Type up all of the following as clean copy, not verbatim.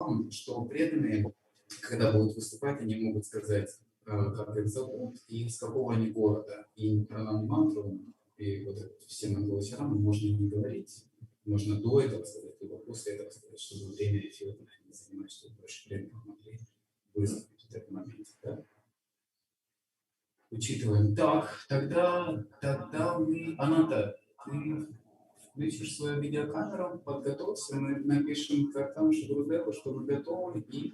том, что преданные, когда будут выступать, они могут сказать, как их зовут и из какого они города. И мантру, и вот все мангалачарамы можно не говорить, можно до этого сказать, либо после этого сказать, чтобы время эфира не занимать, чтобы больше времени могли выступить в этот момент. Да? Учитываем. Так, тогда мы... Аната, ты включишь свою видеокамеру, подготовься, мы напишем Картамшу Гурудеву, что мы готовы, и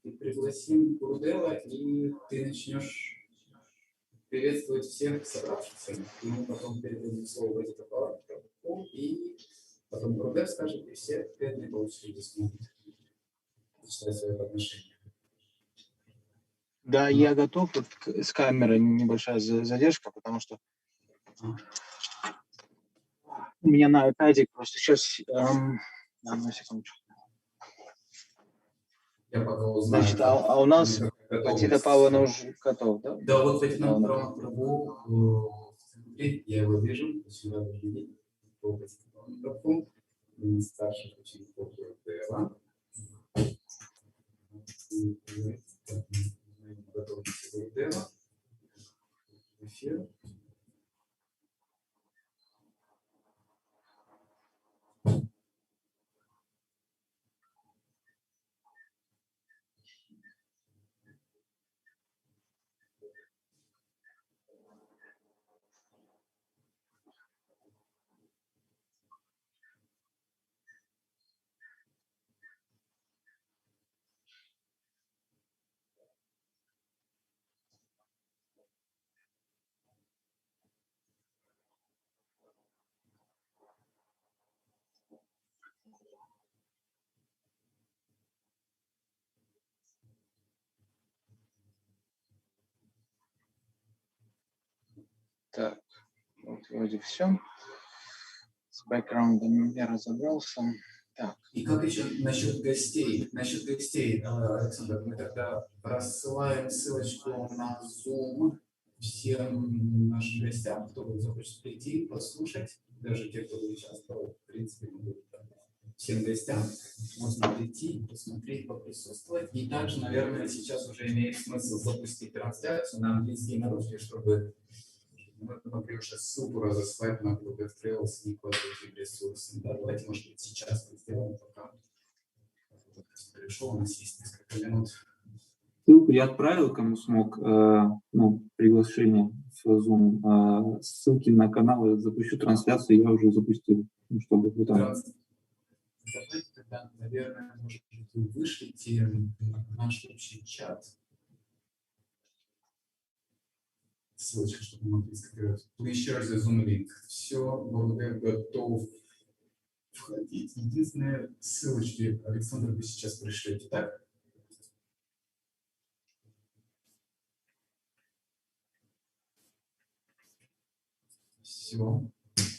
пригласим Гурудева, и ты начнешь приветствовать всех собравшихся, и мы потом передадим слово Вадитапалу, и потом Гурудев скажет, и все преданные по очереди смогут зачитать свое подношение. Да, я готов. Тут с камерой небольшая задержка, потому что у меня на iPad просто сейчас... одну секундочку. Я пока узнаю. Значит, а у нас Вадитапал уже готов, да? Да, вот Вадитапал Прабху, я его вижу, очень рад видеть. Вадитапал Прабху, старший учеников Гурудева. Готовность Гурудева. Эфир. Так, вот вроде все. С бэкграундом я разобрался. Так. И как еще насчет гостей? Насчет гостей, Александр, мы тогда рассылаем ссылочку на Zoom всем нашим гостям, кто захочет прийти, послушать, даже те, кто участвовал, в принципе, могут всем гостям можно прийти, посмотреть, поприсутствовать. И также, наверное, сейчас уже имеет смысл запустить трансляцию на английский на русский, чтобы мы могли уже ссылку разослать на Google Trails и куда-то ресурсы. Да, давайте, может быть, сейчас это сделаем, пока пришел, у нас есть несколько минут. Ссылку я отправил, кому смог, приглашение в Zoom. Ссылки на каналы запущу трансляцию, я уже запустил, чтобы вы там... Давайте тогда, наверное, может быть, вы вышлите наш общий чат. Ссылочка, чтобы мы могли скопировать. Please share the Zoom link. Все, Гурудев готов входить. Единственное, ссылочки, Александр, вы сейчас пришлете, так? Все.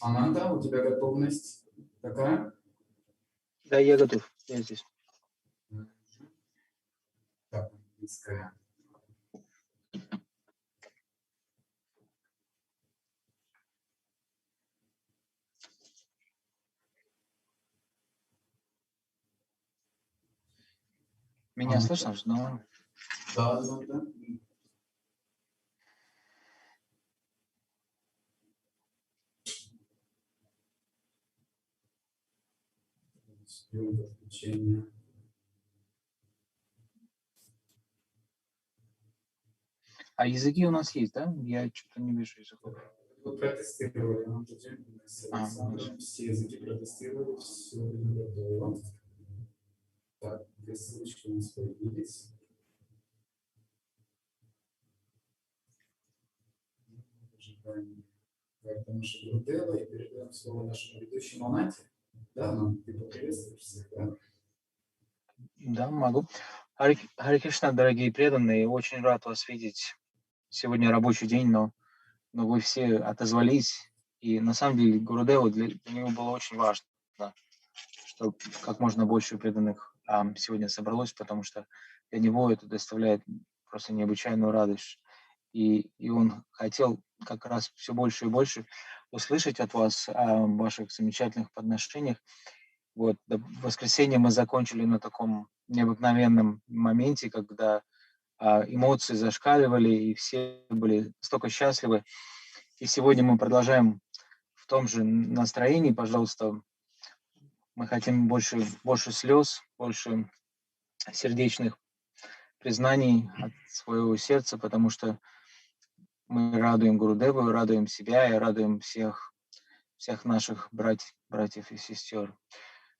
Ананда, у тебя готовность какая? Да, я готов. Я здесь. Так, английская. Меня слышно? Но... Да. Подключение. А языки у нас есть, да? Я что-то не вижу языков. Мы протестировали, все языки протестировали, все готово. Так, две ссылочки у нас появились. Ожидаем нашего Гурудева и передаем слово нашему ведущему Ананте. Да, Ананта, ты поприветствуешь всех, да? Да, могу. Харе Кришна, дорогие преданные, очень рад вас видеть. Сегодня рабочий день, но вы все отозвались. И на самом деле Гурудеву для него было очень важно, чтобы как можно больше преданных сегодня собралось, потому что для него это доставляет просто необычайную радость. И он хотел как раз все больше и больше услышать от вас о ваших замечательных подношениях. Вот, в воскресенье мы закончили на таком необыкновенном моменте, когда эмоции зашкаливали, и все были настолько счастливы. И сегодня мы продолжаем в том же настроении. Пожалуйста, мы хотим больше слез, больше сердечных признаний от своего сердца, потому что мы радуем Гурудеву, радуем себя и радуем всех наших братьев и сестер.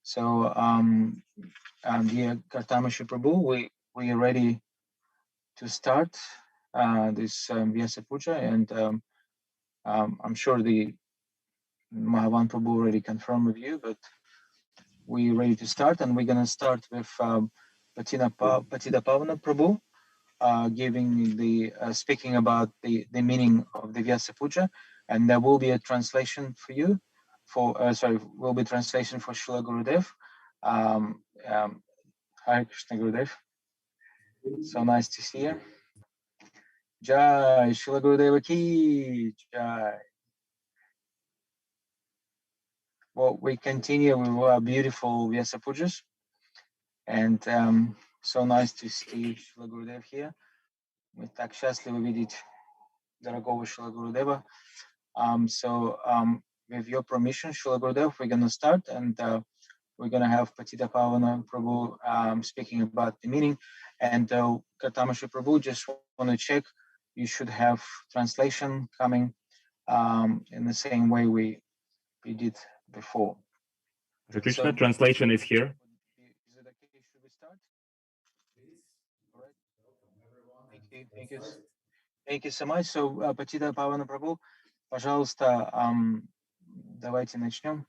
So, dear Kartamashi Prabhu, we are ready to start this Vyasa Puja, and I'm sure the Mahavan Prabhu already confirmed with you, but we're ready to start, and we're going to start with Patita Pavana Prabhu giving the speaking about the meaning of the Vyasa Puja, and there will be a translation for you. Will be translation for Srila Gurudev. Hare Krishna Gurudev. So nice to see you. Jai Srila Gurudeva ki Jai. Well, we continue with our beautiful Vyasa Pujas, and so nice to see Srila Gurudev here. Мы так счастливы видеть дорогого Шрила Гурудева. With your permission, Srila Gurudev, we're going to start, and we're going to have Patita Pavana Prabhu speaking about the meaning. And Kartamashi Prabhu, just want to check, you should have translation coming in the same way we did before. Hare Krishna, translation is here. Is it okay? Should we start? All right. Thank you. Thank you so much. So, Patita Pavana Prabhu, пожалуйста, давайте начнем.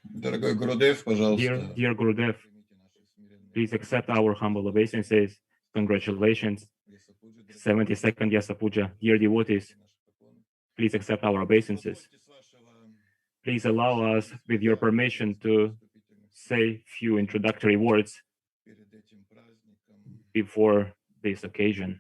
Дорогой Гурудев, пожалуйста. Dear Gurudev, please accept our humble obeisances. Congratulations. 72nd Vyasa Puja. Dear devotees, please accept our obeisances. Please allow us, with your permission, to say few introductory words before this occasion.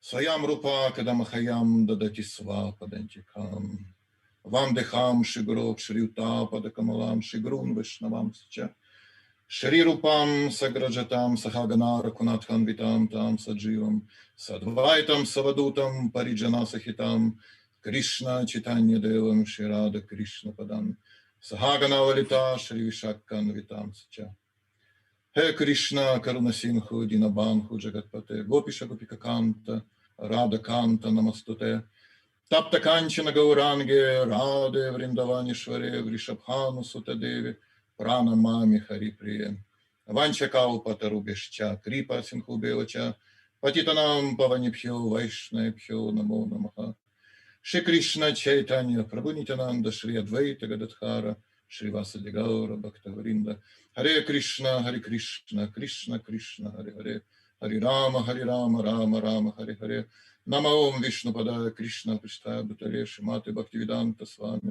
Swayam Rupa Kadamahayam Dadati Sva Padantikam Vam Deham Shigurok Shriuta Padakamalam Shigrun Vishnavam Scha Shri Rupam Sagrajatam Sahaganar Kunathan Vitam Tam Sajivam Sadvaitam Savadutam Parijana Sahitam Krishna Chaitanya Devam Shirada Krishna Padam Sahagana Valita Shri Vishakkan Vitam Scha He Krishna Karuna Simhu Dinabanhu Jagatpate Gopisha Gopika Kanta Radha Kanta Namastute Tapta Kanchana Gaurange Radhe Vrindavanishware Vrishabhanu Sutta Devi Pranamami Hari Priya Vanchakau Patarubhishcha Kripa Simhu Bevacha Patitanam Pavanibhyo Vaishnavibhyo Namo Namaha Shri Krishna Chaitanya Prabhu Nityananda Shri Advaita Gadadhara Shri Vasadi Gaura Bhaktavrinda Hare Krishna, Krishna Krishna, Hare Hare, Hare Rama, Rama Rama, Hare Hare. Namo Om Vishnu Padaya Krishna Prishthaya Bhutale Shrimati Bhaktivedanta Swami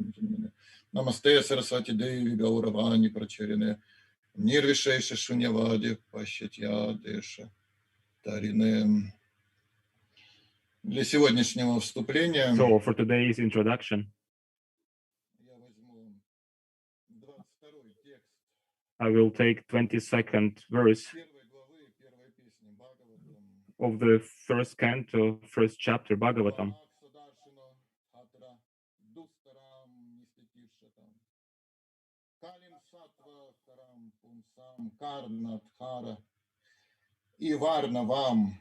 Namaste Saraswati Devi Gauravani Pracharine Nirvishesha Shunyavadi Пашятья Деша Тарине. Для сегодняшнего вступления So, for today's introduction, I will take 22nd verse of the first canto, first chapter, Bhagavatam. И варна вам,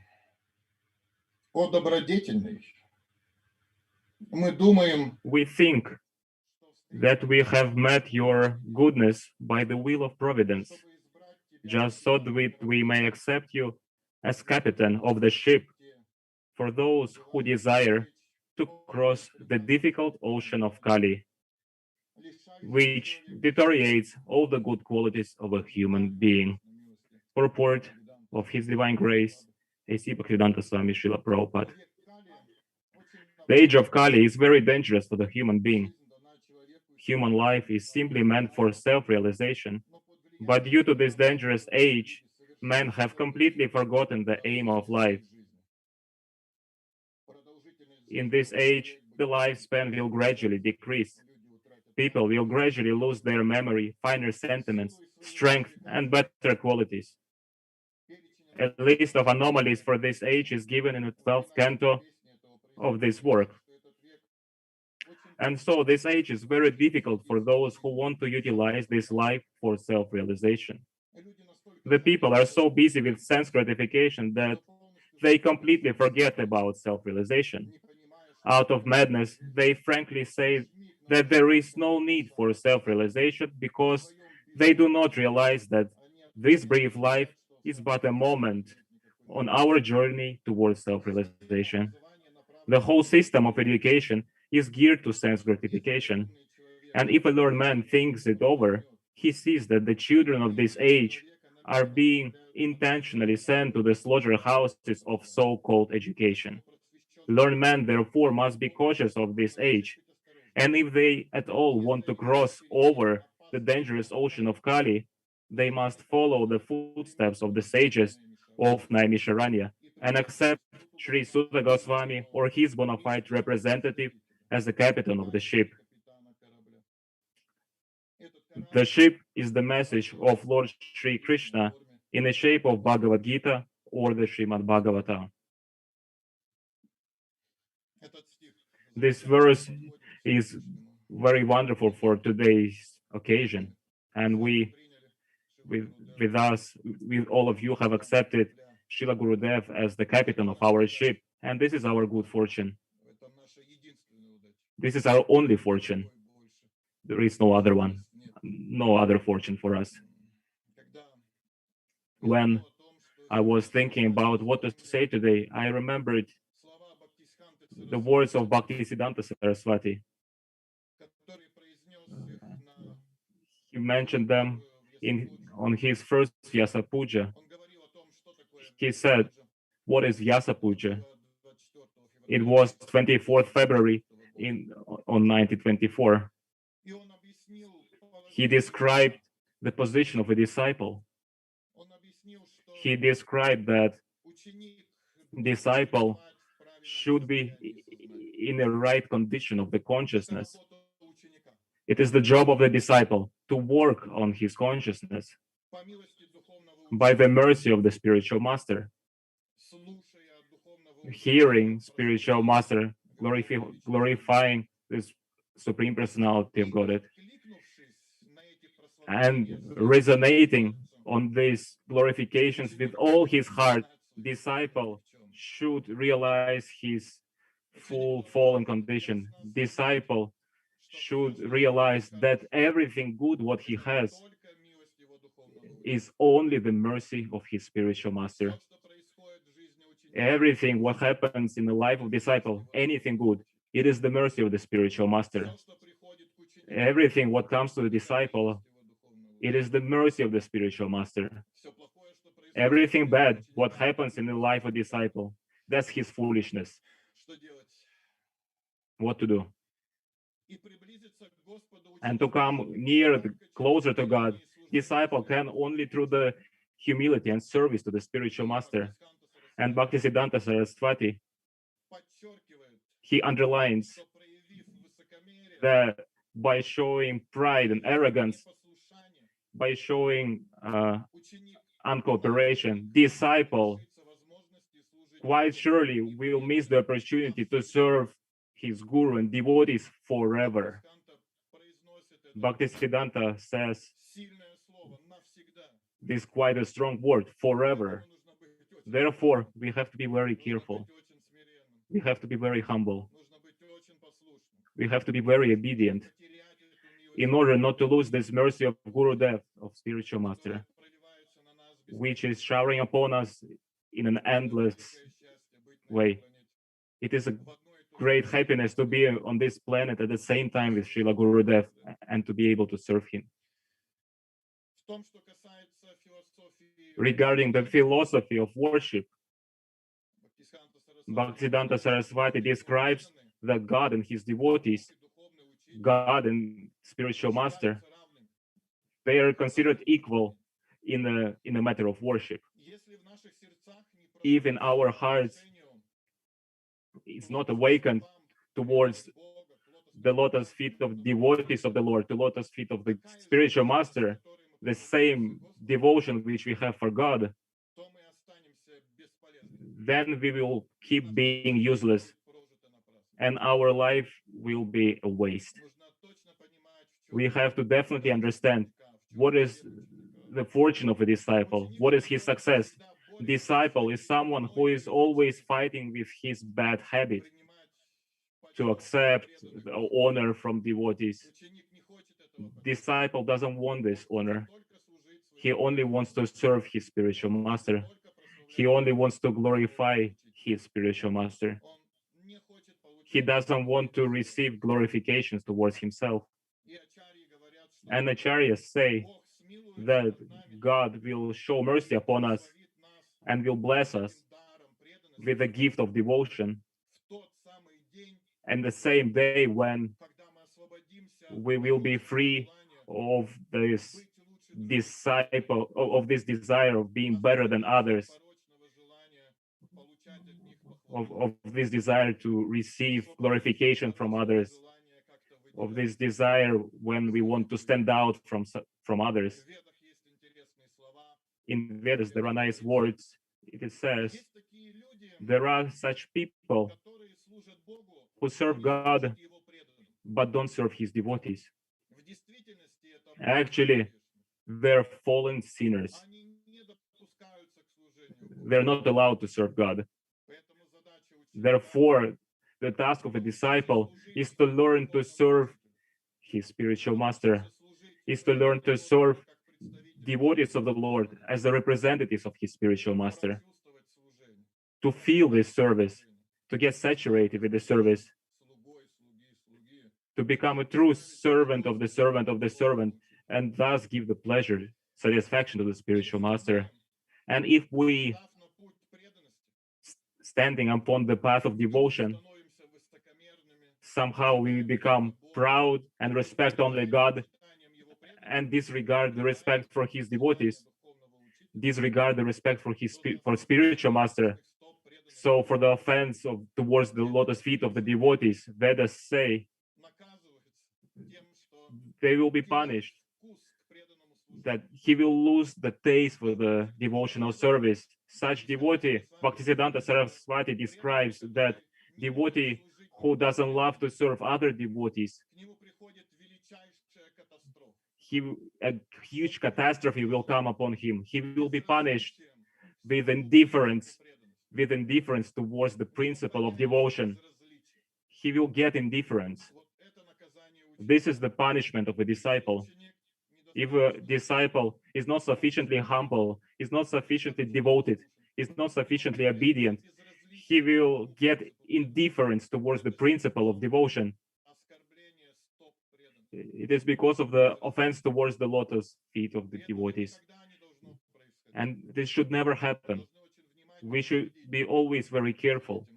о добродетельный, мы думаем, we think that we have met your goodness by the will of providence, just so that we may accept you as captain of the ship for those who desire to cross the difficult ocean of Kali, which deteriorates all the good qualities of a human being. Purport of His Divine Grace, A.C. Bhaktivedanta Swami Srila Prabhupada. The age of Kali is very dangerous for the human being. Human life is simply meant for self-realization, But due to this dangerous age, men have completely forgotten the aim of life. In this age, the lifespan will gradually decrease. People will gradually lose their memory, finer sentiments, strength, and better qualities. A list of anomalies for this age is given in the 12th canto of this work. And so this age is very difficult for those who want to utilize this life for self-realization. The people are so busy with sense gratification that they completely forget about self-realization. Out of madness, they frankly say that there is no need for self-realization because they do not realize that this brief life is but a moment on our journey towards self-realization. The whole system of education is geared to sense gratification. And if a learned man thinks it over, he sees that the children of this age are being intentionally sent to the slaughterhouses of so-called education. Learned men, therefore, must be cautious of this age. And if they at all want to cross over the dangerous ocean of Kali, they must follow the footsteps of the sages of Naimisharanya and accept Sri Sutta Goswami or his bona fide representative as the captain of the ship. The ship is the message of Lord Sri Krishna in the shape of Bhagavad Gita or the Srimad Bhagavatam. This verse is very wonderful for today's occasion, and with all of you have accepted Srila Gurudev as the captain of our ship, and this is our good fortune. This is our only fortune. There is no other one, no other fortune for us. When I was thinking about what to say today, I remembered the words of Bhaktisiddhanta Saraswati. He mentioned them on his first Vyasa Puja. He said, "What is Vyasa Puja?" It was 24th February on 1924. He described the position of a disciple. He described that disciple should be in the right condition of the consciousness. It is the job of the disciple to work on his consciousness by the mercy of the spiritual master. Hearing spiritual master, glorifying this Supreme Personality of Godhead, and resonating on these glorifications with all his heart, disciple should realize his full fallen condition. Disciple should realize that everything good what he has is only the mercy of his spiritual master. Everything what happens in the life of disciple, anything good, it is the mercy of the spiritual master. Everything what comes to the disciple, it is the mercy of the spiritual master. Everything bad what happens in the life of disciple, that's his foolishness. What to do? And to come near, closer to God, disciple can only through the humility and service to the spiritual master. And Bhaktisiddhanta Saraswati, he underlines that by showing pride and arrogance, by showing uncooperation, disciple quite surely will miss the opportunity to serve his guru and devotees forever. Bhaktisiddhanta says this quite a strong word, forever. Therefore, we have to be very careful. We have to be very humble. We have to be very obedient in order not to lose this mercy of Gurudev, of spiritual master, which is showering upon us in an endless way. It is a great happiness to be on this planet at the same time with Srila Gurudev and to be able to serve him. Regarding the philosophy of worship, Bhaktisiddhanta Saraswati describes that God and his devotees, God and spiritual master, They are considered equal in a matter of worship. If in our hearts it's not awakened towards the lotus feet of devotees of the Lord, the lotus feet of the spiritual master, the same devotion which we have for God, then we will keep being useless and our life will be a waste. We have to definitely understand what is the fortune of a disciple, what is his success. Disciple is someone who is always fighting with his bad habit to accept the honor from devotees. Disciple doesn't want this honor. He only wants to serve his spiritual master. He only wants to glorify his spiritual master. He doesn't want to receive glorifications towards himself. And acharyas say that God will show mercy upon us and will bless us with the gift of devotion. And the same day when we will be free of this desire of being better than others, of this desire to receive glorification from others, of this desire when we want to stand out from others. In Vedas, there are nice words. It says, there are such people who serve God but don't serve his devotees. Actually, they're fallen sinners. They're not allowed to serve God. Therefore, the task of a disciple is to learn to serve his spiritual master, is to learn to serve devotees of the Lord as the representatives of his spiritual master, to feel this service, to get saturated with the service, to become a true servant of the servant of the servant, and thus give the pleasure, satisfaction to the spiritual master. And if we, standing upon the path of devotion, somehow we become proud and respect only God and disregard the respect for his devotees, disregard the respect for his spiritual master. So for the offense towards the lotus feet of the devotees, Vedas say they will be punished, that he will lose the taste for the devotional service. Such devotee, Bhaktisiddhanta Saraswati describes that devotee who doesn't love to serve other devotees, a huge catastrophe will come upon him. He will be punished with indifference towards the principle of devotion. He will get indifference. This is the punishment of a disciple. If a disciple is not sufficiently humble, is not sufficiently devoted, is not sufficiently obedient, he will get indifference towards the principle of devotion. It is because of the offense towards the lotus feet of the devotees. And this should never happen. We should be always very careful.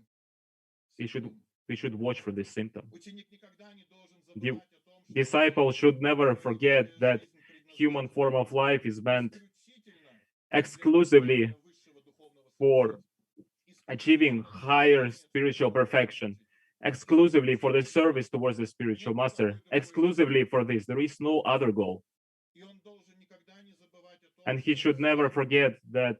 We should watch for this symptom. The disciple should never forget that human form of life is meant exclusively for achieving higher spiritual perfection, exclusively for the service towards the spiritual master, exclusively for this. There is no other goal. And he should never forget that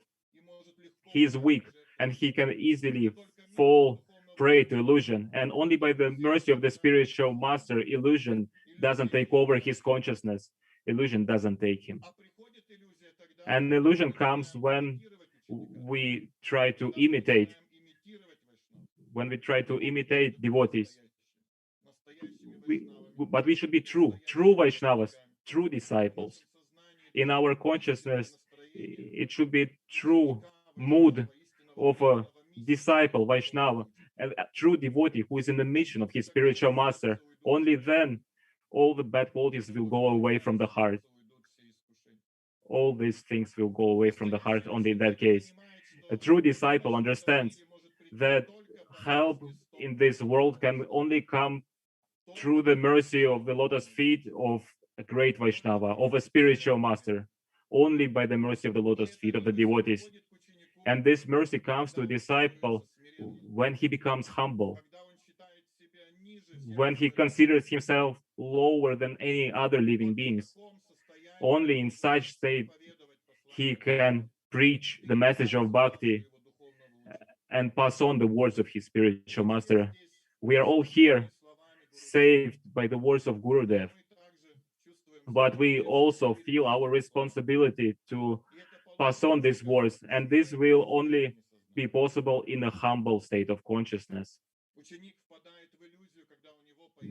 he is weak and he can easily fall prey to illusion. And only by the mercy of the spiritual master, illusion doesn't take over his consciousness. Illusion doesn't take him. And illusion comes when we try to imitate, devotees. But we should be true Vaishnavas, true disciples. In our consciousness, it should be true mood of a disciple, Vaishnava, a true devotee who is in the mission of his spiritual master. Only then all the bad qualities will go away from the heart. All these things will go away from the heart only in that case. A true disciple understands that help in this world can only come through the mercy of the lotus feet of a great Vaishnava, of a spiritual master, only by the mercy of the lotus feet of the devotees. And this mercy comes to a disciple when he becomes humble, when he considers himself lower than any other living beings. Only in such state he can preach the message of bhakti and pass on the words of his spiritual master. We are all here saved by the words of Gurudev, but we also feel our responsibility to pass on these words, and this will only be possible in a humble state of consciousness.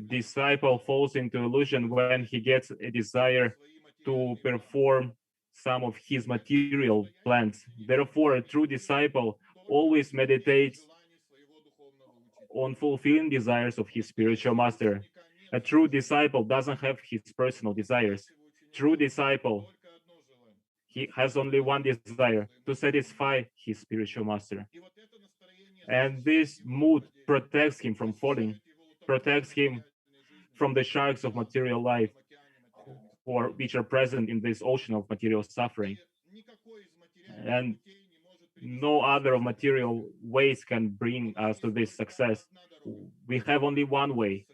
Disciple falls into illusion when he gets a desire to perform some of his material plans. Therefore, a true disciple always meditates on fulfilling desires of his spiritual master. A true disciple doesn't have his personal desires. True disciple, he has only one desire, to satisfy his spiritual master. And this mood protects him from falling, protects him from the sharks of material life, which are present in this ocean of material suffering. And no other material ways can bring us to this success. We have only one way: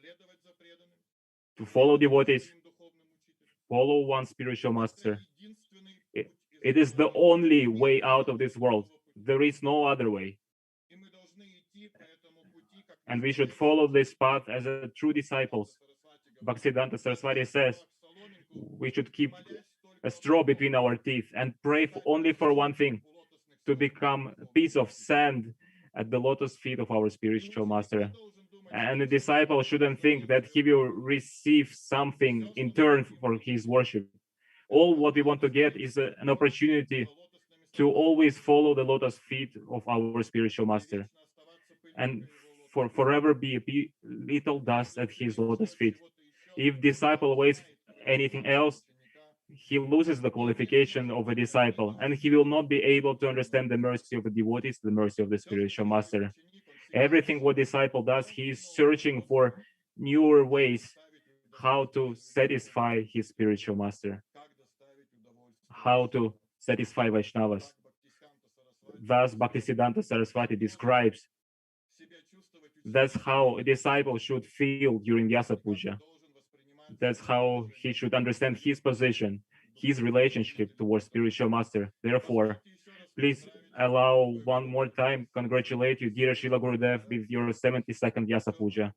to follow devotees, follow one spiritual master. It is the only way out of this world. There is no other way. And we should follow this path as a true disciples. Bhaktisiddhanta Saraswati says we should keep a straw between our teeth and pray only for one thing: to become a piece of sand at the lotus feet of our spiritual master. And the disciple shouldn't think that he will receive something in turn for his worship. All what we want to get is an opportunity to always follow the lotus feet of our spiritual master, and for forever be a little dust at his lotus feet. If disciple waits anything else, he loses the qualification of a disciple, and he will not be able to understand the mercy of the devotees, the mercy of the spiritual master. Everything what disciple does, he is searching for newer ways how to satisfy his spiritual master, how to satisfy Vaishnavas. Thus, Bhaktisiddhanta Saraswati describes that's how a disciple should feel during Yasa Puja. That's how he should understand his position, his relationship towards spiritual master. Therefore, please allow one more time congratulate you, dear Srila Gurudev, with your 72nd Yasa Puja.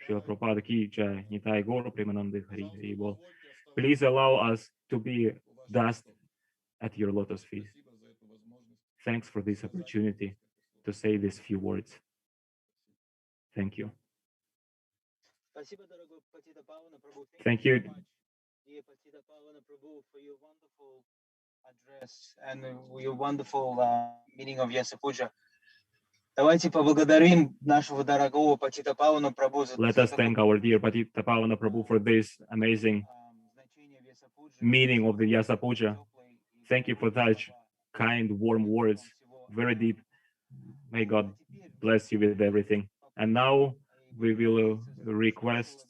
Srila Prabhupada ki jai, Nitai Gaur Premanande Hari Hari Bol. Please allow us to be dust at your lotus feet. Thanks for this opportunity to say these few words. Thank you. Thank you. For your wonderful address and your wonderful meaning of Yasa Puja. Давайте поблагодарим нашего дорогого Патита Павана Прабhu. Let us thank our dear Patita Pavana Prabhu for this amazing meaning of the Yasa Puja. Thank you for such kind, warm words, very deep. May God bless you with everything. And now we will request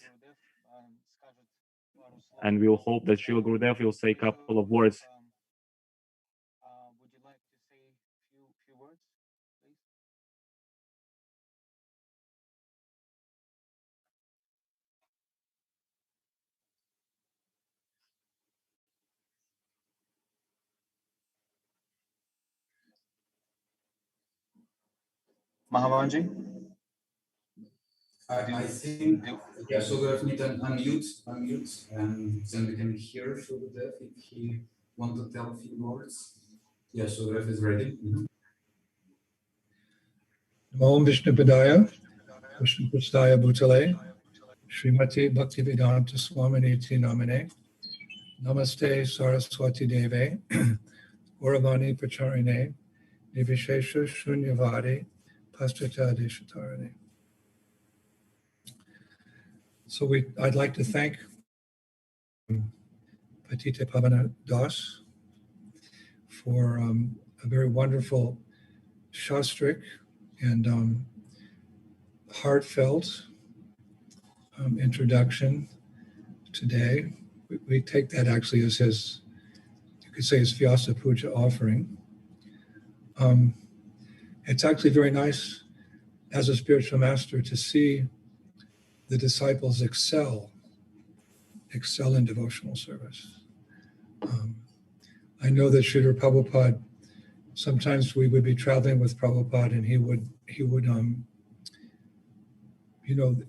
and we'll hope that Srila Gurudev will say a couple of words. Would you like to say a few words, please? Mahamanji? I think Gurudev need to unmute, and then we can hear Gurudev if he want to tell a few words. Gurudev is ready. Om Vishnu Padaya, Vishnu Prastaya Bhutale, Srimati Bhaktivedanta Swaminiti Namane, Namaste Saraswati Deve, Uravani Pacharine, Nivishesha Shunyavadi, Pastata Deshatarane. So I'd like to thank Patita Pavana Das for a very wonderful shastrik and heartfelt introduction today. We take that actually as his, you could say, his Vyasa Puja offering. It's actually very nice as a spiritual master to see the disciples excel in devotional service. I know that Srila Prabhupada, sometimes we would be traveling with Prabhupada and he would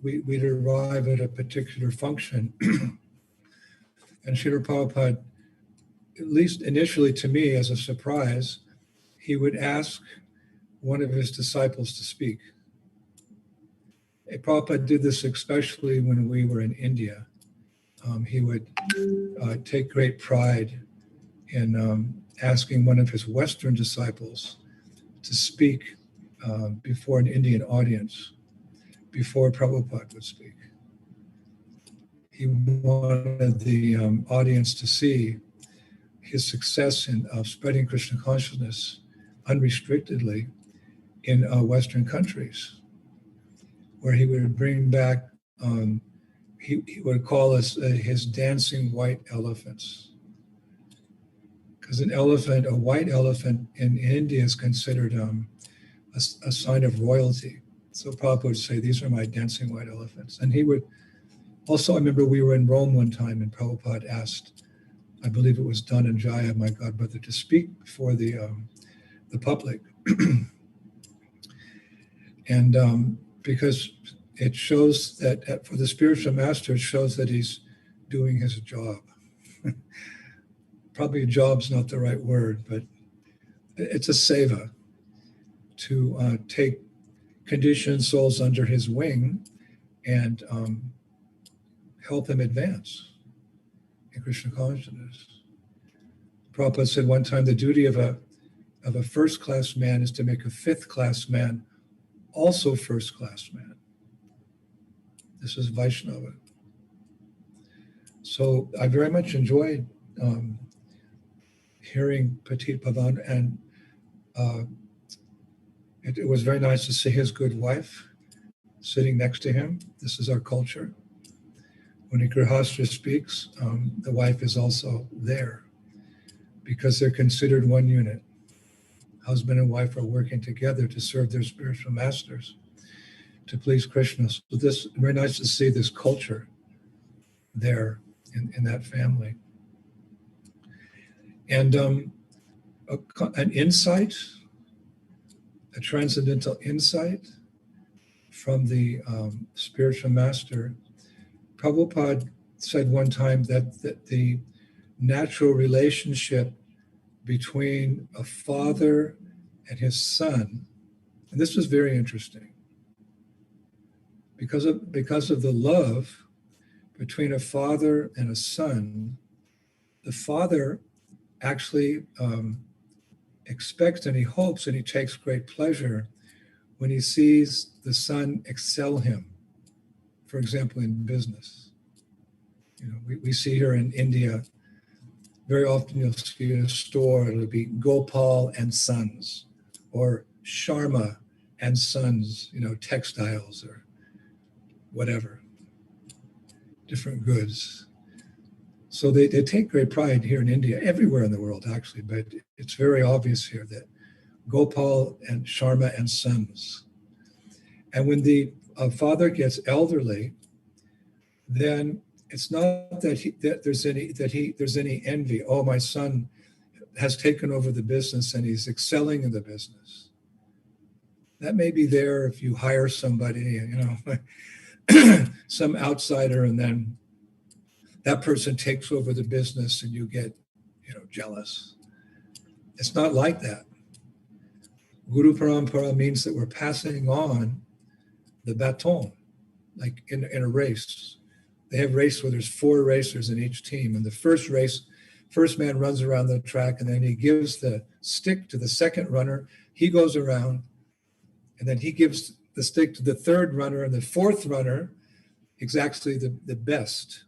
we'd arrive at a particular function and Srila Prabhupada, at least initially to me as a surprise, he would ask one of his disciples to speak. Prabhupada did this especially when we were in India. He would take great pride in asking one of his Western disciples to speak before an Indian audience, before Prabhupada would speak. He wanted the audience to see his success in spreading Krishna consciousness unrestrictedly in Western countries, where he would bring back, he would call us his dancing white elephants. Because a white elephant in India is considered a sign of royalty. So Prabhupada would say, these are my dancing white elephants. And he would, also I remember we were in Rome one time and Prabhupada asked, I believe it was Dhananjaya, my godbrother, to speak before the public. And because it shows that for the spiritual master, it shows that he's doing his job. Probably job's not the right word, but it's a seva to take conditioned souls under his wing and help them advance in Krishna consciousness. Prabhupada said one time the duty of a first-class man is to make a fifth-class man also first-class man. This is Vaishnava. So I very much enjoyed hearing Petit Pavan, and it was very nice to see his good wife sitting next to him. This is our culture. When a grihastha speaks, the wife is also there because they're considered one unit. Husband and wife are working together to serve their spiritual masters, to please Krishna. So this, very nice to see this culture there in that family. And an insight, a transcendental insight from the spiritual master. Prabhupada said one time that the natural relationship between a father and his son, and this was very interesting, because of the love between a father and a son, the father actually expects and he hopes and he takes great pleasure when he sees the son excel him. For example, in business. You know, we see here in India, very often you'll see in a store, it'll be Gopal and Sons, or Sharma and Sons, you know, textiles or whatever, different goods. So they take great pride here in India, everywhere in the world actually, but it's very obvious here that Gopal and Sharma and Sons. And when the father gets elderly, then it's not that there's any envy. Oh, my son has taken over the business and he's excelling in the business. That may be there if you hire somebody, you know, some outsider, and then that person takes over the business and you get, you know, jealous. It's not like that. Guru Parampara means that we're passing on the baton, like in a race. They have race where there's 4 racers in each team. And the first race, first man runs around the track and then he gives the stick to the second runner. He goes around and then he gives the stick to the third runner, and the fourth runner, exactly the best.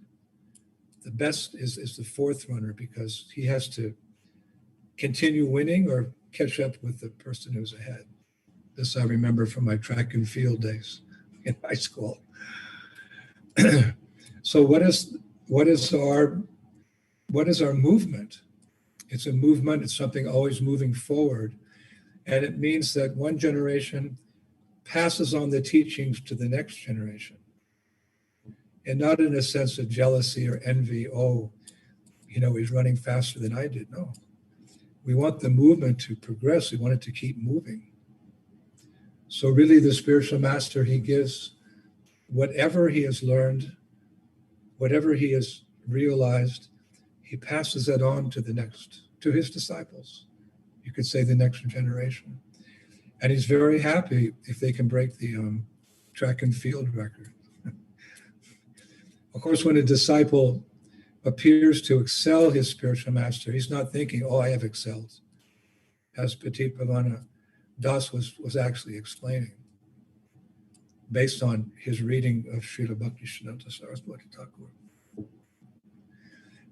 The best is the fourth runner because he has to continue winning or catch up with the person who's ahead. This I remember from my track and field days in high school. So what is what is our movement? It's a movement, it's something always moving forward. And it means that one generation passes on the teachings to the next generation. And not in a sense of jealousy or envy, oh, you know, he's running faster than I did. No. We want the movement to progress. We want it to keep moving. So really the spiritual master, he gives whatever he has learned, whatever he has realized, he passes that on to to his disciples. You could say the next generation. And he's very happy if they can break the track and field record. Of course, when a disciple appears to excel his spiritual master, he's not thinking, oh, I have excelled, as Petit Pavana Das was actually explaining, based on his reading of Srila Bhaktisiddhanta Saraswati Thakur.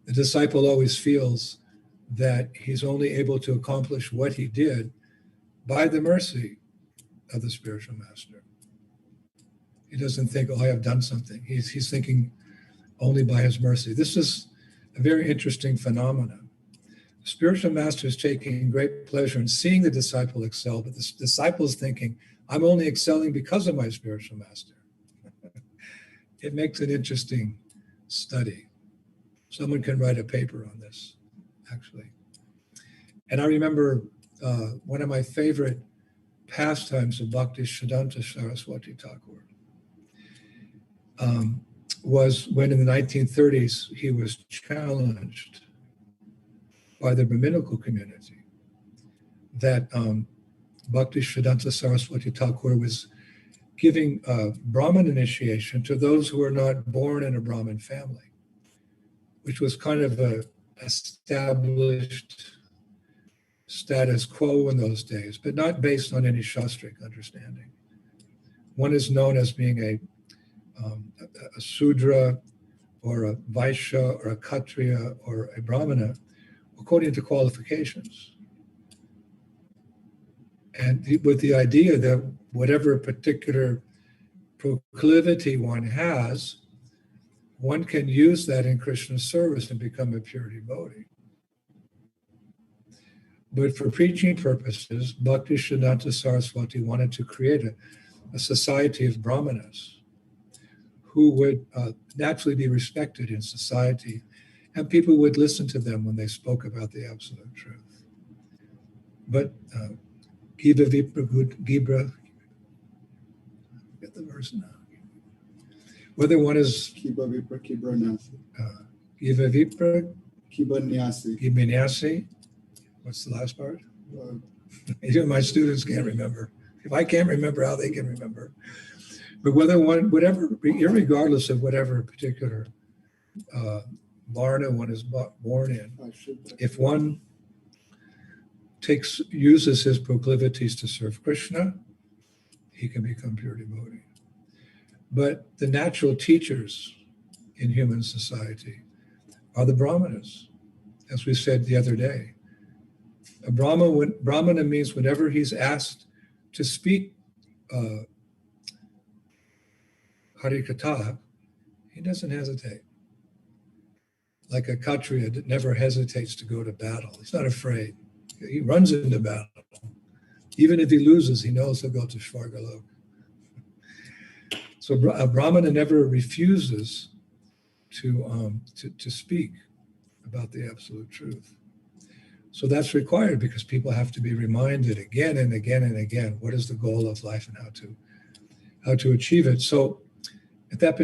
The disciple always feels that he's only able to accomplish what he did by the mercy of the spiritual master. He doesn't think, oh, I have done something. He's thinking only by his mercy. This is a very interesting phenomenon. The spiritual master is taking great pleasure in seeing the disciple excel, but the disciple is thinking, I'm only excelling because of my spiritual master. It makes an interesting study. Someone can write a paper on this, actually. And I remember one of my favorite pastimes of Bhaktisiddhanta Saraswati Thakur was when in the 1930s he was challenged by the Brahminical community that Bhaktisiddhanta Saraswati Thakur was giving Brahmin initiation to those who were not born in a Brahmin family, which was kind of a established status quo in those days, but not based on any Shastric understanding. One is known as being a Sudra or a Vaishya or a Kshatriya or a Brahmana according to qualifications. And with the idea that whatever particular proclivity one has, one can use that in Krishna's service and become a pure devotee. But for preaching purposes, Bhaktisiddhanta Saraswati wanted to create a society of Brahmanas who would naturally be respected in society, and people would listen to them when they spoke about the absolute truth. But Giba Vipra Gibra, get the verse now. Whether one is Kiba Vipra Kibra Nasi. Giva Vipra Kiba Nyasi. Gibanyasi. What's the last part? Even my students can't remember. If I can't remember, how they can remember. But irregardless of whatever particular varna one is born in, if one uses his proclivities to serve Krishna, he can become pure devotee. But the natural teachers in human society are the Brahmanas, as we said the other day. A Brahmana means whenever he's asked to speak Harikatha, he doesn't hesitate. Like a Kshatriya that never hesitates to go to battle. He's not afraid. He runs into battle. Even if he loses, he knows he'll go to Shvargalok. So a Brahmana never refuses to speak about the absolute truth. So that's required because people have to be reminded again and again and again what is the goal of life and how to achieve it. So at that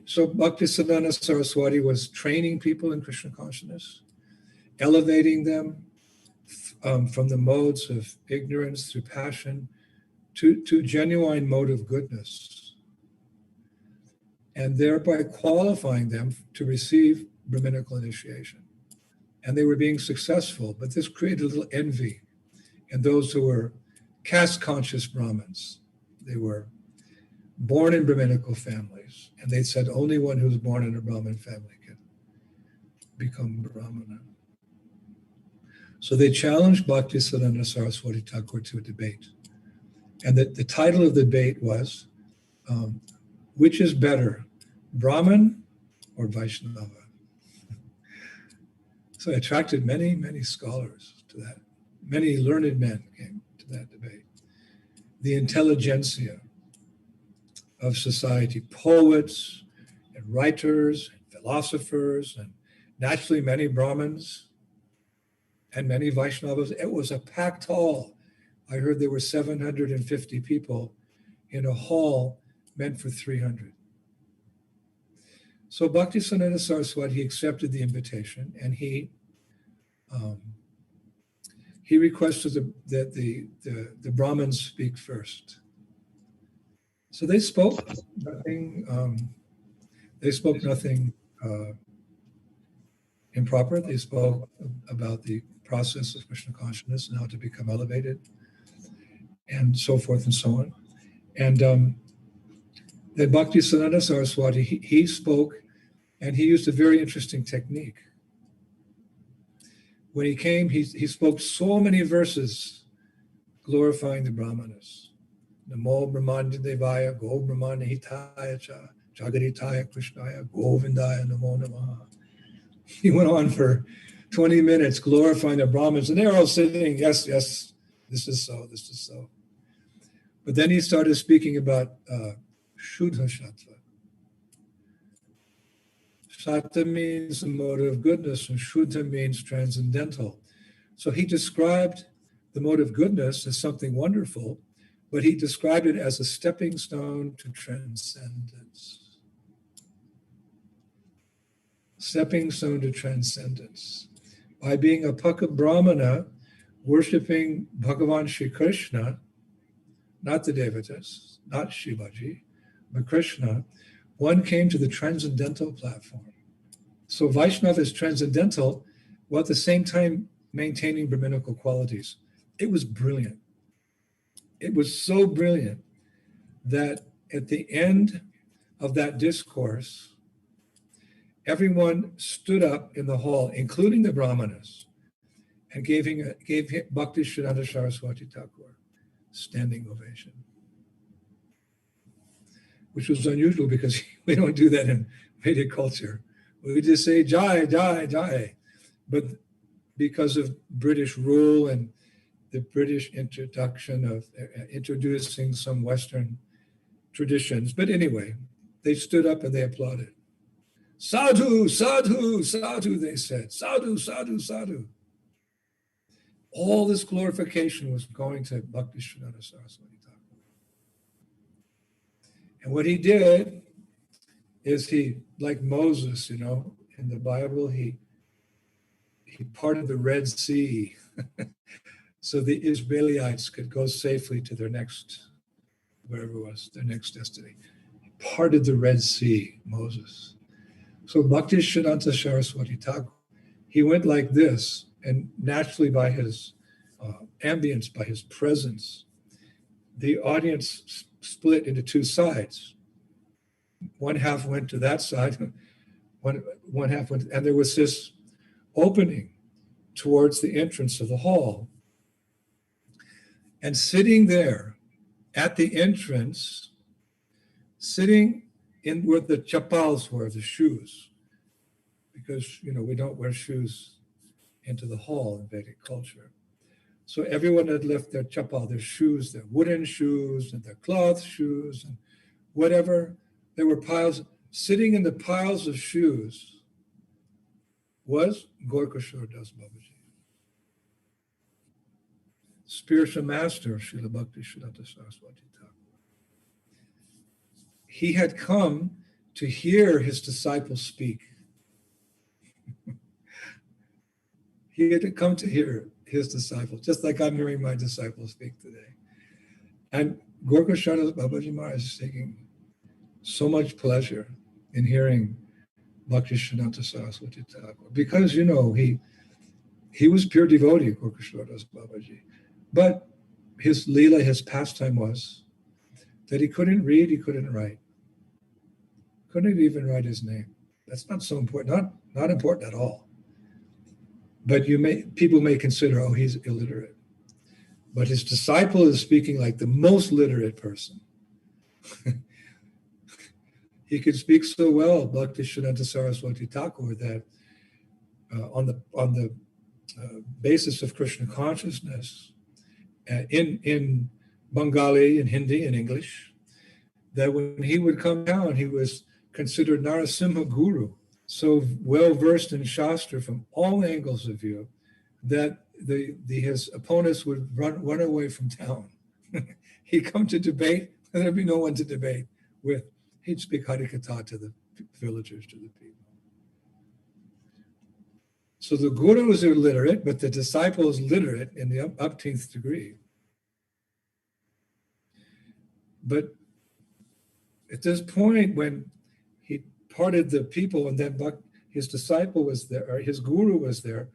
so Bhaktisiddhanta Saraswati was training people in Krishna consciousness, elevating them from the modes of ignorance through passion to genuine mode of goodness, and thereby qualifying them to receive Brahminical initiation. And they were being successful, but this created a little envy in those who were caste-conscious Brahmins. They were born in Brahminical families, and they said only one who's born in a Brahmin family can become Brahmana. So they challenged Bhaktisiddhanta Saraswati Thakur to a debate. And the title of the debate was, which is better, Brahmin or Vaishnava. So it attracted many, many scholars to that. Many learned men came to that debate. The intelligentsia of society, poets and writers, and philosophers, and naturally many Brahmins and many Vaishnavas. It was a packed hall. I heard there were 750 people in a hall meant for 300. So Bhaktisiddhanta Saraswati accepted the invitation, and he requested that the Brahmins speak first. So they spoke nothing. They spoke nothing improper. They spoke about the process of Krishna consciousness and how to become elevated, and so forth and so on. And then Bhaktisiddhanta Saraswati, he spoke, and he used a very interesting technique. When he came, he spoke so many verses glorifying the Brahmanas. Namo Brahmanya Devaya, Go Brahmanya Hitaya Cha, Jagaditaya Krishnaya, Govindaya Namo Namaha. He went on for 20 minutes glorifying the Brahmins, and they were all sitting, yes, yes, this is so, this is so. But then he started speaking about Shuddha Sattva. Sattva means the mode of goodness, and Shuddha means transcendental. So he described the mode of goodness as something wonderful, but he described it as a stepping stone to transcendence. Stepping stone to transcendence. By being a Paka Brahmana, worshipping Bhagavan Shri Krishna, not the Devatas, not Shivaji, but Krishna, one came to the transcendental platform. So Vaishnava is transcendental, while at the same time maintaining Brahminical qualities. It was brilliant. It was so brilliant that at the end of that discourse, everyone stood up in the hall, including the Brahmanas, and gave Bhaktisiddhanta Saraswati Thakur standing ovation, which was unusual because we don't do that in Vedic culture. We just say Jai, Jai, Jai. But because of British rule and the British introduction of introducing some Western traditions. But anyway, they stood up and they applauded. Sadhu, sadhu, sadhu, they said. Sadhu, sadhu, sadhu. All this glorification was going to Bhaktisiddhanta Saraswati Thakur. And what he did is he, like Moses, in the Bible, he parted the Red Sea so the Israelites could go safely to their next, wherever it was, their next destiny. He parted the Red Sea, Moses. So Bhaktisiddhanta Saraswati Thakur, he went like this, and naturally by his ambience, by his presence, the audience split into two sides. One half went to that side, one half went, and there was this opening towards the entrance of the hall. And sitting there at the entrance, sitting in where the chapals were, the shoes, because we don't wear shoes into the hall in Vedic culture. So everyone had left their chapal, their shoes, their wooden shoes and their cloth shoes and whatever. There were piles. Sitting in the piles of shoes was Gorkashore Das Babaji, spiritual master of Srila Bhaktisiddhanta Saraswati Thakur. He had come to hear his disciples speak. He had come to hear his disciples, just like I'm hearing my disciples speak today. And Gorkashore Das Babaji Maharaj is taking so much pleasure in hearing Bhaktisiddhanta Saraswati Thakur, because he was pure devotee, Gorkashore Das Babaji. But his leela, his pastime was that he couldn't read, he couldn't write. Couldn't even write his name. That's not so important, not important at all. But people may consider, oh, he's illiterate. But his disciple is speaking like the most literate person. He could speak so well, Bhaktisiddhanta Saraswati Thakur, that on the basis of Krishna consciousness, in Bengali, in Hindi, in English, that when he would come down, he was considered Narasimha Guru, so well versed in Shastra from all angles of view that his opponents would run away from town. He'd come to debate, and there'd be no one to debate with. He'd speak Harikatha to the villagers, to the people. So the gurus are literate, but the disciples literate in the upteenth degree. But at this point, when he parted the people, and then his disciple was there, or his guru was there,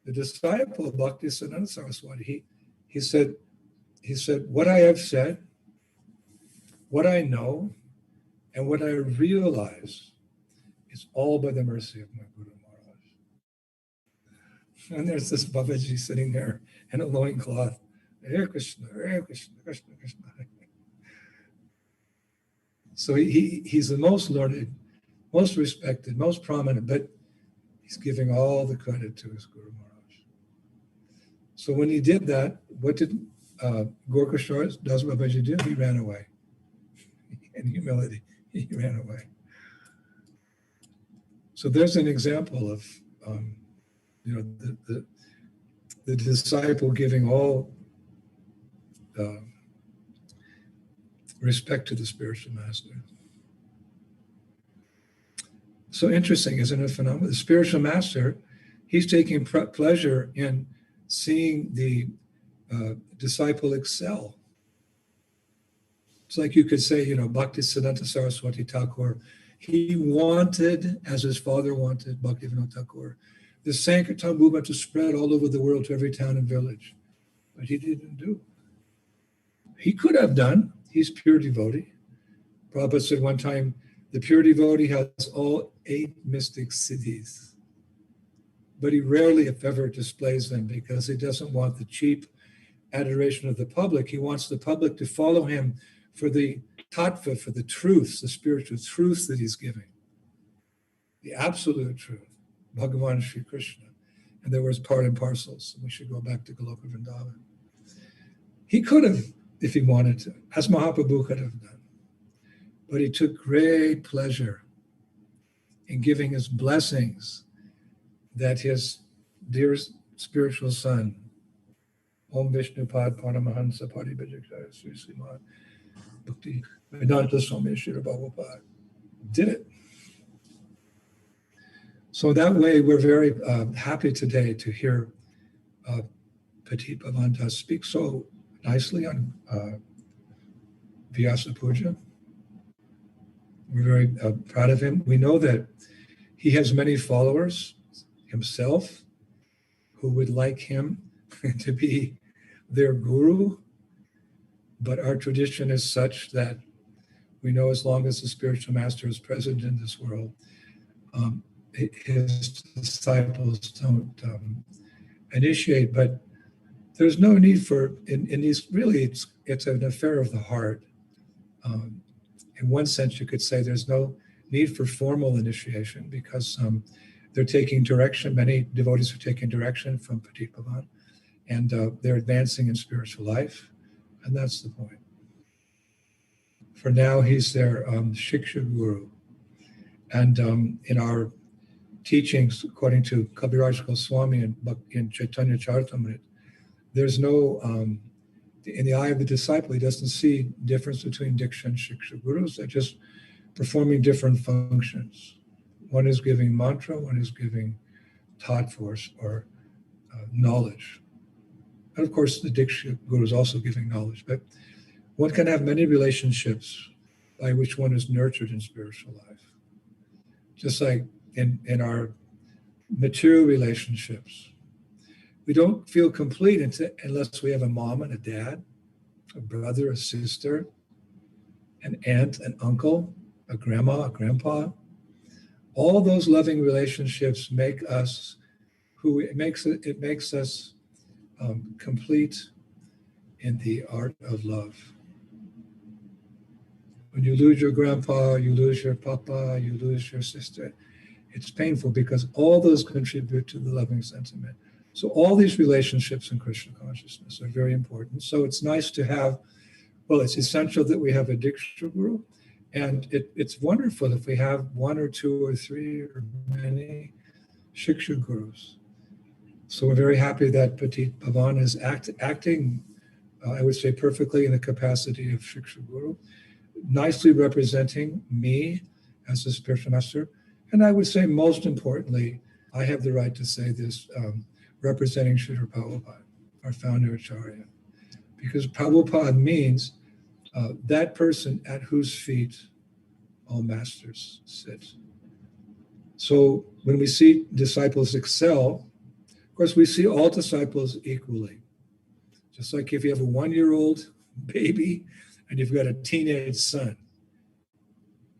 the disciple of Bhaktisiddhanta Saraswati, he said, what I have said, what I know, and what I realize is all by the mercy of my Guru Maharaj. And there's this Babaji sitting there in a loincloth. Hare Krishna, Krishna, Krishna. So he's the most learned, most respected, most prominent, but he's giving all the credit to his Guru Maharaj. So when he did that, what did Gorkashore Das Babaji do? He ran away. In humility, he ran away. So there's an example of the disciple giving all respect to the spiritual master. So interesting, isn't it? Phenomenal. The spiritual master, he's taking pleasure in seeing the disciple excel. It's like you could say, Bhaktisiddhanta Saraswati Thakur, he wanted, as his father wanted, Bhaktivinoda Thakur, the Sankirtan movement to spread all over the world to every town and village. But he didn't do. He could have done. He's pure devotee. Prabhupada said one time, the pure devotee has all 8 mystic siddhis. But he rarely, if ever, displays them because he doesn't want the cheap adoration of the public. He wants the public to follow him for the tattva, for the truths, the spiritual truths that he's giving. The absolute truth, Bhagavan Sri Krishna. And there was part and parcels. We should go back to Goloka Vrindavan. He could have, if he wanted to, as Mahaprabhu could have done. But he took great pleasure in giving his blessings that his dear spiritual son, Om Vishnu Pad Paramahansa Paribhajikaya Sri Srimad Bhakti Vedanta Swami Shri Prabhupada did it. So that way, we're very happy today to hear Petit Bhavanta speak so nicely on Vyasa Puja. We're very proud of him. We know that he has many followers himself who would like him to be their guru, but our tradition is such that we know as long as the spiritual master is present in this world, his disciples don't initiate. But there's no need for, in these, really, it's an affair of the heart. In one sense, you could say there's no need for formal initiation because they're taking direction. Many devotees are taking direction from Petit Bhavan, and they're advancing in spiritual life, and that's the point. For now, he's their Shiksha Guru. And in our teachings, according to Kaviraj Goswami in Chaitanya Charitamrita, there's no, in the eye of the disciple, he doesn't see difference between Diksha and Shiksha Gurus. They're just performing different functions. One is giving mantra, one is giving thought force or knowledge. And of course, the Diksha Guru is also giving knowledge, but one can have many relationships by which one is nurtured in spiritual life. Just like in our material relationships, we don't feel complete unless we have a mom and a dad, a brother, a sister, an aunt, an uncle, a grandma, a grandpa. All those loving relationships make us who it makes us complete in the art of love. When you lose your grandpa, you lose your papa, you lose your sister, it's painful because all those contribute to the loving sentiment. So all these relationships in Krishna consciousness are very important. So it's nice to have, well, it's essential that we have a Diksha Guru. And it's wonderful if we have one or two or three or many Shiksha Gurus. So we're very happy that Petit Bhavan is acting, I would say, perfectly in the capacity of Shiksha Guru, nicely representing me as a spiritual master. And I would say, most importantly, I have the right to say this, representing Srila Prabhupada, our founder Acharya. Because Prabhupada means that person at whose feet all masters sit. So when we see disciples excel, of course, we see all disciples equally. Just like if you have a 1-year-old baby and you've got a teenage son.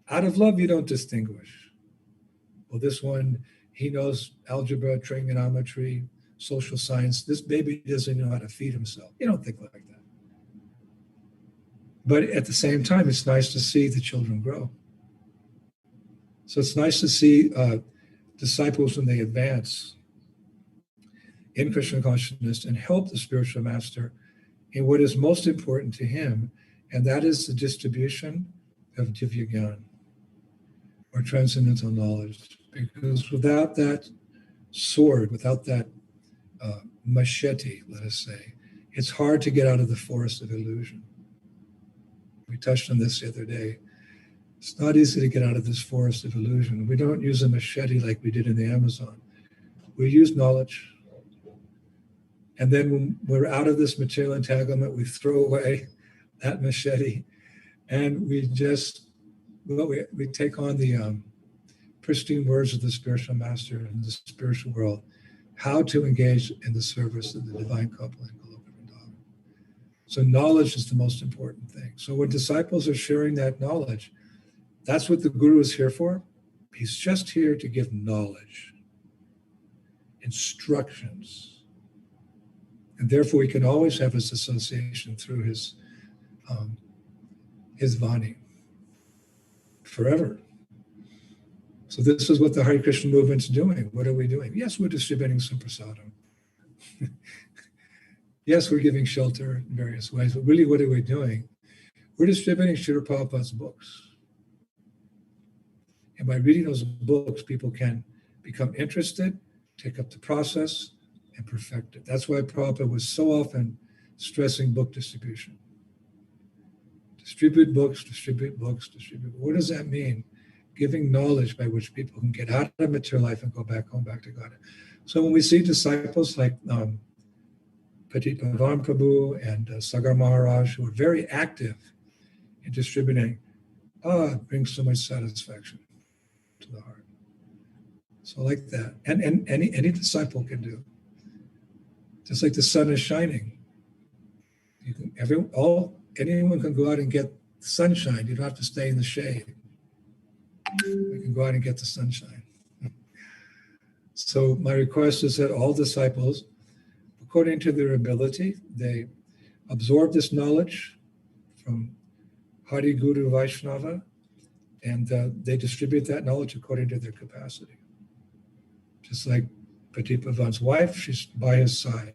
Out of love, you don't distinguish. Well, this one, he knows algebra, trigonometry, social science. This baby doesn't know how to feed himself. You don't think like that. But at the same time, it's nice to see the children grow. So it's nice to see disciples when they advance in Krishna consciousness and help the spiritual master in what is most important to him, and that is the distribution of Divya Gyan, or transcendental knowledge. Because without that sword, without that machete, let us say, it's hard to get out of the forest of illusion. We touched on this the other day. It's not easy to get out of this forest of illusion. We don't use a machete like we did in the Amazon. We use knowledge. And then when we're out of this material entanglement, we throw away that machete and we just, well, we take on the pristine words of the spiritual master in the spiritual world, how to engage in the service of the divine couple in Goloka Vrindavan. So knowledge is the most important thing. So when disciples are sharing that knowledge, that's what the Guru is here for. He's just here to give knowledge, instructions. And therefore, we can always have his association through his Vani forever. So this is what the Hare Krishna movement's doing. What are we doing? Yes, we're distributing some prasadam. Yes, we're giving shelter in various ways, but really what are we doing? We're distributing Srila Prabhupada's books. And by reading those books, people can become interested, take up the process, and perfect it. That's why Prabhupada was so often stressing book distribution. Distribute books, distribute books, distribute. What does that mean? Giving knowledge by which people can get out of material life and go back home, back to God. So when we see disciples like Petit Bhavan Prabhu and Sagar Maharaj, who are very active in distributing, it brings so much satisfaction to the heart. So like that. And any disciple can do. Just like the sun is shining. You can, anyone can go out and get sunshine. You don't have to stay in the shade. You can go out and get the sunshine. So my request is that all disciples, according to their ability, they absorb this knowledge from Hari Guru Vaishnava, and they distribute that knowledge according to their capacity. Just like Petit Bhavan's wife, she's by his side,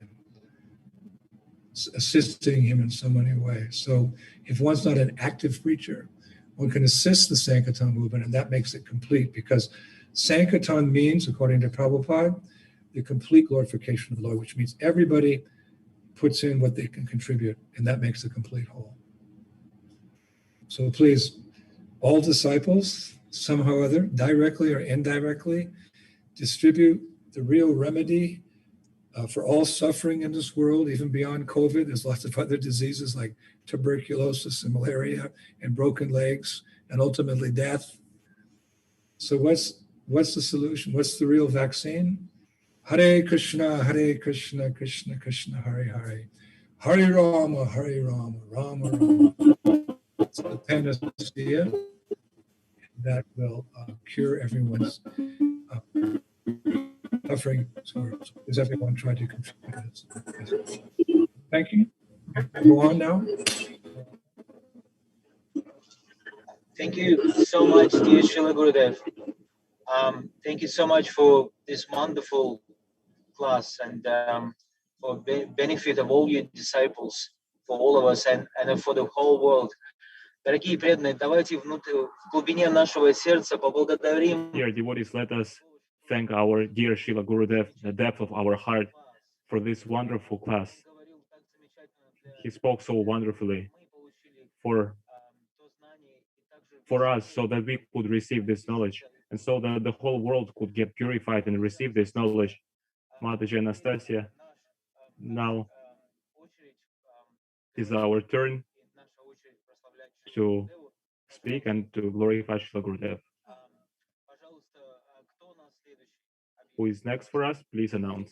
assisting him in so many ways. So if one's not an active preacher, one can assist the Sankirtan movement, and that makes it complete, because Sankirtan means, according to Prabhupada, the complete glorification of the Lord, which means everybody puts in what they can contribute, and that makes a complete whole. So please, all disciples, somehow or other, directly or indirectly, distribute the real remedy for all suffering in this world, even beyond COVID. There's lots of other diseases like tuberculosis and malaria and broken legs and ultimately death. So what's the solution? What's the real vaccine? Hare Krishna, Krishna Krishna, Hare Hare. Hare Rama, Rama Rama. It's the panacea that will cure everyone's suffering. So does everyone try to contribute? Thank you. Go on now. Thank you so much, dear Srila Gurudev. Thank you so much for this wonderful class and for benefit of all your disciples, for all of us and for the whole world. Дорогие преданные, давайте в глубине нашего сердца поблагодарим. Dear devotees, let us thank our dear Srila Gurudev, the depth of our heart, for this wonderful class. He spoke so wonderfully for us, so that we could receive this knowledge, and so that the whole world could get purified and receive this knowledge. Mataji Anastasia, now is our turn to speak and to glorify Srila Gurudev. Who is next for us? Please announce.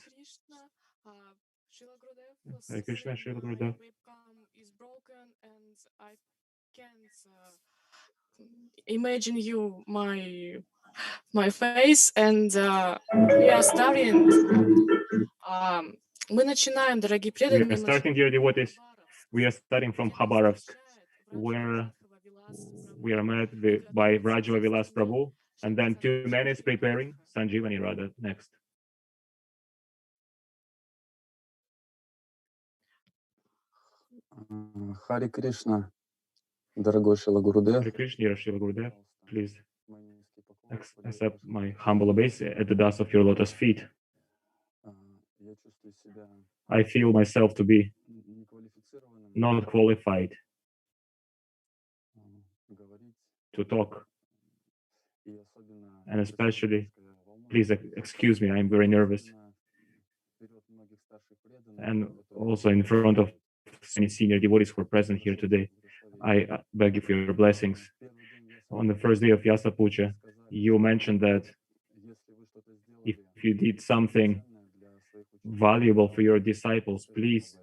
Hare Krishna, Srila Gurudev. Webcam is broken and I can't imagine you my face, and we are starting. Мы начинаем, дорогие преданные. We are starting, dear devotees. We are starting from Khabarovsk, where we are met by Rajava Vilas Prabhu, and then 2 men is preparing Sanjeevani Radha next. Харе Кришна, дорогой Шрила Гурудев. Hare Krishna, dear Srila Gurudev, please accept my humble obeisance at the dust of your lotus feet. I feel myself to be not qualified to talk, and especially, please excuse me, I'm very nervous, and also in front of many senior devotees who are present here today. I beg you for your blessings. On the first day of Yasa Puja, you mentioned that if you did something valuable for your disciples, please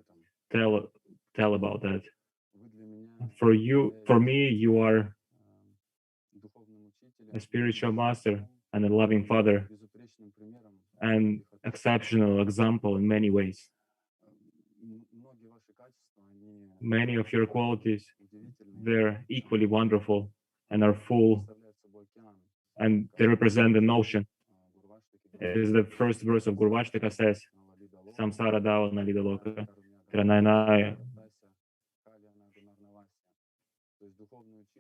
tell about that. For me, you are a spiritual master and a loving father, and exceptional example in many ways. Many of your qualities, they're equally wonderful and are full, and they represent an ocean. As the first verse of Gurvashtaka says, Samsara Dava Nalidaloka, Tranayana.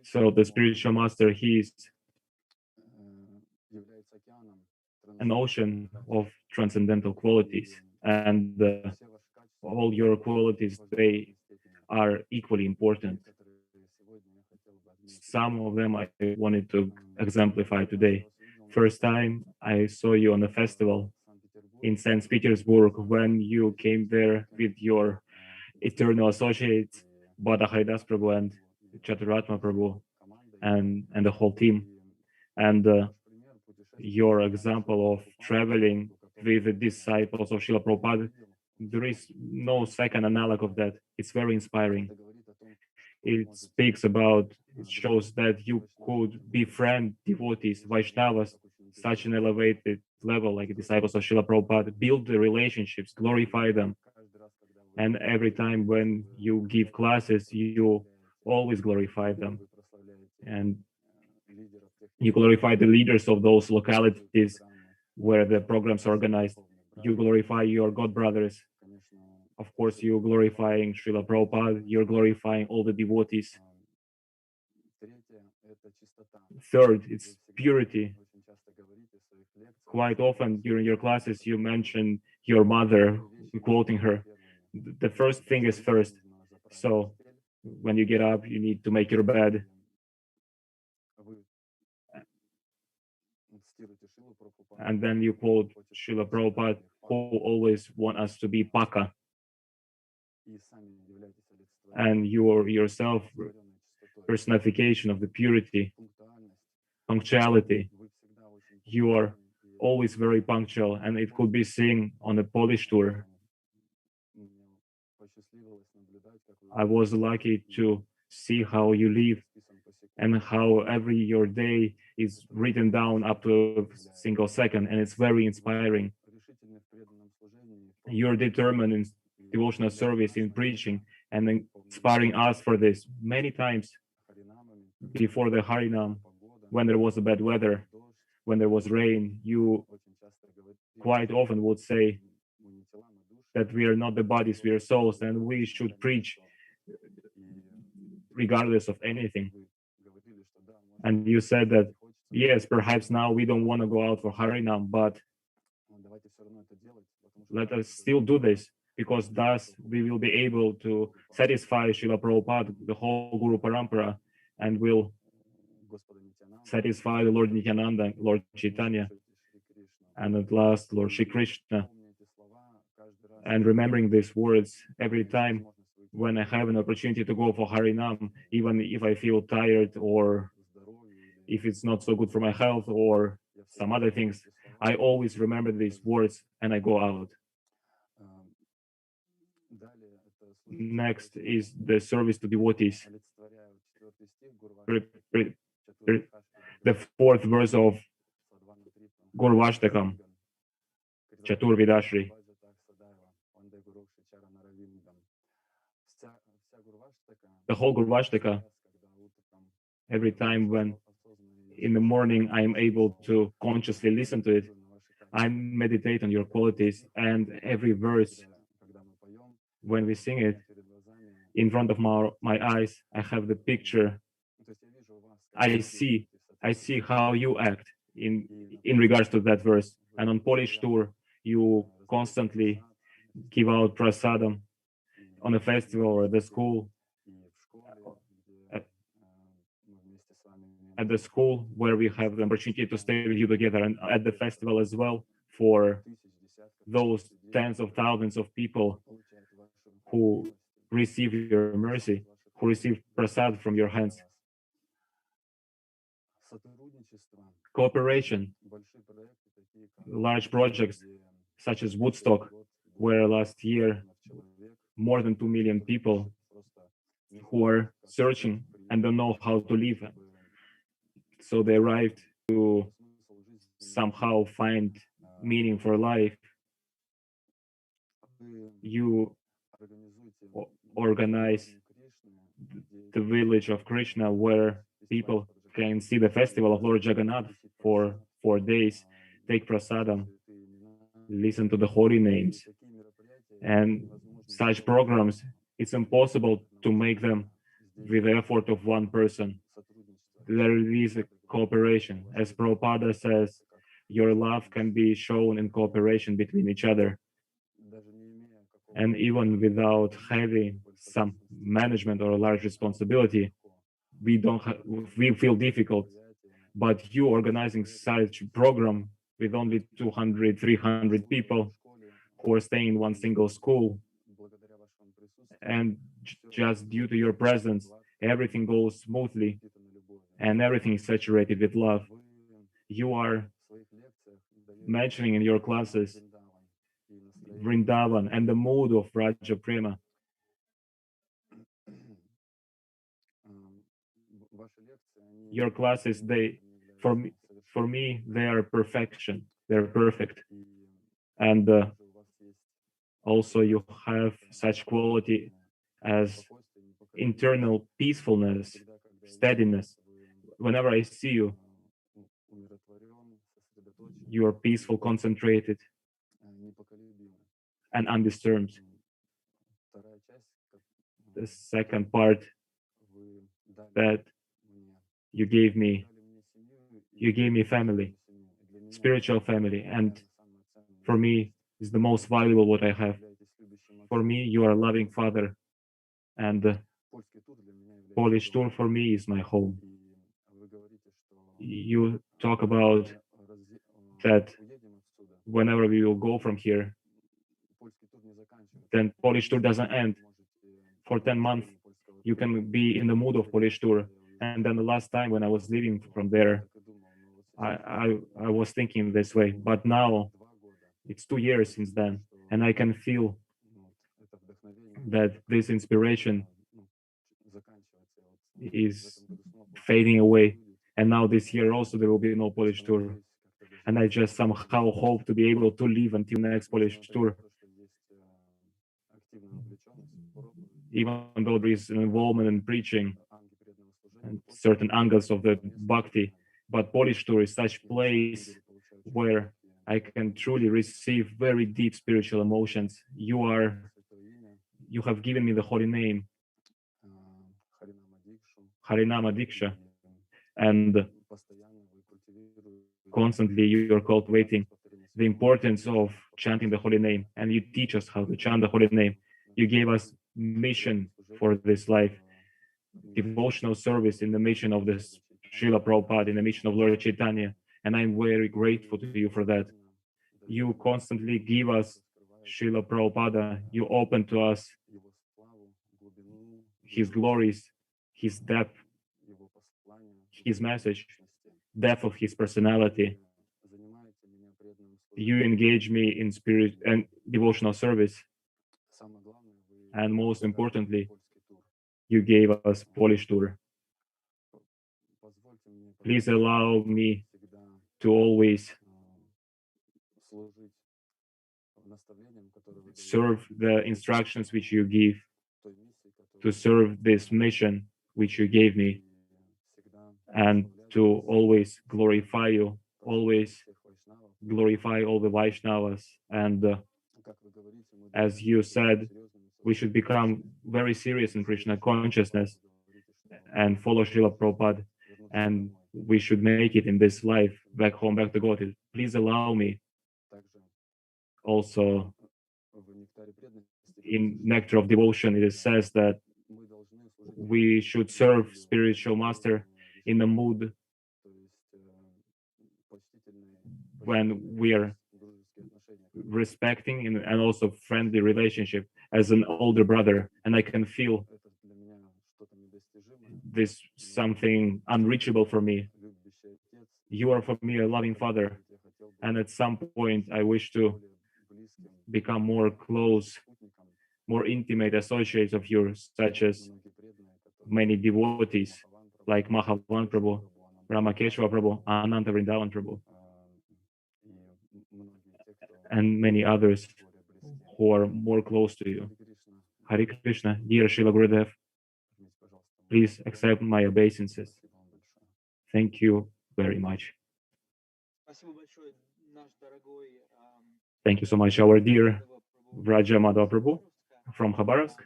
So the spiritual master, he is an ocean of transcendental qualities, and all your qualities, they are equally important. Some of them I wanted to exemplify today. First time I saw you on a festival in St. Petersburg, when you came there with your eternal associates, Bada Haridas Prabhu and Chaturatma Prabhu, and the whole team. And your example of traveling with the disciples of Srila Prabhupada, there is no second analog of that. It's very inspiring. It shows that you could befriend devotees, Vaishnavas, such an elevated level like disciples of Srila Prabhupada, build the relationships, glorify them. And every time when you give classes, you always glorify them. And you glorify the leaders of those localities where the programs are organized. You glorify your god brothers. Of course, you're glorifying Srila Prabhupada, you're glorifying all the devotees. Third, it's purity. Quite often during your classes, you mention your mother, quoting her. The first thing is first. So when you get up, you need to make your bed. And then you quote Srila Prabhupada, who always want us to be paka. And you are yourself personification of the purity, punctuality. You are always very punctual, and it could be seen on a Polish tour. I was lucky to see how you live and how every your day is written down up to a single second, and it's very inspiring. You're determined in devotional service, in preaching, and inspiring us for this. Many times before the Harinam, when there was a bad weather, when there was rain, you quite often would say that we are not the bodies, we are souls, and we should preach regardless of anything. And you said that, yes, perhaps now we don't want to go out for Harinam, but let us still do this, because thus we will be able to satisfy Srila Prabhupada, the whole Guru Parampara, and will satisfy the Lord Nityananda, Lord Chaitanya, and at last Lord Shri Krishna. And remembering these words every time when I have an opportunity to go for Harinam, even if I feel tired or if it's not so good for my health or some other things, I always remember these words and I go out. Next is the service to devotees. The fourth verse of Gurvashtakam, Chatur Vidashri. The whole Gurvashtaka, every time when in the morning I am able to consciously listen to it, I meditate on your qualities, and every verse, when we sing it, in front of my eyes, I have the picture. I see how you act in regards to that verse. And on Polish tour, you constantly give out prasadam on a festival or at the school. At the school where we have the opportunity to stay with you together, and at the festival as well, for those tens of thousands of people who receive your mercy, who receive prasad from your hands. Cooperation, large projects such as Woodstock, where last year more than 2 million people who are searching and don't know how to live. So they arrived to somehow find meaning for life. You organize the village of Krishna where people can see the festival of Lord Jagannath for 4 days, take prasadam, listen to the holy names. And such programs, it's impossible to make them with the effort of one person. There is a cooperation. As Prabhupada says, your love can be shown in cooperation between each other. And even without having some management or a large responsibility, we feel difficult. But you organizing such program with only 200, 300 people who are staying in one single school, and just due to your presence, everything goes smoothly and everything is saturated with love. You are mentioning in your classes Vrindavan and the mood of Raja Prema. Your classes, for me, they are perfection. They're perfect. And also you have such quality as internal peacefulness, steadiness. Whenever I see you, you are peaceful, concentrated, and undisturbed. The second part that you gave me family, spiritual family, and for me is the most valuable what I have. For me, you are a loving father, and the Polish tour for me is my home. You talk about that whenever we will go from here, then Polish tour doesn't end. For 10 months, you can be in the mood of Polish tour. And then the last time when I was leaving from there, I was thinking this way. But now, it's 2 years since then, and I can feel that this inspiration is fading away. And now this year also there will be no Polish tour. And I just somehow hope to be able to live until next Polish tour. Even though there is an involvement in preaching, and certain angles of the bhakti. But Polish tour is such place where I can truly receive very deep spiritual emotions. You have given me the holy name, Harinama Diksha, and constantly you are cultivating the importance of chanting the holy name, and you teach us how to chant the holy name. You gave us mission for this life, devotional service in the mission of this Srila Prabhupada, in the mission of Lord Chaitanya, and I'm very grateful to you for that. You constantly give us Srila Prabhupada, you open to us his glories, his depth, his message, depth of his personality. You engage me in spirit and devotional service, and most importantly, you gave us Polish tour. Please allow me to always serve the instructions which you give, to serve this mission which you gave me, and to always glorify you, always glorify all the Vaishnavas. And as you said, we should become very serious in Krishna consciousness and follow Srila Prabhupada, and we should make it in this life, back home, back to God. Please allow me also, in Nectar of Devotion, it says that we should serve spiritual master in a mood when we are respecting and also friendly relationship as an older brother, and I can feel this something unreachable for me. You are for me a loving father, and at some point I wish to become more close, more intimate associates of yours, such as many devotees like Mahavan Prabhu, Ramakeshwar Prabhu, Ananta Vrindavan Prabhu, and many others who are more close to you. Hare Krishna, dear Srila Gurudev, please accept my obeisances. Thank you very much. Thank you so much, our dear Vraja Madhava Prabhu from Khabarovsk.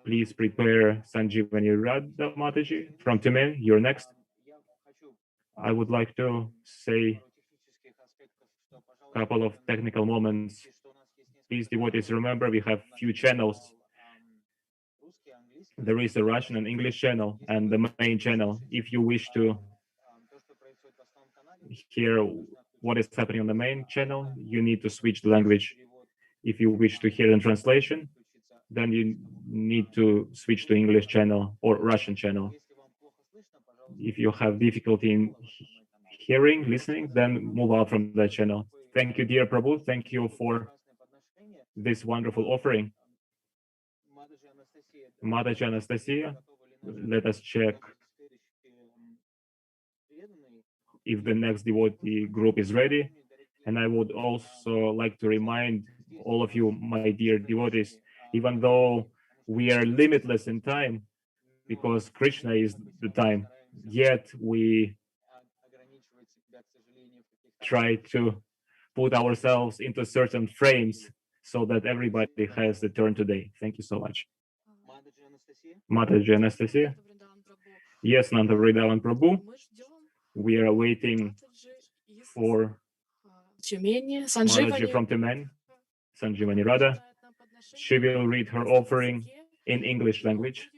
Please prepare Sanjeevani Radha Mataji from Tyumen. You're next. I would like to say a couple of technical moments. Please, devotees, remember we have few channels. There is a Russian and English channel and the main channel. If you wish to hear what is happening on the main channel, you need to switch the language. If you wish to hear the translation, then you need to switch to English channel or Russian channel. If you have difficulty in hearing, listening, then move out from that channel. Thank you, dear Prabhu. Thank you for this wonderful offering. Mataji Anastasia, let us check if the next devotee group is ready. And I would also like to remind all of you, my dear devotees, even though we are limitless in time, because Krishna is the time, yet we try to put ourselves into certain frames so that everybody has the turn today. Thank you so much. Mataji Anastasia. Yes, Nanda Vrindavan Prabhu. We are waiting for Mataji from Tyumen, Sanjeevani Radha. She will read her offering in English language.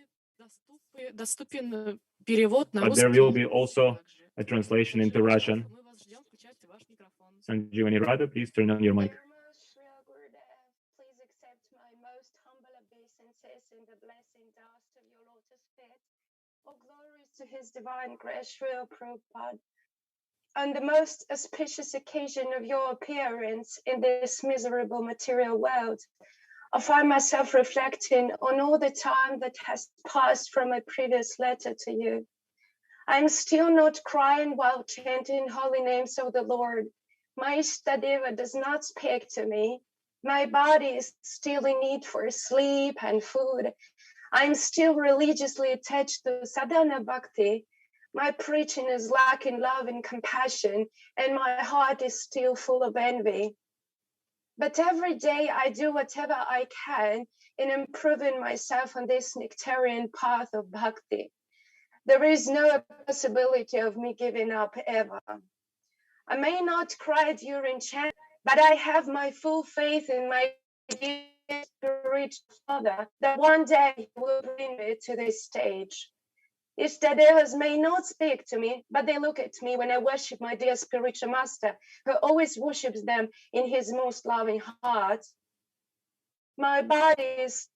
But there will be also a translation into Russian. Sanjeevani Radha, please turn on your mic. Please accept my most humble obeisances in the blessing dust of your lotus feet. All glories to His Divine Grace, Srila Prabhupada. On the most auspicious occasion of your appearance in this miserable material world, I find myself reflecting on all the time that has passed from my previous letter to you. I am still not crying while chanting holy names of the Lord. My Ishtadeva does not speak to me. My body is still in need for sleep and food. I'm still religiously attached to sadhana bhakti. My preaching is lacking love and compassion, and my heart is still full of envy. But every day I do whatever I can in improving myself on this nectarian path of bhakti. There is no possibility of me giving up ever. I may not cry during chant, but I have my full faith in my dear spiritual father that one day he will bring me to this stage. Ishtaderas may not speak to me, but they look at me when I worship my dear spiritual master, who always worships them in his most loving heart. My body is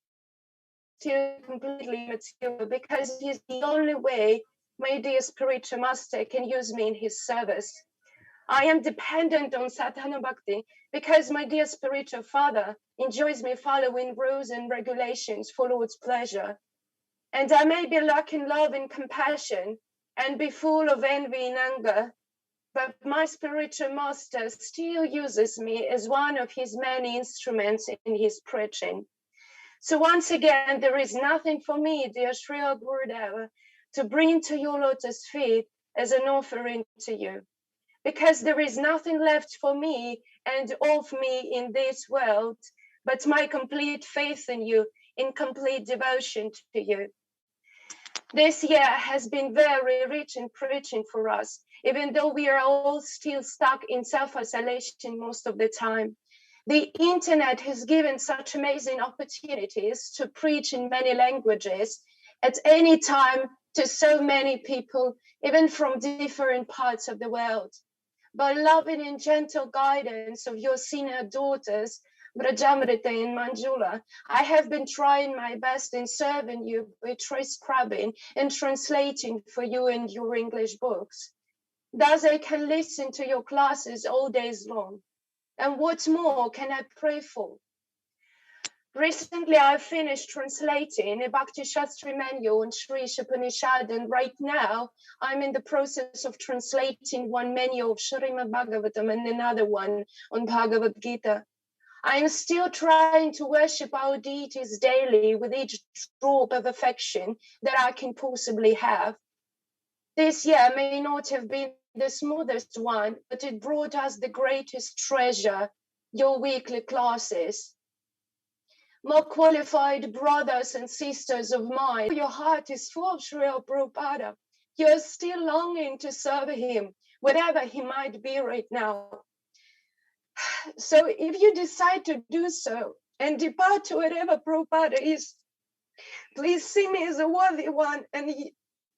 still completely material because he's the only way my dear spiritual master can use me in his service. I am dependent on sadhana bhakti because my dear spiritual father enjoys me following rules and regulations for Lord's pleasure. And I may be lacking love and compassion and be full of envy and anger, but my spiritual master still uses me as one of his many instruments in his preaching. So once again, there is nothing for me, dear Srila Gurudeva, to bring to your lotus feet as an offering to you, because there is nothing left for me and of me in this world, but my complete faith in you, in complete devotion to you. This year has been very rich in preaching for us, even though we are all still stuck in self-isolation most of the time. The internet has given such amazing opportunities to preach in many languages at any time to so many people, even from different parts of the world. By loving and gentle guidance of your senior daughters, Vrajamrita and Manjula, I have been trying my best in serving you by transcribing and translating for you in your English books. Thus I can listen to your classes all days long. And what more can I pray for? Recently, I finished translating a Bhakti Shastri manual on Sri Upanishad, and right now I'm in the process of translating one manual of Srimad Bhagavatam and another one on Bhagavad Gita. I am still trying to worship our deities daily with each drop of affection that I can possibly have. This year may not have been the smoothest one, but it brought us the greatest treasure, your weekly classes. More qualified brothers and sisters of mine, your heart is full of Srila Prabhupada. You're still longing to serve him, whatever he might be right now. So if you decide to do so and depart to wherever Prabhupada is, please see me as a worthy one and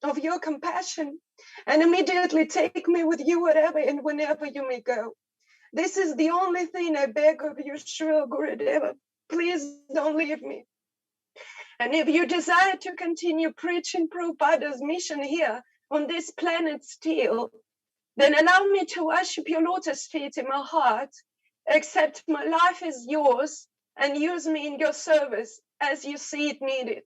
of your compassion, and immediately take me with you wherever and whenever you may go. This is the only thing I beg of you, Srila Gurudeva. Please don't leave me. And if you desire to continue preaching Prabhupada's mission here on this planet still, then allow me to worship your lotus feet in my heart, accept my life as yours, and use me in your service as you see it needed.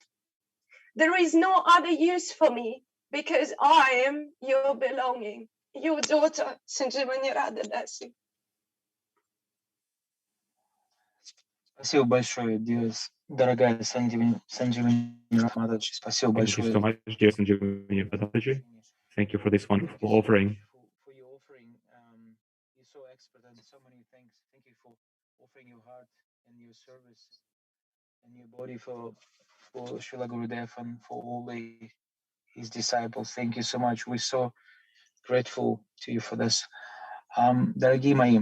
There is no other use for me because I am your belonging, your daughter, Sanjivani Radha Dasi. Спасибо большое, дорогая Сандживани Матаджи. Спасибо Thank you большое so much, dear Sanjeevani Padaji. Thank you for this wonderful offering. for your offering. You're so expert in so many things. Thank you for offering your heart and your service and your body for Srila Gurudev and for all his disciples. Thank you so much. We're so grateful to you for this. Дорогие мои,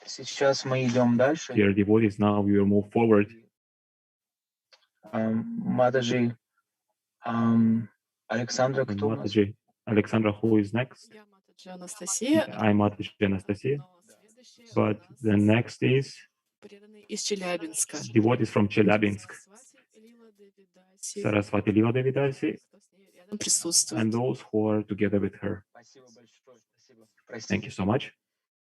сейчас мы идем дальше. Dear devotees, now we will move forward. Матаджи, Александра, кто у нас? Mataji, Alexandra, who is next? Я Матаджи Анастасия. I'm Mataji Anastasia. Но следующая у But нас the next is преданный из Челябинска. devotees from Chelyabinsk, Сарасвати Лила Девидasi, Saraswati Lila Devidasi, кто с ней рядом присутствует. and those who are together with her. Спасибо большое. Спасибо. Thank you so much.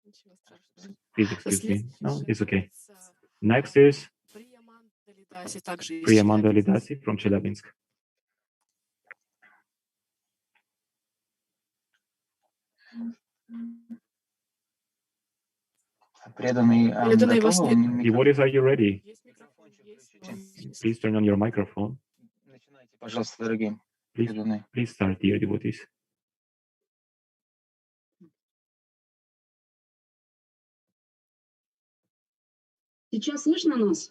Ничего страшного. Please excuse me. No, it's okay. Следующая Next is Прияманда Лидаси, также из Priyamanda Челябинска. Lidasi from Chelyabinsk. Преданные, Преданные, вас готовы? нет? Devotees, are you ready? Есть микрофон, есть. Please turn on your microphone. Начинайте, пожалуйста, дорогие Please, преданные. please start, dear devotees. Сейчас слышно нас?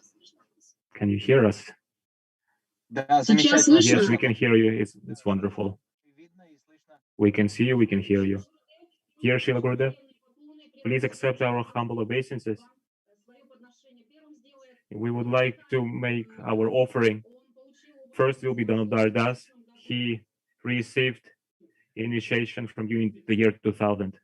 Can you hear us? Да, Сейчас замечательно. слышно? Yes, we can hear you. It's wonderful. We can see you, we can hear you. Dear Srila Gurudev, please accept our humble obeisances. We would like to make our offering. First will be Damodar Das. He received initiation from you in the year 2000.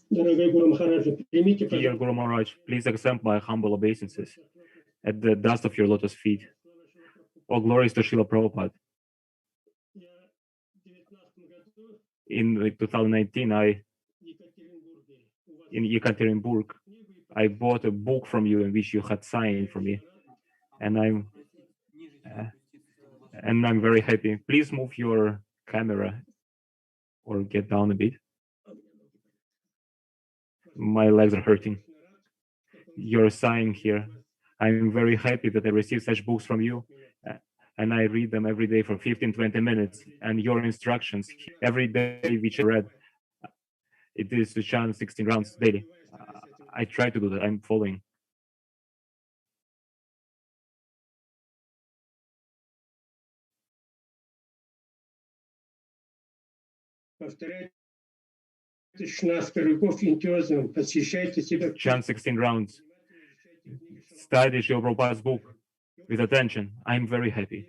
Дорогой Гуру Махараджа, примите, Dear пожалуйста, Guru Maharaj, please accept my humble obeisances at the dust of your lotus feet. All glories to Srila Prabhupada. я в 2019 году In 2019, в Екатеринбурге у вас in Yekaterinburg, книгу и I bought a book from you in which you had signed for me, and I'm very happy. Please move your camera or get down a bit. My legs are hurting. You're sighing here. I'm very happy that I received such books from you, and I read them every day for 15-20 minutes. And your instructions every day, which I read, it is to chant 16 rounds daily. I try to do that. I'm following. повторяйте 16 кругов энтузиазмом, посвящайте себя Chant 16 rounds. Study Srila Prabhupada's book with attention. I'm very happy.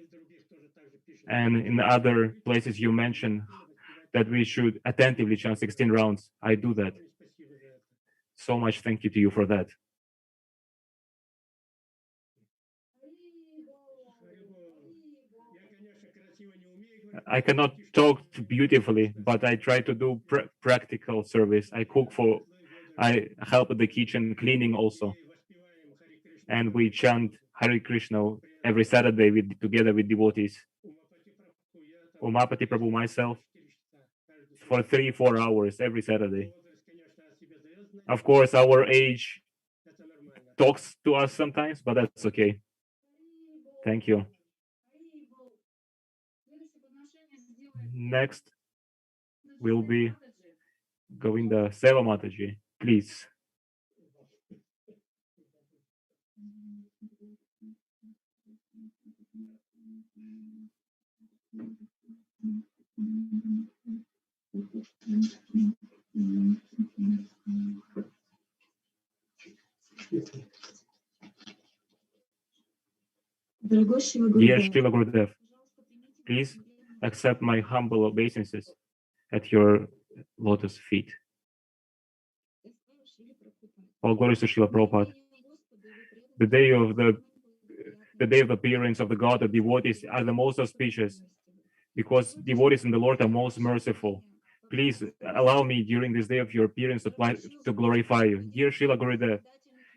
And in other places you mention that we should attentively chant 16 rounds. I do that. So much thank you to you for that. I cannot talk beautifully, but I try to do practical service. I cook I help at the kitchen cleaning also. And we chant Hare Krishna every Saturday together with devotees. Umapati Prabhu, myself, for 3-4 hours every Saturday. Of course, our age talks to us sometimes, but that's okay. Thank you. Next will be Govinda Seva Mataji, please. Dear Srila Gurudev, please accept my humble obeisances at your lotus feet. All glories to Srila Prabhupada. The day of the appearance of the God of devotees are the most auspicious, because devotees in the Lord are most merciful. Please allow me during this day of your appearance to glorify you. Dear Srila Gurudev,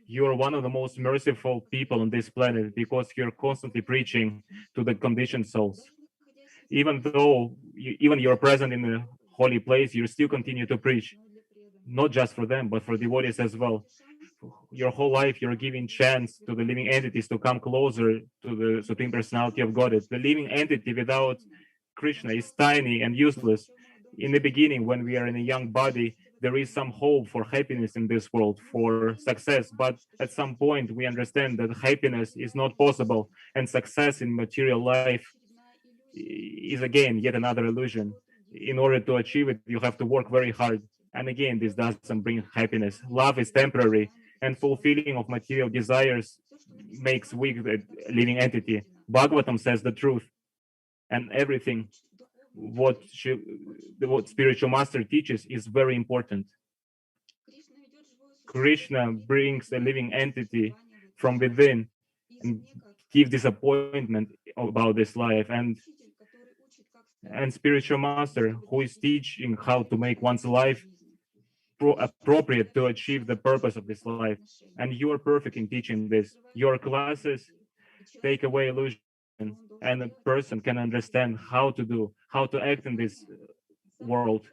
you are one of the most merciful people on this planet because you're constantly preaching to the conditioned souls. Even though you're present in a holy place, you still continue to preach, not just for them, but for devotees as well. Your whole life, you're giving chance to the living entities to come closer to the Supreme Personality of Godhead. The living entity without Krishna is tiny and useless. In the beginning, when we are in a young body, there is some hope for happiness in this world, for success. But at some point, we understand that happiness is not possible, and success in material life is again yet another illusion. In order to achieve it, you have to work very hard. And again, this doesn't bring happiness. Love is temporary, and fulfilling of material desires makes weak the living entity. Bhagavatam says the truth, and everything what spiritual master teaches is very important. Krishna brings a living entity from within and give disappointment about this life, and spiritual master who is teaching how to make one's life appropriate to achieve the purpose of this life. And you are perfect in teaching this. Your classes take away illusion, and a person can understand how to act in this world.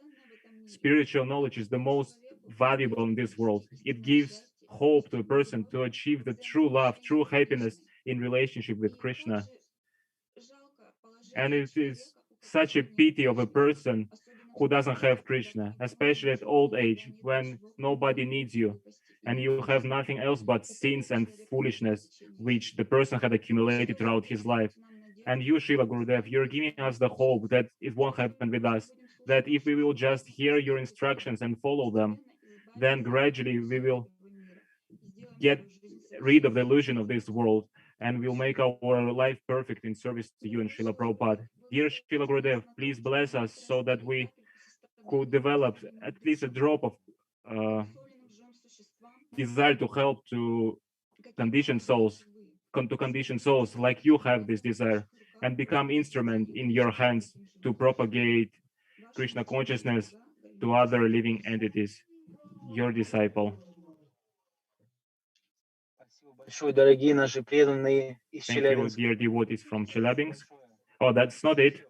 Spiritual knowledge is the most valuable in this world. It gives hope to a person to achieve the true love, true happiness in relationship with Krishna. And it is such a pity of a person who doesn't have Krishna, especially at old age when nobody needs you and you have nothing else but sins and foolishness which the person had accumulated throughout his life. And you, Shiva Gurudev, you're giving us the hope that it won't happen with us, that if we will just hear your instructions and follow them, then gradually we will get rid of the illusion of this world and we'll make our life perfect in service to you and Srila Prabhupada. Dear Srila Gurudev, please bless us so that we could develop at least a drop of uh, desire to help to conditioned souls, to conditioned souls like you have this desire, and become instrument in your hands to propagate Krishna consciousness to other living entities. Your disciple. Спасибо большое, дорогие наши преданные из Thank you, Челябинска. dear devotees from Chelyabinsk. Oh, that's not it.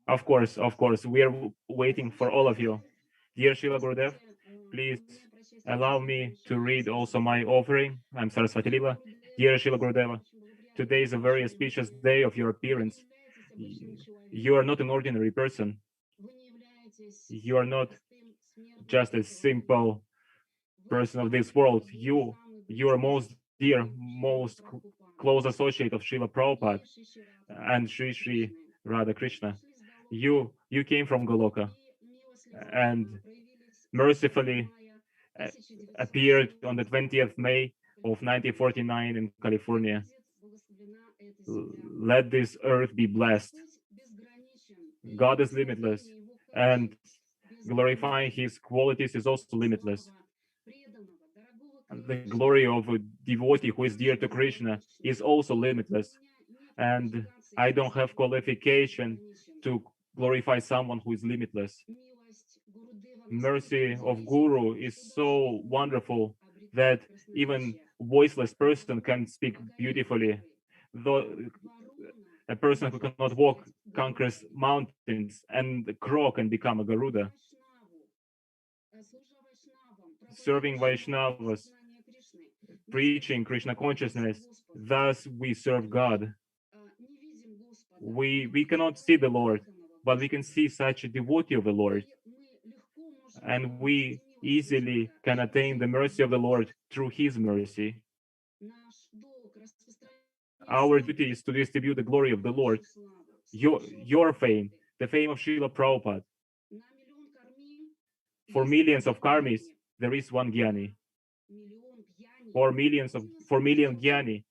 Of course, we are waiting for all of you. Dear Shila Gurudev, please allow me to read also my offering. I'm Saraswati Lila. Dear Shila Gurudeva, today is a very auspicious day of your appearance. You are not an ordinary person. You are not just a simple person of this world. You are most dear, most close associate of Srila Prabhupada and Sri Radha Krishna. You came from Goloka and mercifully appeared on the 20th May of 1949 in California. Let this earth be blessed. God is limitless, and glorifying his qualities is also limitless. And the glory of a devotee who is dear to Krishna is also limitless. And I don't have qualification to glorify someone who is limitless. Mercy of Guru is so wonderful that even voiceless person can speak beautifully. Though a person who cannot walk conquers mountains, and the crow can become a Garuda. Serving Vaishnavas, preaching Krishna consciousness, thus we serve God. We cannot see the Lord, but we can see such a devotee of the Lord. And we easily can attain the mercy of the Lord through his mercy. Our duty is to distribute the glory of the Lord, your fame, the fame of Srila Prabhupada. For millions of karmis, there is one Jnani. For million Jnani,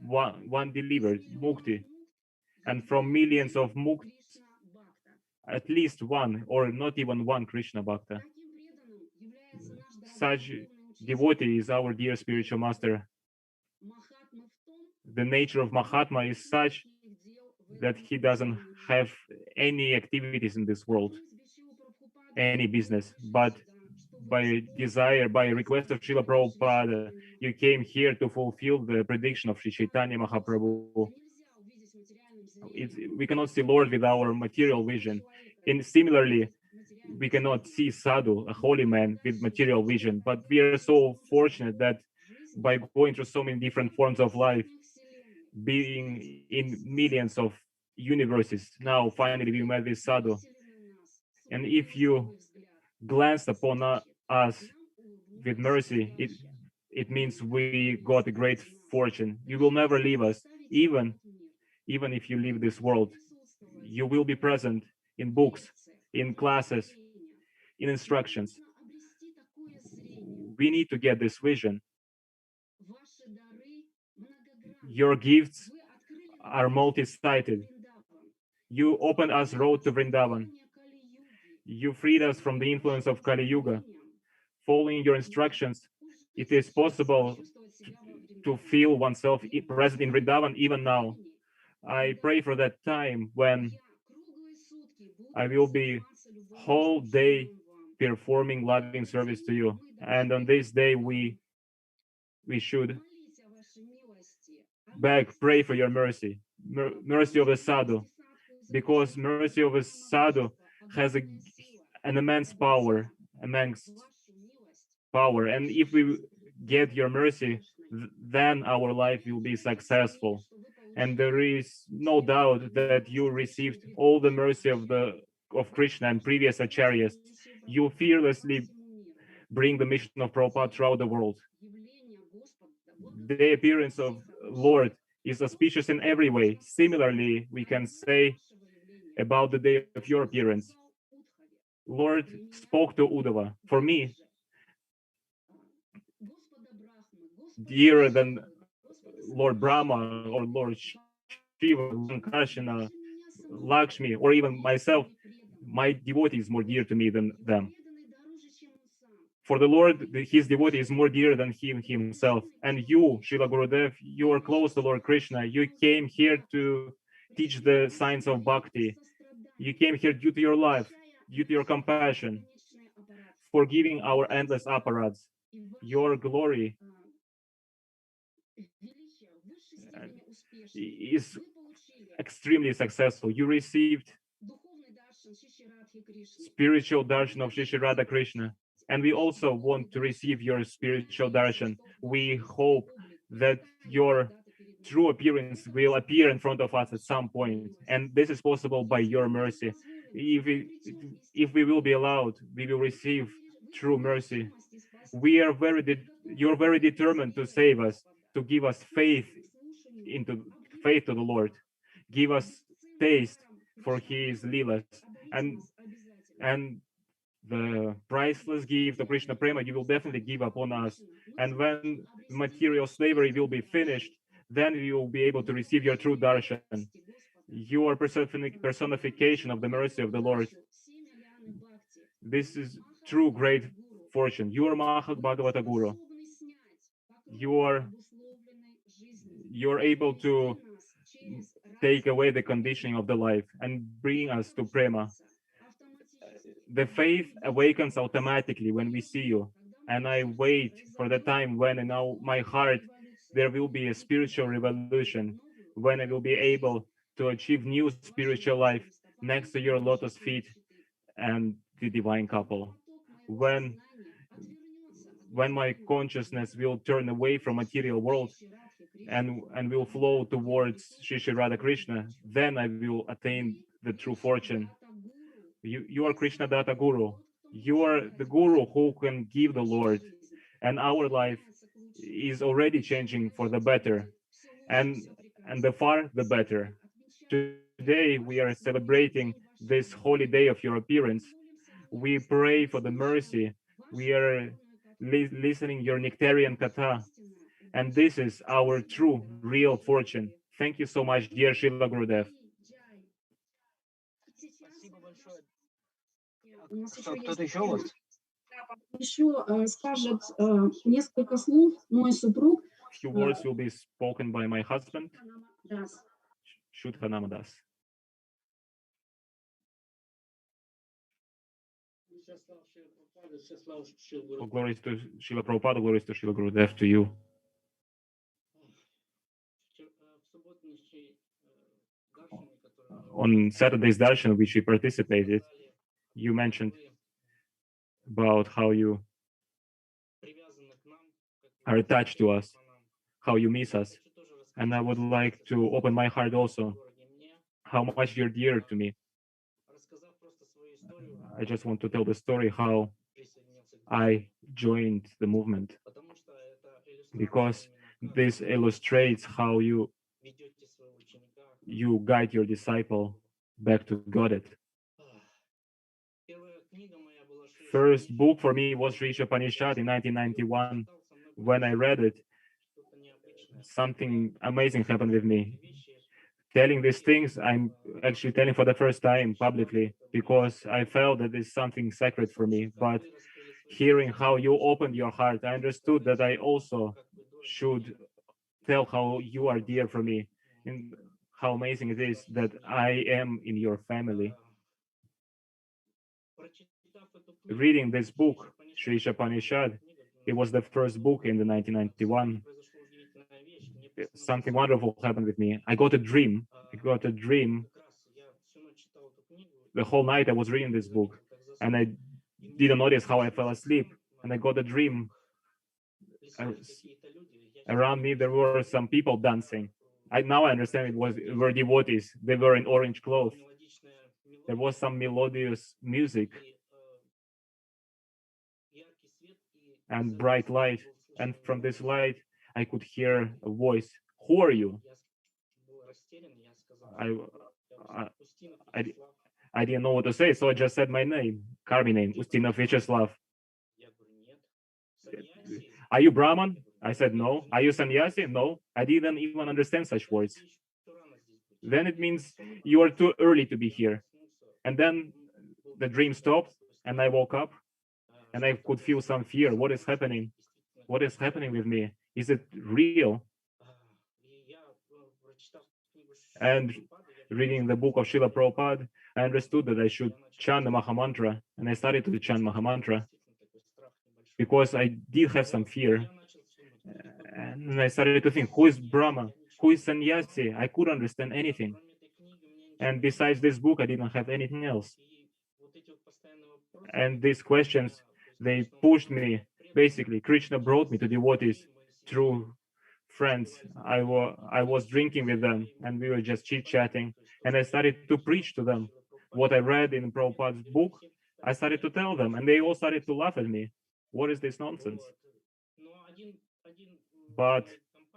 one delivered, Mukti. And from millions of Muktis, at least one, or not even one Krishna Bhakta. Such devotee is our dear spiritual master. The nature of Mahatma is such that he doesn't have any activities in this world, any business, but by desire, by request of Srila Prabhupada, you came here to fulfill the prediction of Sri Chaitanya Mahaprabhu. We cannot see Lord with our material vision. And similarly, we cannot see Sadhu, a holy man, with material vision. But we are so fortunate that by going through so many different forms of life, being in millions of universes, now finally we met with Sadhu. And if you glance upon us with mercy, it means we got a great fortune. You will never leave us, even if you leave this world. You will be present in books, in classes, in instructions. We need to get this vision. Your gifts are multi-sided. You opened us road to Vrindavan. You freed us from the influence of Kali Yuga, following your instructions, it is possible to feel oneself present in Vrindavan even now. I pray for that time when I will be whole day performing loving service to you. And on this day, we should beg, pray for your mercy, mercy of the sadhu, because mercy of a sadhu has an immense power, and if we get your mercy, then our life will be successful. And there is no doubt that you received all the mercy of Krishna and previous acharyas. You fearlessly bring the mission of Prabhupada throughout the world. The appearance of Lord is auspicious in every way. Similarly, we can say about the day of your appearance. Lord spoke to Uddhava. For me, dearer than Lord Brahma or Lord Shiva, Lankashina, Lakshmi, or even myself, my devotee is more dear to me than them. For the Lord, his devotee is more dear than him himself. And you, Srila Gurudev, you are close to Lord Krishna. You came here to teach the science of bhakti. You came here due to your life, due to your compassion, forgiving our endless apparatus. Your glory is extremely successful. You received spiritual darshan of Shri Radha Krishna, and we also want to receive your spiritual darshan. We hope that your true appearance will appear in front of us at some point, and this is possible by your mercy. If we will be allowed, we will receive true mercy. You're very determined to save us, to give us faith to the Lord, give us taste for His leelas, and the priceless gift of Krishna Prema you will definitely give upon us. And when material slavery will be finished, then we will be able to receive your true darshan. You are personification of the mercy of the Lord. This is true great fortune. You are Mahak Bhagavata Guru. You're able to take away the conditioning of the life and bring us to Prema. The faith awakens automatically when we see you. And I wait for the time when in my heart there will be a spiritual revolution, when I will be able to achieve new spiritual life next to your lotus feet and the divine couple. When my consciousness will turn away from material world and will flow towards Shri Radha Krishna, then I will attain the true fortune. You are Krishna Data Guru. You are the Guru who can give the Lord, and our life is already changing for the better, and the far the better. Today we are celebrating this holy day of your appearance. We pray for the mercy. We are listening your nectarian katha, and this is our true, real fortune. Thank you so much, dear Srila Gurudev. Кто-то еще у вас? Еще скажет несколько слов мой супруг. Few words will be spoken by my husband, Das. Shudhanamadas. Glories to Srila Prabhupada, glories to Srila Gurudev, to you. On Saturday's darshan, which we participated, you mentioned about how you are attached to us, how you miss us. And I would like to open my heart also, how much you're dear to me. I just want to tell the story how I joined the movement, because this illustrates how you guide your disciple back to Godhead. First book for me was Sri Upanishad in 1991. When I read it, something amazing happened with me. Telling these things, I'm actually telling for the first time publicly, because I felt that it's something sacred for me. But hearing how you opened your heart, I understood that I also should tell how you are dear for me and how amazing it is that I am in your family. Reading this book, Sri Shapanishad, it was the first book in the 1991. Something wonderful happened with me. I got a dream. I got a dream. The whole night I was reading this book, and I didn't notice how I fell asleep. And I got a dream. Around me there were some people dancing. Now I understand were devotees. They were in orange clothes. There was some melodious music and bright light. And from this light, I could hear a voice. Who are you? I, I, I, I didn't know what to say, so I just said my name, Karmi name, Ustinov Vyacheslav. Are you Brahman? I said no. Are you sannyasi? No. I didn't even understand such words. Then it means you are too early to be here. And then the dream stopped, and I woke up, and I could feel some fear. What is happening? What is happening with me? Is it real? And reading the book of Srila Prabhupada, I understood that I should chant the Mahamantra, and I started to chant Mahamantra because I did have some fear. And I started to think, who is Brahma? Who is sannyasi? I couldn't understand anything. And besides this book, I didn't have anything else. And these questions, they pushed me. Basically, Krishna brought me to devotees through friends. I was drinking with them, and we were just chit-chatting. And I started to preach to them what I read in Prabhupada's book. I started to tell them, and they all started to laugh at me. What is this nonsense? But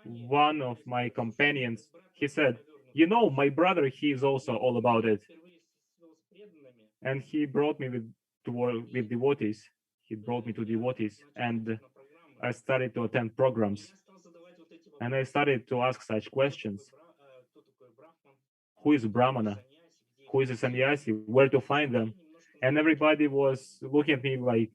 one of my companions, he said, you know, my brother, he is also all about it. And he brought me with devotees. He brought me to devotees, and I started to attend programs. And I started to ask such questions. Who is Brahmana? Who is a sannyasi? Where to find them? And everybody was looking at me like,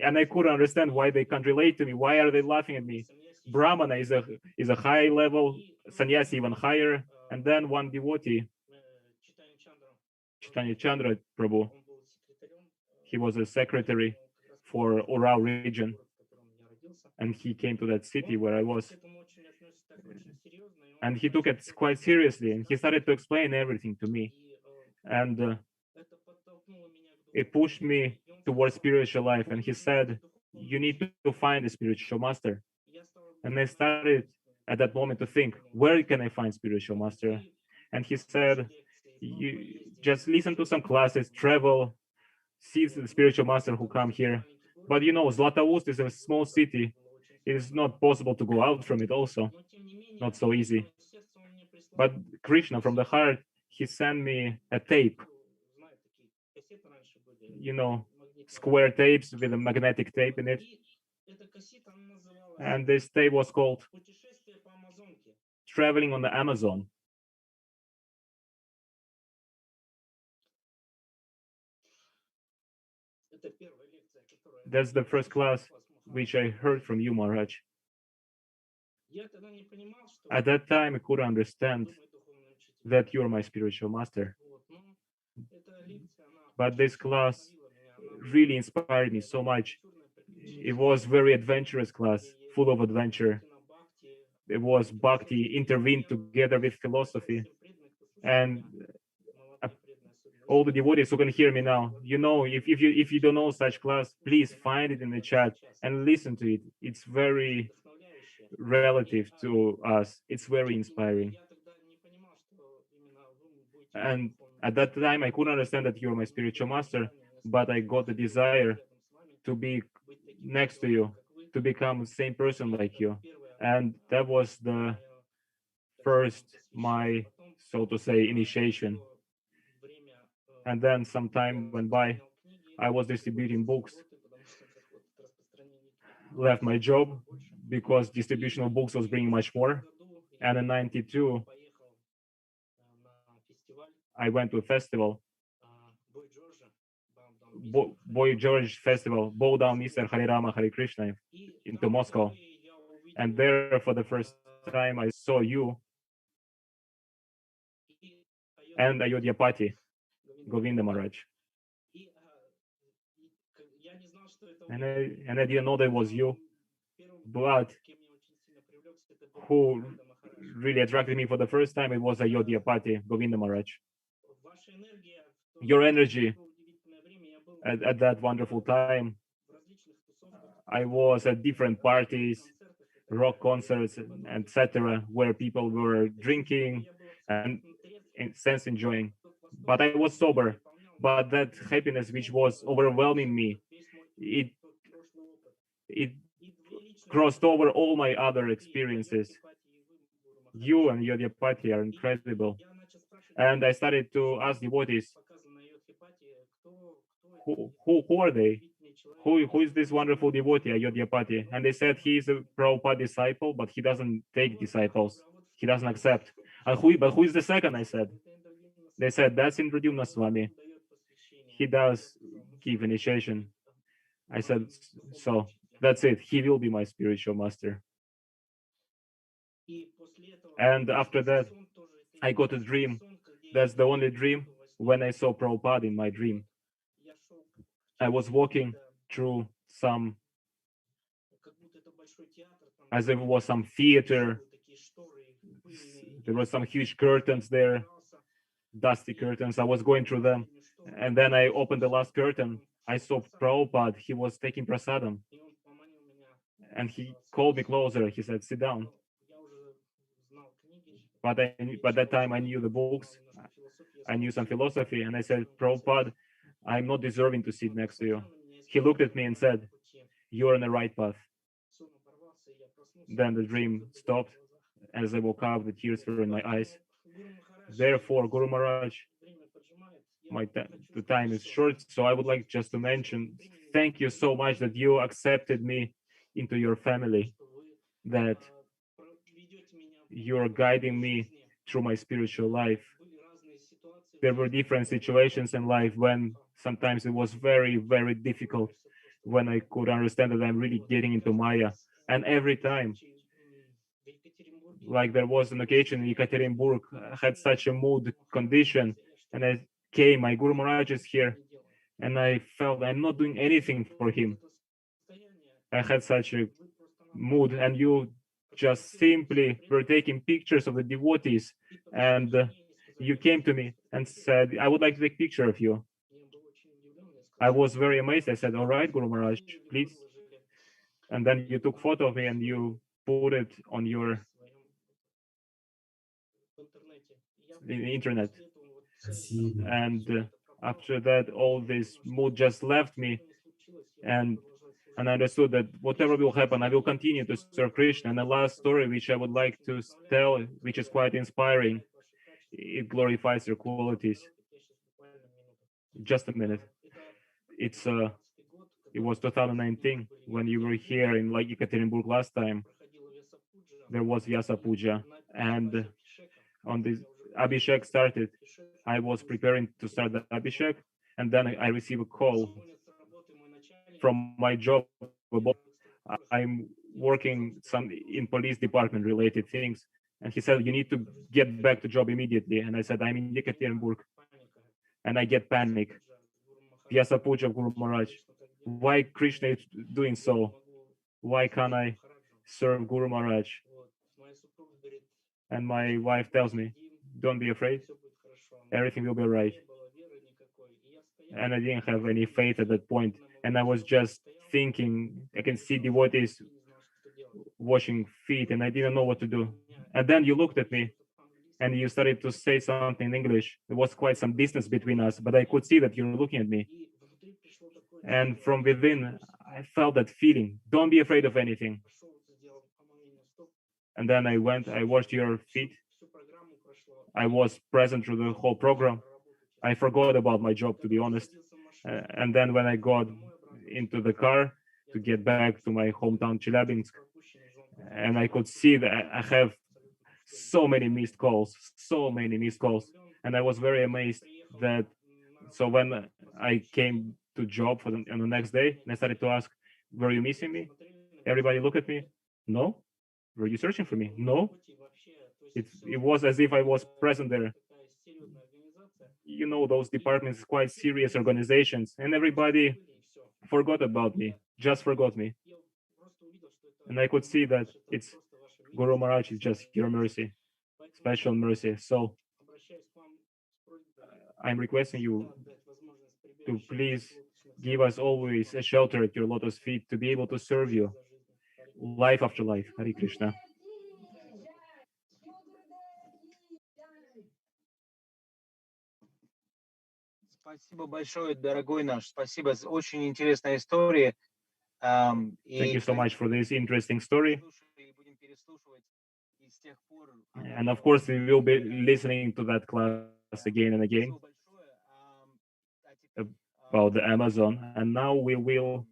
and I couldn't understand why they can't relate to me. Why are they laughing at me? Brahmana is a high level, sannyasi even higher, and then one devotee, Chaitanya Chandra Prabhu. He was a secretary for Ural region, and he came to that city where I was. And he took it quite seriously, and he started to explain everything to me. And it pushed me towards spiritual life. And he said, you need to find a spiritual master. And I started at that moment to think, where can I find spiritual master? And he said, you just listen to some classes, travel, see the spiritual master who come here. But you know, Zlatoust is a small city. It is not possible to go out from it also. Not so easy. But Krishna from the heart, he sent me a tape. You know, square tapes with a magnetic tape in it. And this tape was called Traveling on the Amazon. That's the first class which I heard from you, Maharaj. At that time, I couldn't understand that you're my spiritual master. But this class really inspired me so much. It was very adventurous class, full of adventure. It was bhakti intervened together with philosophy. And all the devotees who can hear me now, you know, if you don't know such class, please find it in the chat and listen to it. It's very relative to us. It's very inspiring. And at that time, I couldn't understand that you're my spiritual master, but I got the desire to be next to you, to become the same person like you. And that was the first, my, so to say, initiation. And then some time went by. I was distributing books, left my job because distribution of books was bringing much more. And in 92, I went to a festival Boy George Festival, Bow Down Mr. Hare Rama Hare Krishna into Moscow. And there for the first time I saw you and Ayodhyapati, Govinda Maharaj. And I didn't know that was you, but who really attracted me for the first time, it was Ayodhyapati, Govinda Maharaj. Your energy at that wonderful time, I was at different parties, rock concerts, etc., where people were drinking and in sense enjoying. But I was sober. But that happiness which was overwhelming me, it crossed over all my other experiences. You and Yodhyapati are incredible. And I started to ask devotees, who are they? Who is this wonderful devotee, Ayodhyapati? And they said he is a Prabhupada disciple, but he doesn't take disciples. He doesn't accept. And who is the second? I said. They said that's Indradyumna Swami. He does give initiation. I said, so that's it. He will be my spiritual master. And after that, I got a dream. That's the only dream when I saw Prabhupada in my dream. I was walking through some, as if it was some theater. There were some huge curtains there, dusty curtains. I was going through them. And then I opened the last curtain. I saw Prabhupada. He was taking prasadam. And he called me closer. He said, sit down. But by that time, I knew the books. I knew some philosophy. And I said, Prabhupada, I'm not deserving to sit next to you. He looked at me and said, you're on the right path. Then the dream stopped. As I woke up, the tears were in my eyes. Therefore, Guru Maharaj, the time is short, so I would like just to mention, thank you so much that you accepted me into your family, that you're guiding me through my spiritual life. There were different situations in life when sometimes it was very, very difficult, when I could understand that I'm really getting into Maya. And every time, like there was an occasion in Yekaterinburg, I had such a mood condition, and I came, my Guru Maharaj is here, and I felt I'm not doing anything for him. I had such a mood, and you just simply were taking pictures of the devotees, and you came to me and said, I would like to take a picture of you. I was very amazed. I said, all right, Guru Maharaj, please. And then you took photo of me and you put it on your internet. And after that, all this mood just left me, and I understood that whatever will happen, I will continue to serve Krishna. And the last story which I would like to tell, which is quite inspiring, it glorifies your qualities. Just a minute. It was 2019 when you were here in like Yekaterinburg last time. There was Vyasa Puja, and on this Abhishek started. I was preparing to start the Abhishek, and then I received a call from my job. I'm working some in police department related things, and he said you need to get back to job immediately. And I said I'm in Yekaterinburg, and I get panic. Vyasa Puja of Guru Maharaj. Why Krishna is doing so? Why can't I serve Guru Maharaj? And my wife tells me, don't be afraid. Everything will be right. And I didn't have any faith at that point. And I was just thinking, I can see devotees washing feet, and I didn't know what to do. And then you looked at me and you started to say something in English. There was quite some distance between us, but I could see that you were looking at me. And from within, I felt that feeling. Don't be afraid of anything. And then I went, I washed your feet. I was present through the whole program. I forgot about my job, to be honest. And then when I got into the car to get back to my hometown, Chelyabinsk, and I could see that I have so many missed calls. And I was very amazed that, so when I came to job for on the next day, and I started to ask, "Were you missing me?" Everybody looked at me. No. Were you searching for me? No. It was as if I was present there. You know, those departments, quite serious organizations, and everybody forgot about me, just forgot me. And I could see that it's Guru Maharaj is just your mercy, special mercy. So I'm requesting you to please give us always a shelter at your lotus feet to be able to serve you life after life. Hare Krishna. Спасибо большое, дорогой наш. Спасибо. Очень интересная история. Thank you so much for this interesting story. And of course, we will be listening to that class again and again about the Amazon. And now we will.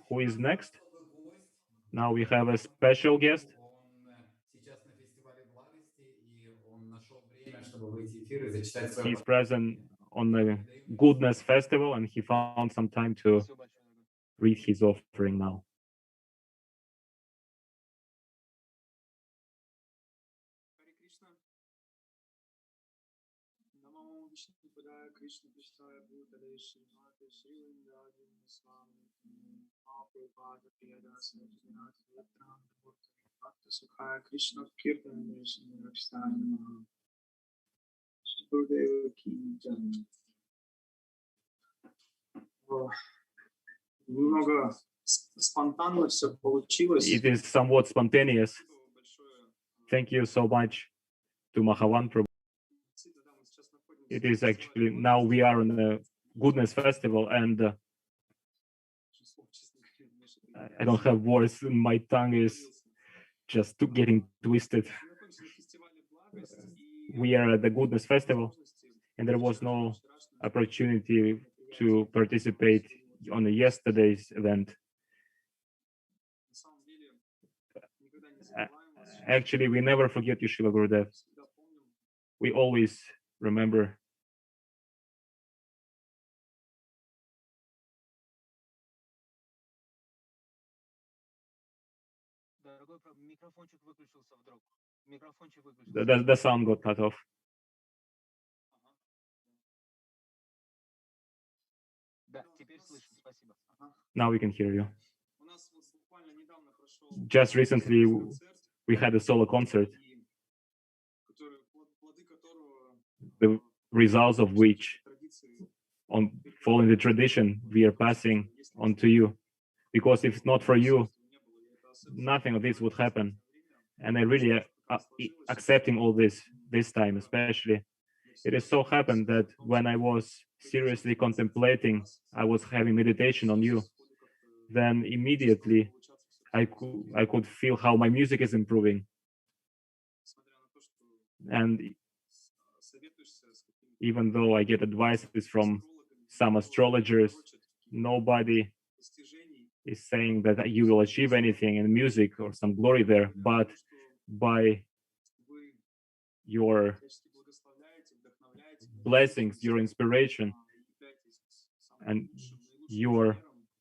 Who is next? Now we have a special guest. He's present on the Goodness Festival, and he found some time to read his offering now. It is somewhat spontaneous. Thank you so much to Mahavan Prabhu. It is actually, now we are on the Goodness Festival, and I don't have words. My tongue is just getting twisted. We are at the Goodness Festival, and there was no opportunity to participate on yesterday's event. Actually, we never forget you, Srila Gurudev. We always remember. The sound got cut off. Now we can hear you. Just recently, we had a solo concert, the results of which, on following the tradition, we are passing on to you. Because if it's not for you, nothing of this would happen. And I really accepting all this time, especially. It has so happened that when I was seriously contemplating, I was having meditation on you, then immediately I could feel how my music is improving. And even though I get advices from some astrologers, nobody is saying that you will achieve anything in music or some glory there, but by your blessings, your inspiration, and you're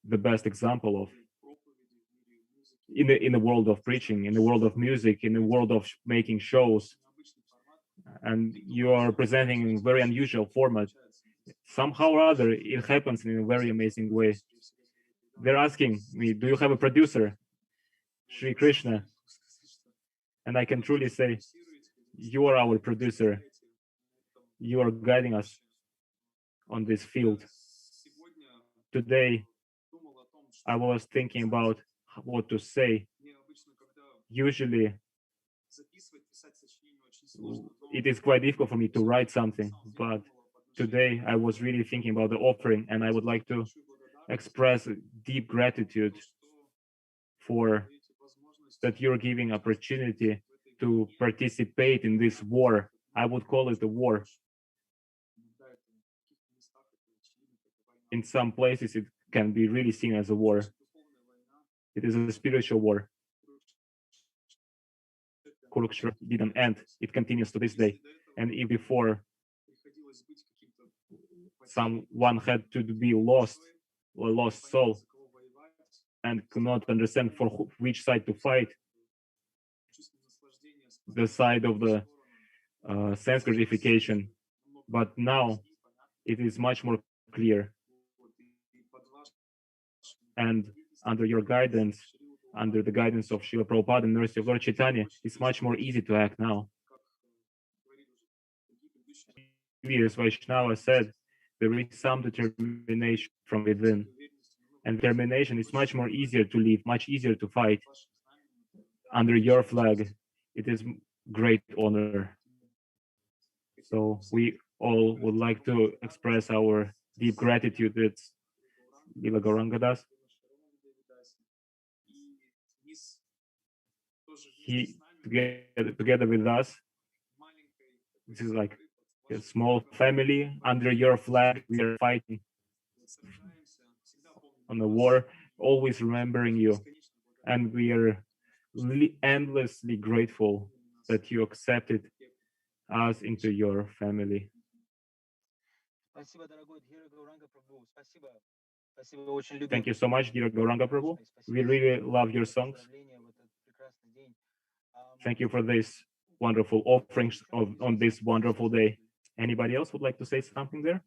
the best example of in the world of preaching, in the world of music, in the world of making shows, and you are presenting in a very unusual format. Somehow or other, it happens in a very amazing way. They're asking me, do you have a producer? Sri Krishna. And I can truly say, you are our producer. You are guiding us on this field. Today, I was thinking about what to say. Usually, it is quite difficult for me to write something, but today I was really thinking about the offering, and I would like to express deep gratitude for that you're giving opportunity to participate in this war. I would call it a war. In some places, it can be really seen as a war. It is a spiritual war. Kurukshetra didn't end. It continues to this day. And if before someone had to be lost, or lost soul, and could not understand for which side to fight, the side of the sense gratification. But now it is much more clear. And under your guidance, under the guidance of Srila Prabhupada and mercy of Lord Chaitanya, it's much more easy to act now. As Vaishnava said, there is some determination from within. And determination is much more easier to live, much easier to fight. Under your flag, it is great honor. So we all would like to express our deep gratitude that Lila Gauranga does. He, together with us, this is like a small family. Under your flag, we are fighting on the war, always remembering you. And we are endlessly grateful that you accepted us into your family. Thank you so much, dear Gauranga Prabhu. We really love your songs. Thank you for this wonderful offerings on this wonderful day. Anybody else would like to say something there?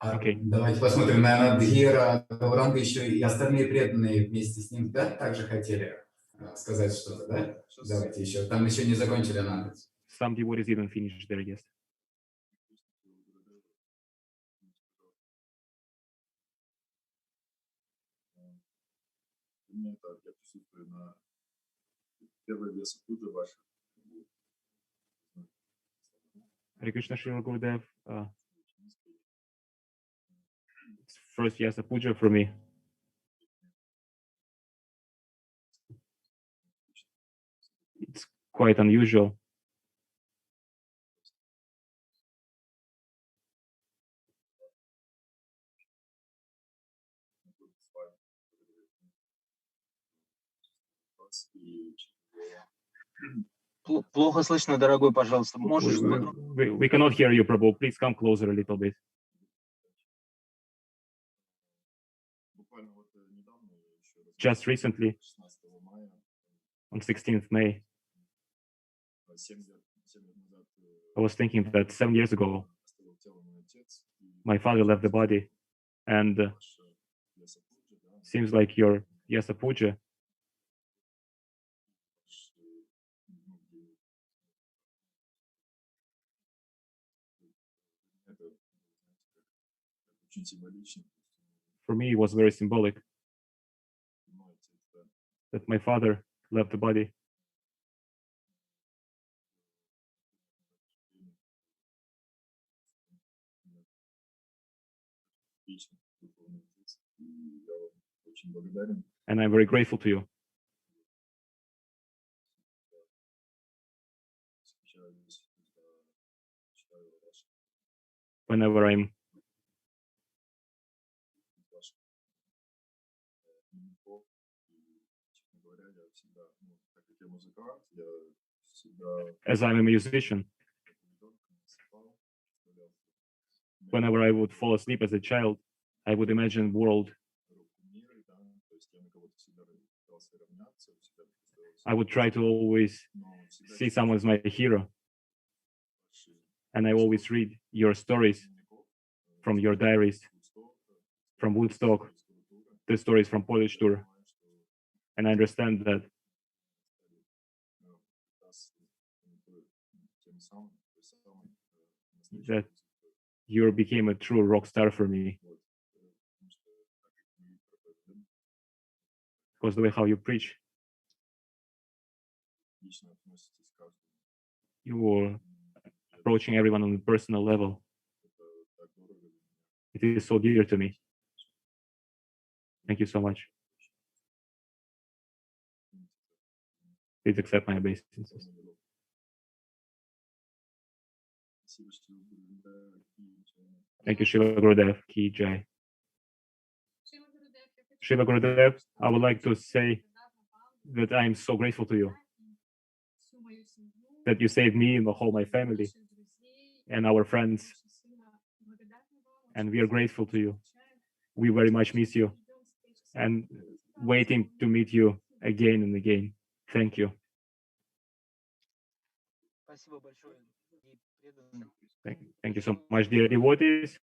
Okay. Давайте посмотрим, наверное, Дхира, Гауранга, еще и остальные преданные вместе с ним, да, также хотели сказать что-то, да? Давайте еще, там еще не закончили надо. Some devotees didn't finish their yes. Hare Krishna, Srila Gurudev. It's first Yasa Puja for me. It's quite unusual. Плохо слышно, дорогой, пожалуйста. Можешь... We cannot hear you, Prabhu. Please come closer a little bit. Just recently, on 16th May, I was thinking that 7 years ago, my father left the body, and seems like your Yasa Puja for me, it was very symbolic that my father left the body. And I'm very grateful to you. Whenever I'm as I'm a musician, whenever I would fall asleep as a child, I would imagine world. I would try to always see someone as my hero. And I always read your stories from your diaries, from Woodstock, the stories from Polish tour. And I understand that you became a true rock star for me. Because the way how you preach, you were approaching everyone on a personal level. It is so dear to me. Thank you so much. Please accept my obeisances. Thank you, Shiva Gurudev Ki Jai. Shiva Gurudev, I would like to say that I am so grateful to you that you saved me and the whole my family and our friends, and we are grateful to you. We very much miss you and waiting to meet you again and again. Thank you. Спасибо большое, и преданные. Thank you so much, dear devotees.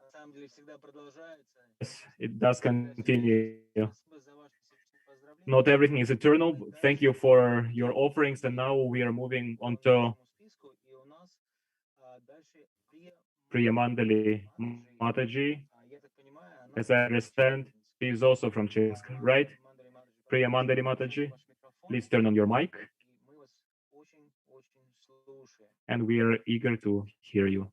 На самом деле всегда продолжается. Yes, it does continue. Спасибо за ваши сердечные поздравления. Not everything is eternal. Thank you for your offerings, and now we are moving on to Списку, и у нас дальше Priya Mandali Mataji. я так понимаю, она As I understand, she is also from Chinsk, right? Priya Mandali Mataji, please turn on your mic, мы вас очень-очень слушаем. and we are eager to hear you.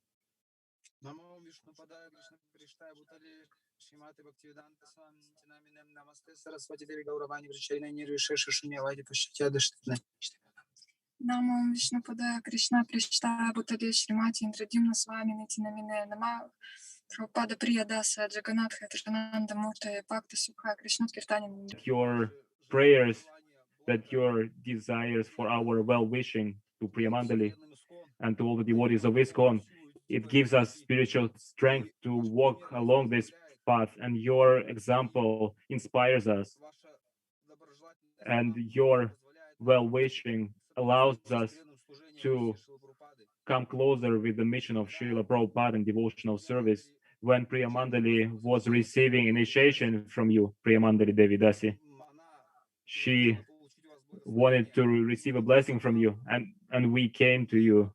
Namo Vishnu Padaya Krishna Prishthaya Bhutale Srimati Bhaktivedanta Swami Nityanamine Namaste Saraswati Devi Gauravani Vrishayana Nirvishesha Shunyavadi Pashatya Dashtana. Namo Vishnu Padaya Krishna Prishthaya Bhutale Srimati Indradimna Swami Nityanamine Nama Prabhupada Priyadasa Jagannath Tritananda Murti Bhakta Sukha Krishna Kirtani. Your prayers, that your desires for our well-wishing to Priya Mandali and to all the devotees of ISKCON, it gives us spiritual strength to walk along this path, and your example inspires us, and your well-wishing allows us to come closer with the mission of Srila Prabhupada and devotional service. When Priya Mandali was receiving initiation from you, Priya Mandali Devi Dasi, she wanted to receive a blessing from you, and we came to you,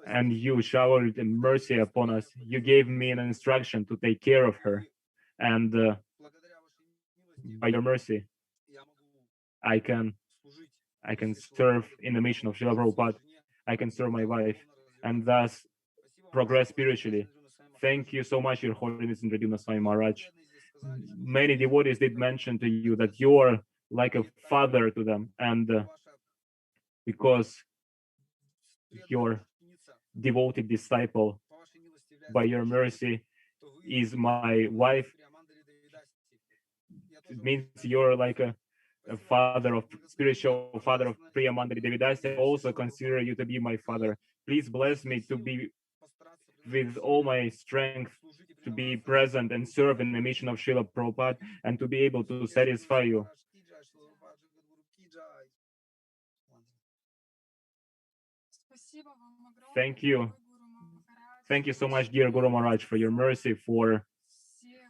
and you showered mercy upon us. You gave me an instruction to take care of her, and by your mercy, I can serve in the mission of Srila Prabhupada. I can serve my wife, and thus progress spiritually. Thank you so much, Your Holiness Indradimna Swami Maharaj. Many devotees did mention to you that you are like a father to them, and because your devoted disciple, by your mercy, is my wife, it means you're like a father of spiritual father of Priya Mandali Devi Dasi. I also consider you to be my father. Please bless me to be with all my strength to be present and serve in the mission of Srila Prabhupada and to be able to satisfy you. Thank you. Thank you so much, dear Guru Maharaj, for your mercy, for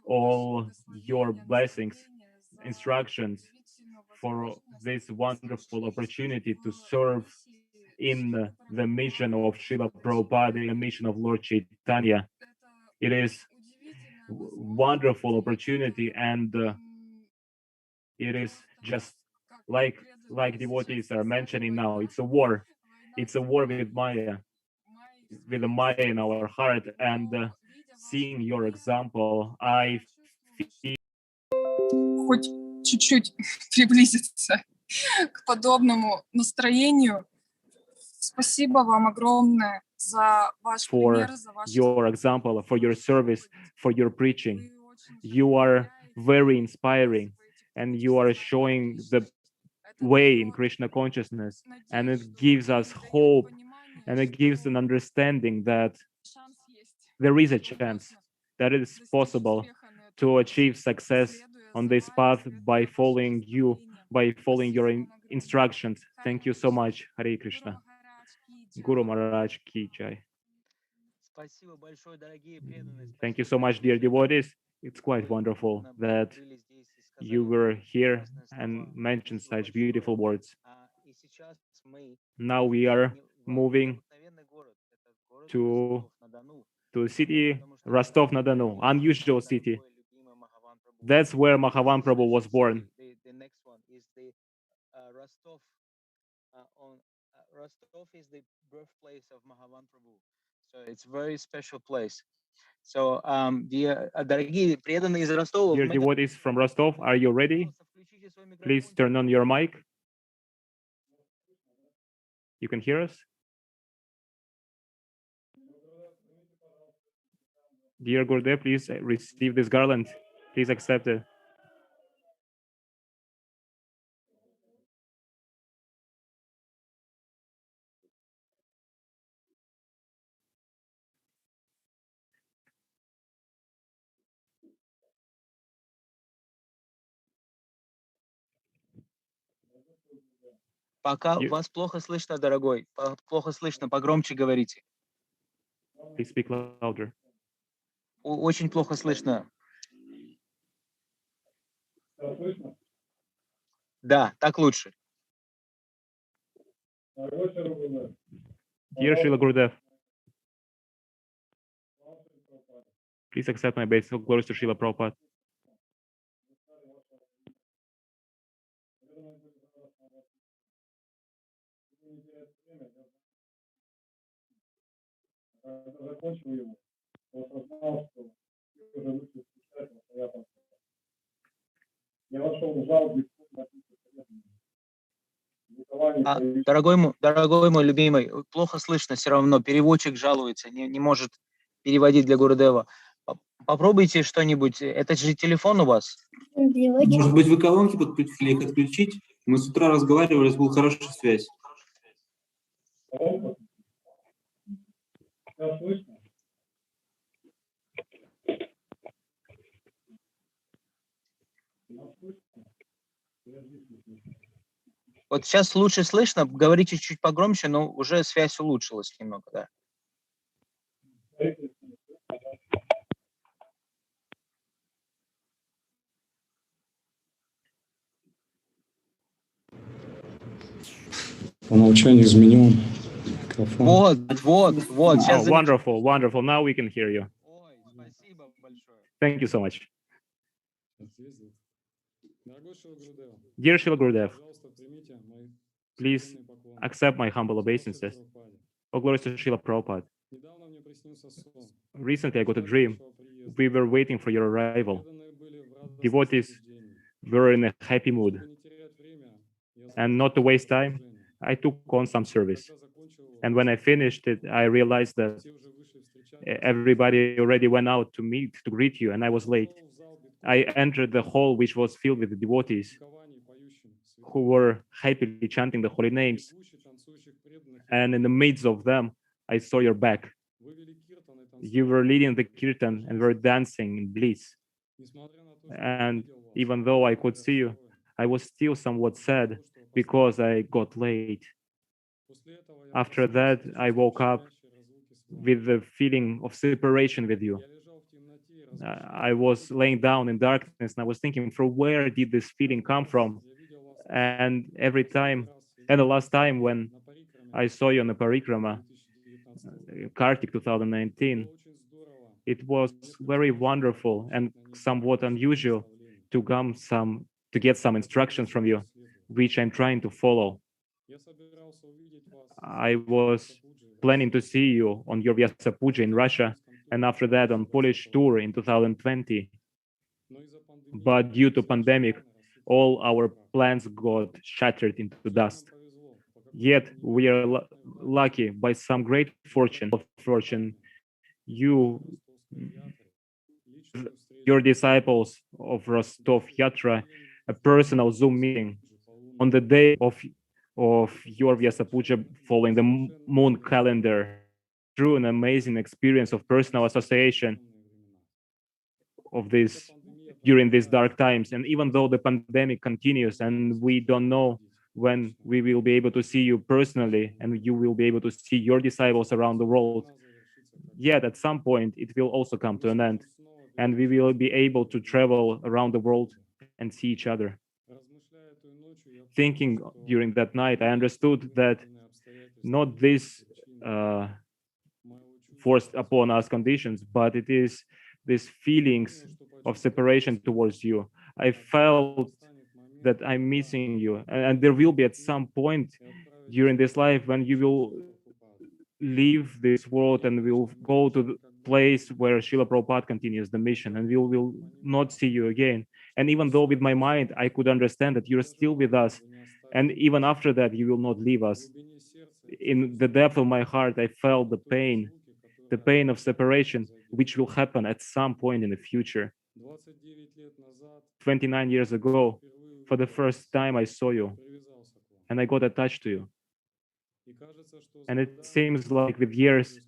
all your blessings, instructions, for this wonderful opportunity to serve in the mission of Srila Prabhupada, in the mission of Lord Chaitanya. It is wonderful opportunity, and it is just like devotees are mentioning now. It's a war. It's a war with Maya, with the Maya in our heart, and seeing your example, I feel Хоть чуть-чуть приблизиться к подобному настроению. Спасибо вам огромное за ваш for пример, за ваш your example, for your service, for your preaching. You are very inspiring, and you are showing the way in Krishna consciousness, and it gives us hope, and it gives an understanding that there is a chance, that it is possible to achieve success on this path by following you, by following your instructions. Thank you so much. Hare Krishna. Guru Maharaj Ki Jai. Спасибо большое, дорогие преданные. Thank you so much, dear devotees. It's quite wonderful that you were here and mentioned such beautiful words. И сейчас мы Now we are moving необыкновенный город. Это город to Ростов-на-Дону. the city Rostov-na-Donu, unusual city. That's where Mahavan Prabhu was born. The next one is the Rostov. Rostov is the birthplace of Mahavan Prabhu. So it's a very special place. So, дорогие преданные из Ростова, Dear devotees from Rostov, are you ready? Please turn on your mic. You can hear us? Dear Gurudev, please receive this garland. Please accept it. Пока вас плохо слышно, дорогой. Плохо слышно, погромче говорите. Please speak louder. Очень плохо слышно. Да, так лучше. Dear Srila Gurudev, please accept my base. Glories to Srila Prabhupada. Дорогой мой любимый, плохо слышно все равно. Переводчик жалуется, не может переводить для Гурудева. Попробуйте что-нибудь. Это же телефон у вас? Может быть, вы колонки подключили, их отключить? Мы с утра разговаривали, у нас была хорошая связь. Вот сейчас лучше слышно, говорите чуть погромче, но уже связь улучшилась немного, да. По умолчанию изменен микрофон. Вот. Oh, wonderful. Now we can hear you. Thank you so much. Dear Srila Gurudev, please accept my humble obeisances. All glories to Srila Prabhupada. Recently, I got a dream. We were waiting for your arrival. Devotees were in a happy mood. And not to waste time, I took on some service. And when I finished it, I realized that everybody already went out to greet you, and I was late. I entered the hall, which was filled with the devotees who were happily chanting the holy names. And in the midst of them, I saw your back. You were leading the kirtan and were dancing in bliss. And even though I could see you, I was still somewhat sad because I got late. After that, I woke up with the feeling of separation with you. I was laying down in darkness and I was thinking, from where did this feeling come from? And the last time when I saw you on the parikrama, Kartik 2019, it was very wonderful and somewhat unusual to get some instructions from you, which I'm trying to follow. I was planning to see you on your Vyasa Puja in Russia, and after that on Polish tour in 2020. But due to pandemic, all our plans got shattered into dust. Yet we are lucky by some great fortune. Your disciples of Rostov Yatra, a personal Zoom meeting on the day of your Vyasa Puja following the moon calendar, through an amazing experience of personal association of this during these dark times. And even though the pandemic continues and we don't know when we will be able to see you personally and you will be able to see your disciples around the world, yet at some point it will also come to an end and we will be able to travel around the world and see each other. Thinking during that night, I understood that not this forced upon us conditions, but it is these feelings of separation towards you. I felt that I'm missing you, and there will be at some point during this life when you will leave this world and will go to the place where Srila Prabhupada continues the mission, and we will not see you again. And even though with my mind I could understand that you're still with us, and even after that you will not leave us, in the depth of my heart I felt the pain of separation, which will happen at some point in the future. 29 years ago, for the first time I saw you, and I got attached to you. And it seems like with years,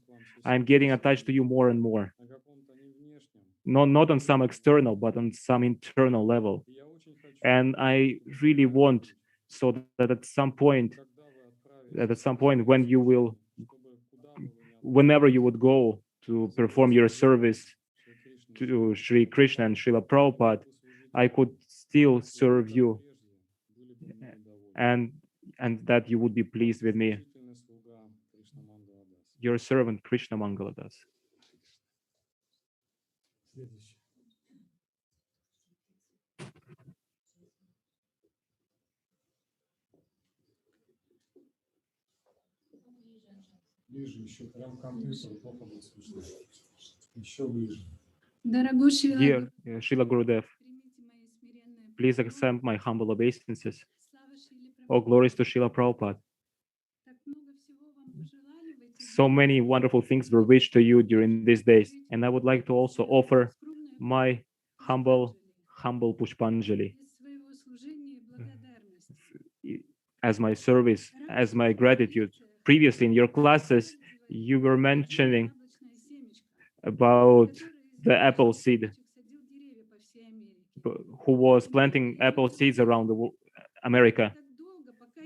I'm getting attached to you more and more. Not on some external, but on some internal level. And I really want so that at some point, when you will, whenever you would go to perform your service to Sri Krishna and Srila Prabhupada, I could still serve you, and that you would be pleased with me. Your servant Krishna Mangaladas. Ближе еще, прям компьютер плохо будет слышно. Еще ближе. Дорогой Dear Srila Gurudev, please accept my humble obeisances. All glories to Srila Prabhupada. So many wonderful things were wished to you during these days, and I would like to also offer my humble Pushpanjali as my service, as my gratitude. Previously in your classes, you were mentioning about the apple seed, who was planting apple seeds around America.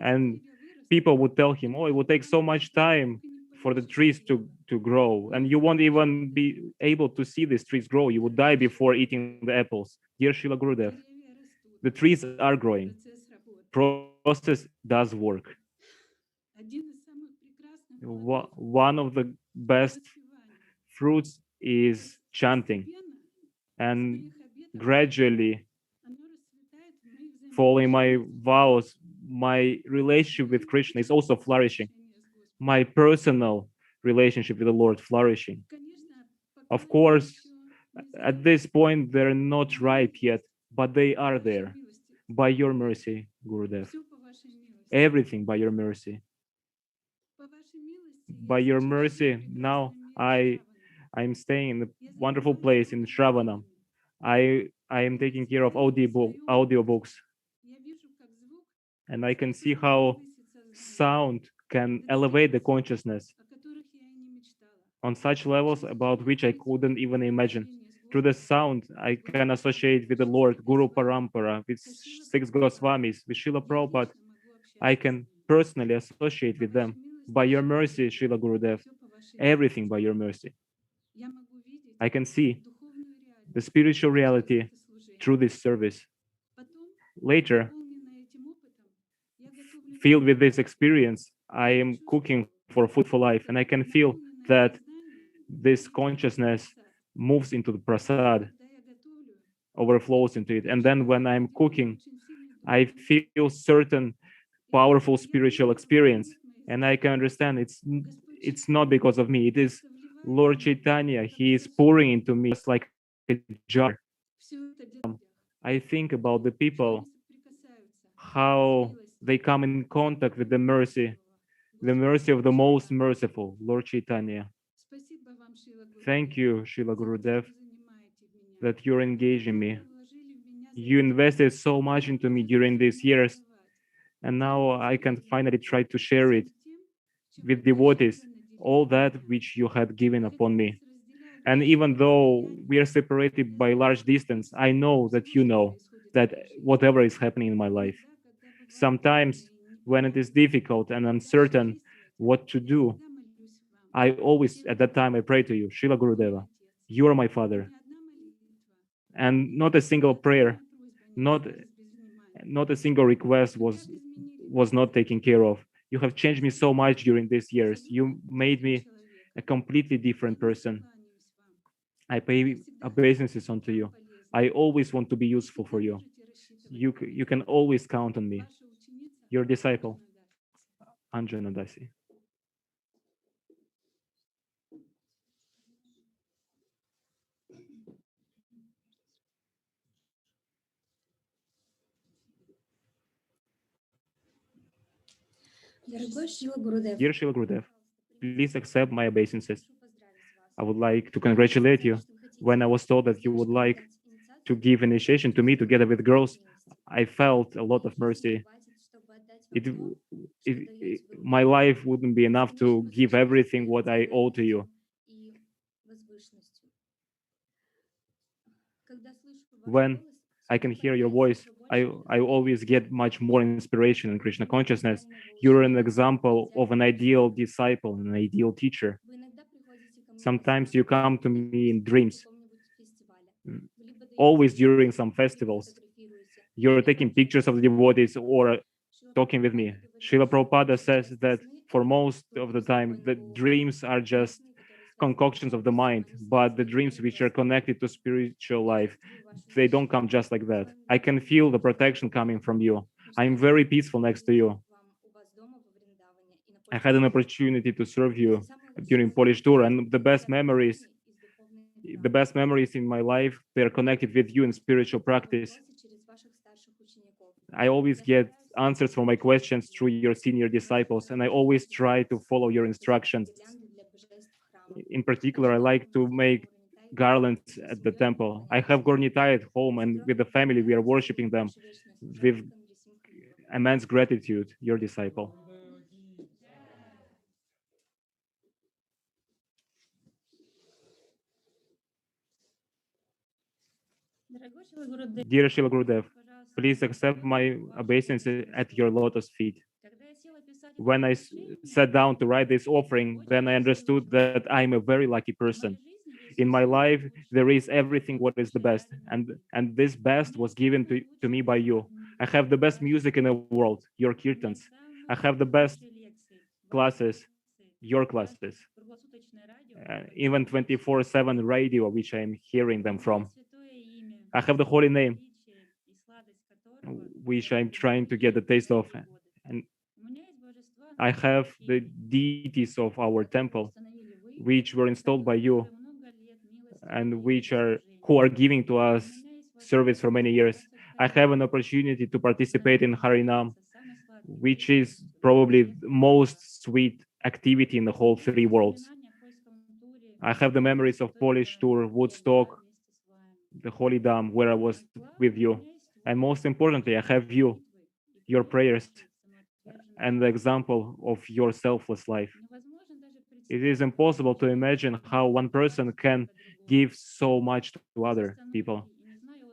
And people would tell him, oh, it will take so much time for the trees to grow, and you won't even be able to see these trees grow. You would die before eating the apples. Dear Srila Gurudev, the trees are growing. Process does work. One of the best fruits is chanting, and gradually, following my vows, my relationship with Krishna is also flourishing. My personal relationship with the Lord flourishing. Of course, at this point, they're not ripe yet, but they are there. By your mercy, Gurudev. Everything by your mercy. By your mercy, now I'm staying in a wonderful place in Shravanam. I am taking care of audiobooks, and I can see how sound can elevate the consciousness on such levels about which I couldn't even imagine. Through the sound, I can associate with the Lord, Guru Parampara, with six Goswamis, with Srila Prabhupada. I can personally associate with them. By your mercy, Srila Gurudev, everything by your mercy. I can see the spiritual reality through this service. Later, filled with this experience, I am cooking for Food for Life, and I can feel that this consciousness moves into the prasad, overflows into it. And then when I'm cooking, I feel certain powerful spiritual experience, and I can understand it's not because of me. It is Lord Chaitanya. He is pouring into me just like a jar. I think about the people, how they come in contact with the mercy of the most merciful, Lord Chaitanya. Thank you, Srila Gurudev, that you're engaging me. You invested so much into me during these years, and now I can finally try to share it with devotees, all that which you had given upon me. And even though we are separated by large distance, I know that you know that whatever is happening in my life, sometimes when it is difficult and uncertain what to do, I always, at that time, I pray to you, Srila Gurudeva, you are my father. And not a single prayer, not a single request was not taken care of. You have changed me so much during these years. You made me a completely different person. I pay obeisances unto you. I always want to be useful for you. You can always count on me. Your disciple, Anjana Dasi. Dear Srila Gurudev, please accept my obeisances. I would like to congratulate you. When I was told that you would like to give initiation to me together with girls, I felt a lot of mercy. My life wouldn't be enough to give everything what I owe to you. When I can hear your voice, I always get much more inspiration in Krishna consciousness. You're an example of an ideal disciple, an ideal teacher. Sometimes you come to me in dreams, always during some festivals. You're taking pictures of the devotees or talking with me. Srila Prabhupada says that for most of the time, the dreams are just concoctions of the mind, but the dreams which are connected to spiritual life, they don't come just like that. I can feel the protection coming from you. I'm very peaceful next to you. I had an opportunity to serve you during Polish tour, and the best memories in my life, they're connected with you in spiritual practice. I always get answers for my questions through your senior disciples, and I always try to follow your instructions. In particular, I like to make garlands at the temple. I have Gornitai at home, and with the family, we are worshiping them with immense gratitude, your disciple. Dear Shila Gurudev, please accept my obeisance at your lotus feet. When I sat down to write this offering, then I understood that I'm a very lucky person. In my life, there is everything what is the best, and this best was given to me by you. I have the best music in the world, your kirtans. I have the best classes, your classes. Even 24/7 radio, which I'm hearing them from. I have the holy name, which I'm trying to get the taste of. And I have the deities of our temple, which were installed by you and who are giving to us service for many years. I have an opportunity to participate in Harinam, which is probably the most sweet activity in the whole three worlds. I have the memories of Polish tour, Woodstock, the Holy Dam, where I was with you. And most importantly, I have you, your prayers, and the example of your selfless life. It is impossible to imagine how one person can give so much to other people,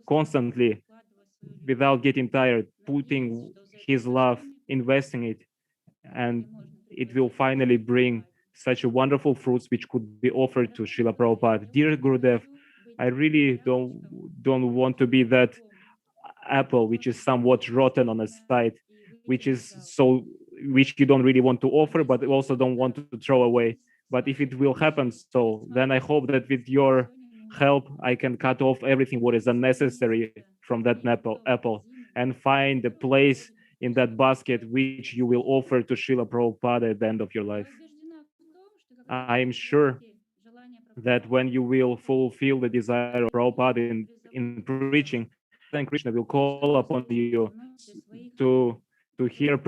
constantly, without getting tired, putting his love, investing it, and it will finally bring such a wonderful fruits which could be offered to Srila Prabhupada. Dear Gurudev, I really don't want to be that apple which is somewhat rotten on the side, which you don't really want to offer, but also don't want to throw away. But if it will happen, so then I hope that with your help, I can cut off everything what is unnecessary from that apple and find a place in that basket which you will offer to Srila Prabhupada at the end of your life. I am sure that when you will fulfill the desire of Prabhupada in preaching, then Krishna will call upon you to hear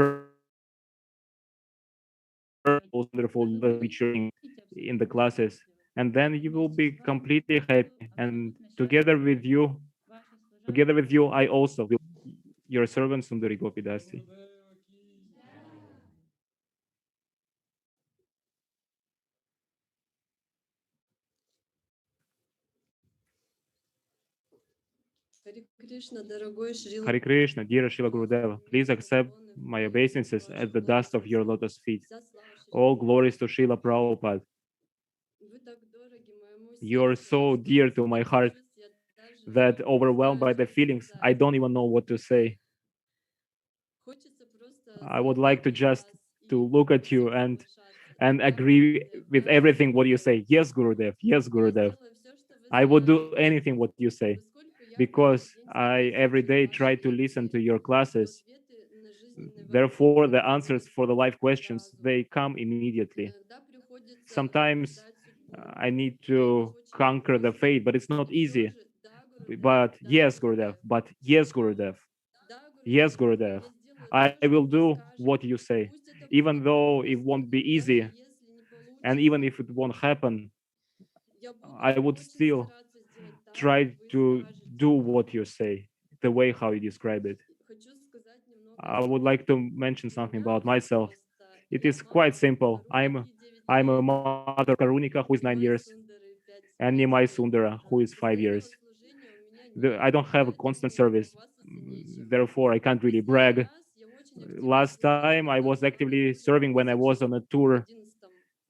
wonderful featuring in the classes, and then you will be completely happy. And together with you, I also will your servant Sundari Gopidasi. Hare Krishna, dear Shila Gurudeva, please accept my obeisances at the dust of your lotus feet. All glories to Srila Prabhupada. You're so dear to my heart that overwhelmed by the feelings, I don't even know what to say. I would like to just to look at you and agree with everything what you say. Yes, Gurudev. Yes, Gurudev. I would do anything what you say because I every day try to listen to your classes. Therefore, the answers for the life questions, they come immediately. Sometimes I need to conquer the fate, but it's not easy. But yes, Gurudev. But yes, Gurudev. Yes, Gurudev. I will do what you say, even though it won't be easy, and even if it won't happen, I would still try to do what you say, the way how you describe it. I would like to mention something about myself. It is quite simple. I'm a mother of Karunika, who is 9 years, and Nimai Sundara, who is 5 years. I don't have a constant service. therefore I can't really brag. Last time I was actively serving when I was on a tour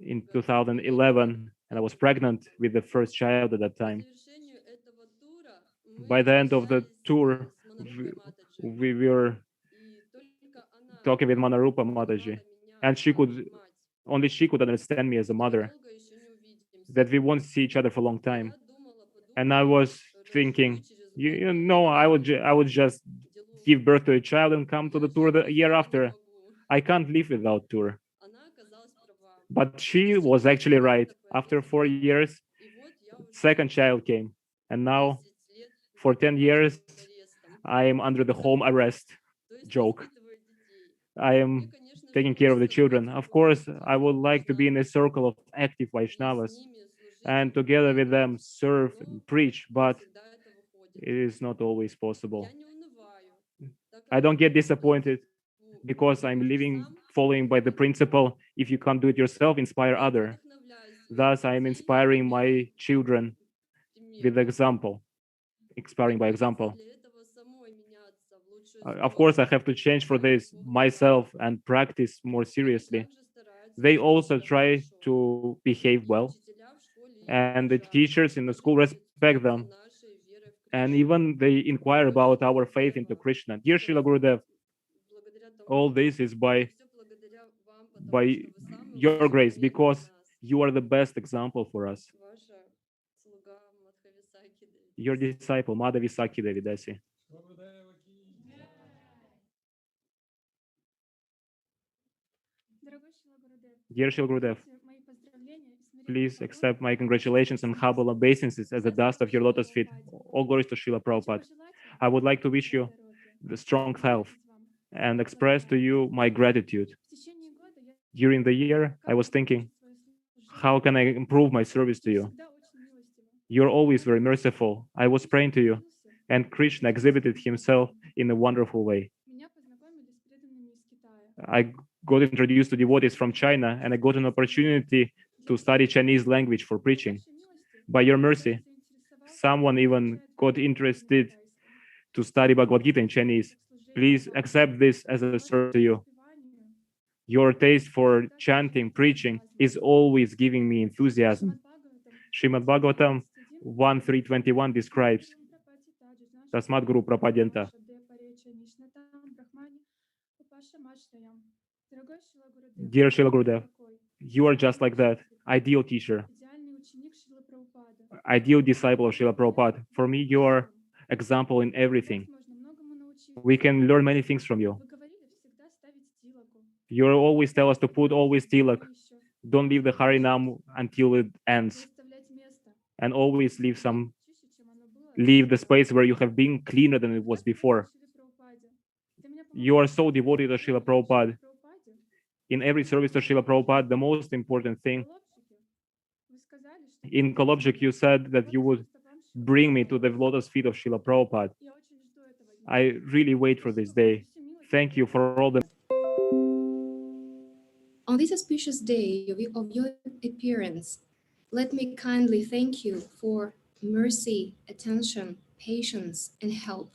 in 2011, and I was pregnant with the first child at that time. By the end of the tour, we were talking with Manarupa Mataji, and only she could understand me as a mother, that we won't see each other for a long time. And I was thinking, you know, I would just give birth to a child and come to the tour the year after. I can't live without tour. But she was actually right. After 4 years, second child came, and now for 10 years I am under the home arrest. Joke. I am taking care of the children. Of course, I would like to be in a circle of active Vaishnavas and together with them serve and preach, but it is not always possible. I don't get disappointed because I'm living following by the principle, if you can't do it yourself, inspire other. Thus, I am inspiring my children with example, inspiring by example. Of course, I have to change for this myself and practice more seriously. They also try to behave well, and the teachers in the school respect them. And even they inquire about our faith into Krishna. Dear Srila Gurudev, all this is by your grace, because you are the best example for us. Your disciple, Madhavi Sakhi Devidasi. Dear Srila Gurudev, please accept my congratulations and humble obeisances as the dust of your lotus feet. All glories to Srila Prabhupada. I would like to wish you the strong health and express to you my gratitude. During the year, I was thinking, how can I improve my service to you? You're always very merciful. I was praying to you, and Krishna exhibited himself in a wonderful way. I got introduced to devotees from China, and I got an opportunity to study Chinese language for preaching. By your mercy, someone even got interested to study Bhagavad Gita in Chinese. Please accept this as a service to you. Your taste for chanting, preaching is always giving me enthusiasm. Srimad Bhagavatam 1.3.21 describes Tasmat Guru Prapadyanta. Dear Srila Gurudev, you are just like that, ideal teacher, ideal disciple of Srila Prabhupada. For me, you are example in everything. We can learn many things from you. You always tell us to put always tilak. Don't leave the Harinam until it ends. And always leave the space where you have been cleaner than it was before. You are so devoted to Srila Prabhupada. In every service to Srila Prabhupada, the most important thing, in Kolobzhik, you said that you would bring me to the lotus feet of Srila Prabhupada. I really wait for this day. Thank you for all the... On this auspicious day of your appearance, let me kindly thank you for mercy, attention, patience, and help.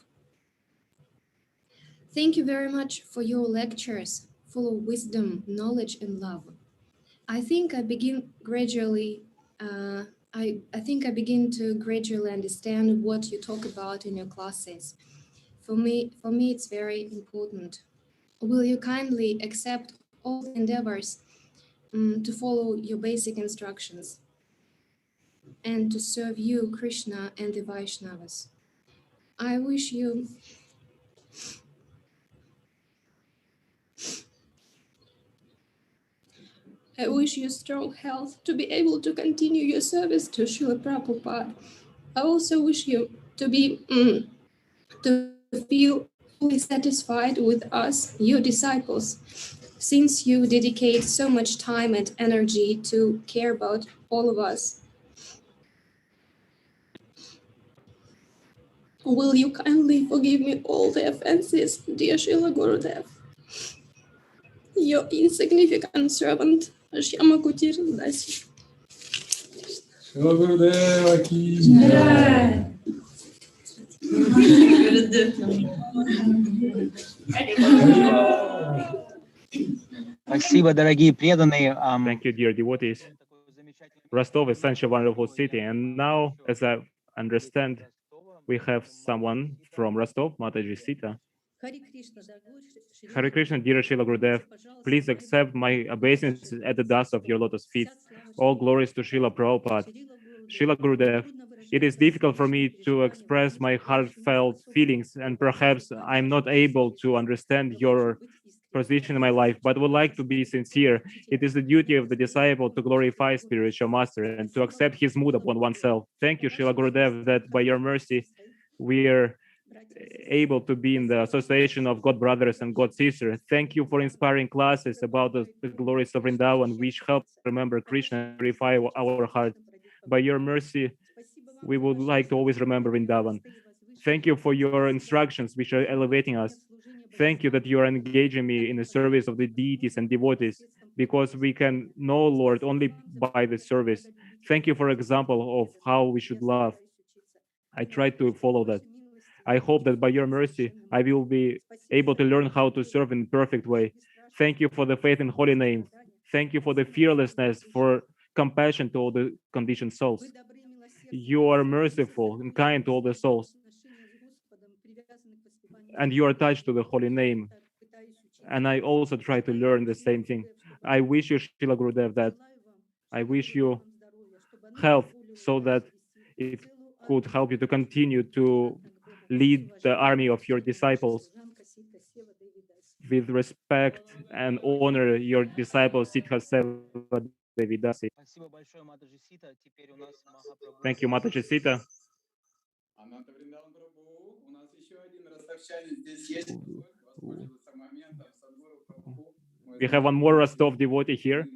Thank you very much for your lectures, full of wisdom, knowledge, and love. I think I begin to gradually understand what you talk about in your classes. For me, it's very important. Will you kindly accept all the endeavors to follow your basic instructions and to serve you, Krishna, and the Vaishnavas? I wish you strong health to be able to continue your service to Srila Prabhupada. I also wish you to feel fully satisfied with us, your disciples, since you dedicate so much time and energy to care about all of us. Will you kindly forgive me all the offenses, dear Srila Gurudev? Your insignificant servant, Shyama Kutir Dasi. Srila Gurudev ki jai. Спасибо, дорогие преданные. Thank you, dear devotees. Rostov is such a wonderful city, and now, as I understand, we have someone from Rostov, Mataji Sita. Hare Krishna, dear Srila Gurudev, please accept my obeisances at the dust of your lotus feet. All glories to Srila Prabhupada. Srila Gurudev, it is difficult for me to express my heartfelt feelings, and perhaps I'm not able to understand your position in my life, but would like to be sincere. It is the duty of the disciple to glorify spiritual master and to accept his mood upon oneself. Thank you, Srila Gurudev, that by your mercy we are able to be in the association of God brothers and God sisters. Thank you for inspiring classes about the glories of Vrindavan, which help remember Krishna and purify our heart. By your mercy, we would like to always remember Vrindavan. Thank you for your instructions, which are elevating us. Thank you that you are engaging me in the service of the deities and devotees, because we can know Lord only by the service. Thank you for example of how we should love. I try to follow that. I hope that by your mercy, I will be able to learn how to serve in a perfect way. Thank you for the faith in holy name. Thank you for the fearlessness, for compassion to all the conditioned souls. You are merciful and kind to all the souls. And you are attached to the holy name. And I also try to learn the same thing. I wish you, Srila Gurudev, that I wish you health so that it could help you to continue to lead the army of your disciples with respect and honor your disciples Sitha Seva Devidasi. Thank you, Mataji Sita. We have one more Rostov devotee here,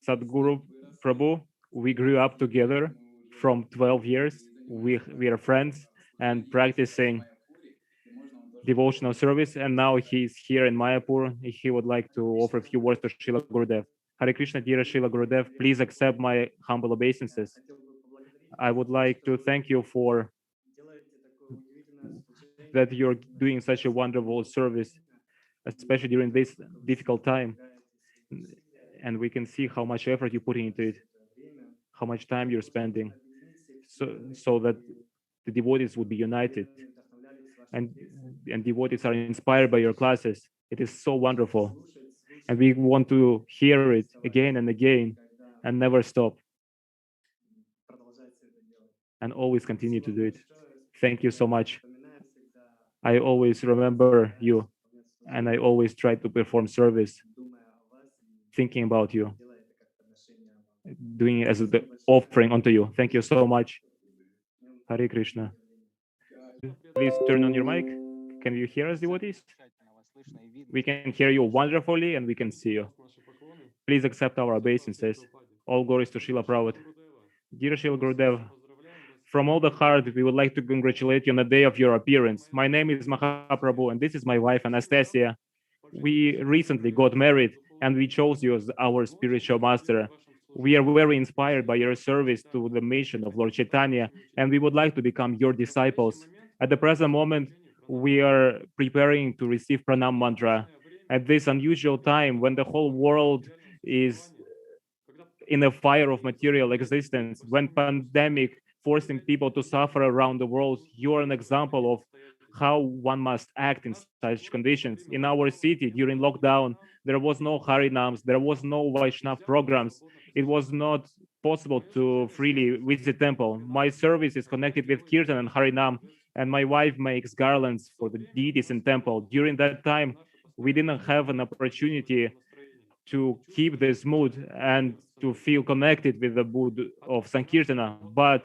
Sadhguru Prabhu. We grew up together from 12 years. We are friends and practicing devotional service, and now he's here in Mayapur. He would like to offer a few words to Srila Gurudev. Hare Krishna, dear Srila Gurudev, please accept my humble obeisances. I would like to thank you for that you're doing such a wonderful service, especially during this difficult time. And we can see how much effort you're putting into it, how much time you're spending, so that the devotees would be united. And devotees are inspired by your classes. It is so wonderful. And we want to hear it again and again and never stop. And always continue to do it. Thank you so much. I always remember you, and I always try to perform service, thinking about you, doing it as the offering unto you. Thank you so much. Hare Krishna. Please turn on your mic. Can you hear us, devotees? We can hear you wonderfully, and we can see you. Please accept our obeisances. All glories to Srila Prabhupada. Dear Srila Gurudev, from all the heart, we would like to congratulate you on the day of your appearance. My name is Mahaprabhu, and this is my wife, Anastasia. We recently got married, and we chose you as our spiritual master. We are very inspired by your service to the mission of Lord Chaitanya, and we would like to become your disciples. At the present moment, we are preparing to receive Pranam Mantra. At this unusual time, when the whole world is in a fire of material existence, when pandemic forcing people to suffer around the world, you are an example of how one must act in such conditions. In our city during lockdown, there was no Harinams, there was no Vaishnav programs. It was not possible to freely visit temple. My service is connected with Kirtan and Harinam, and my wife makes garlands for the deities in temple. During that time, we didn't have an opportunity to keep this mood and to feel connected with the mood of Sankirtana. But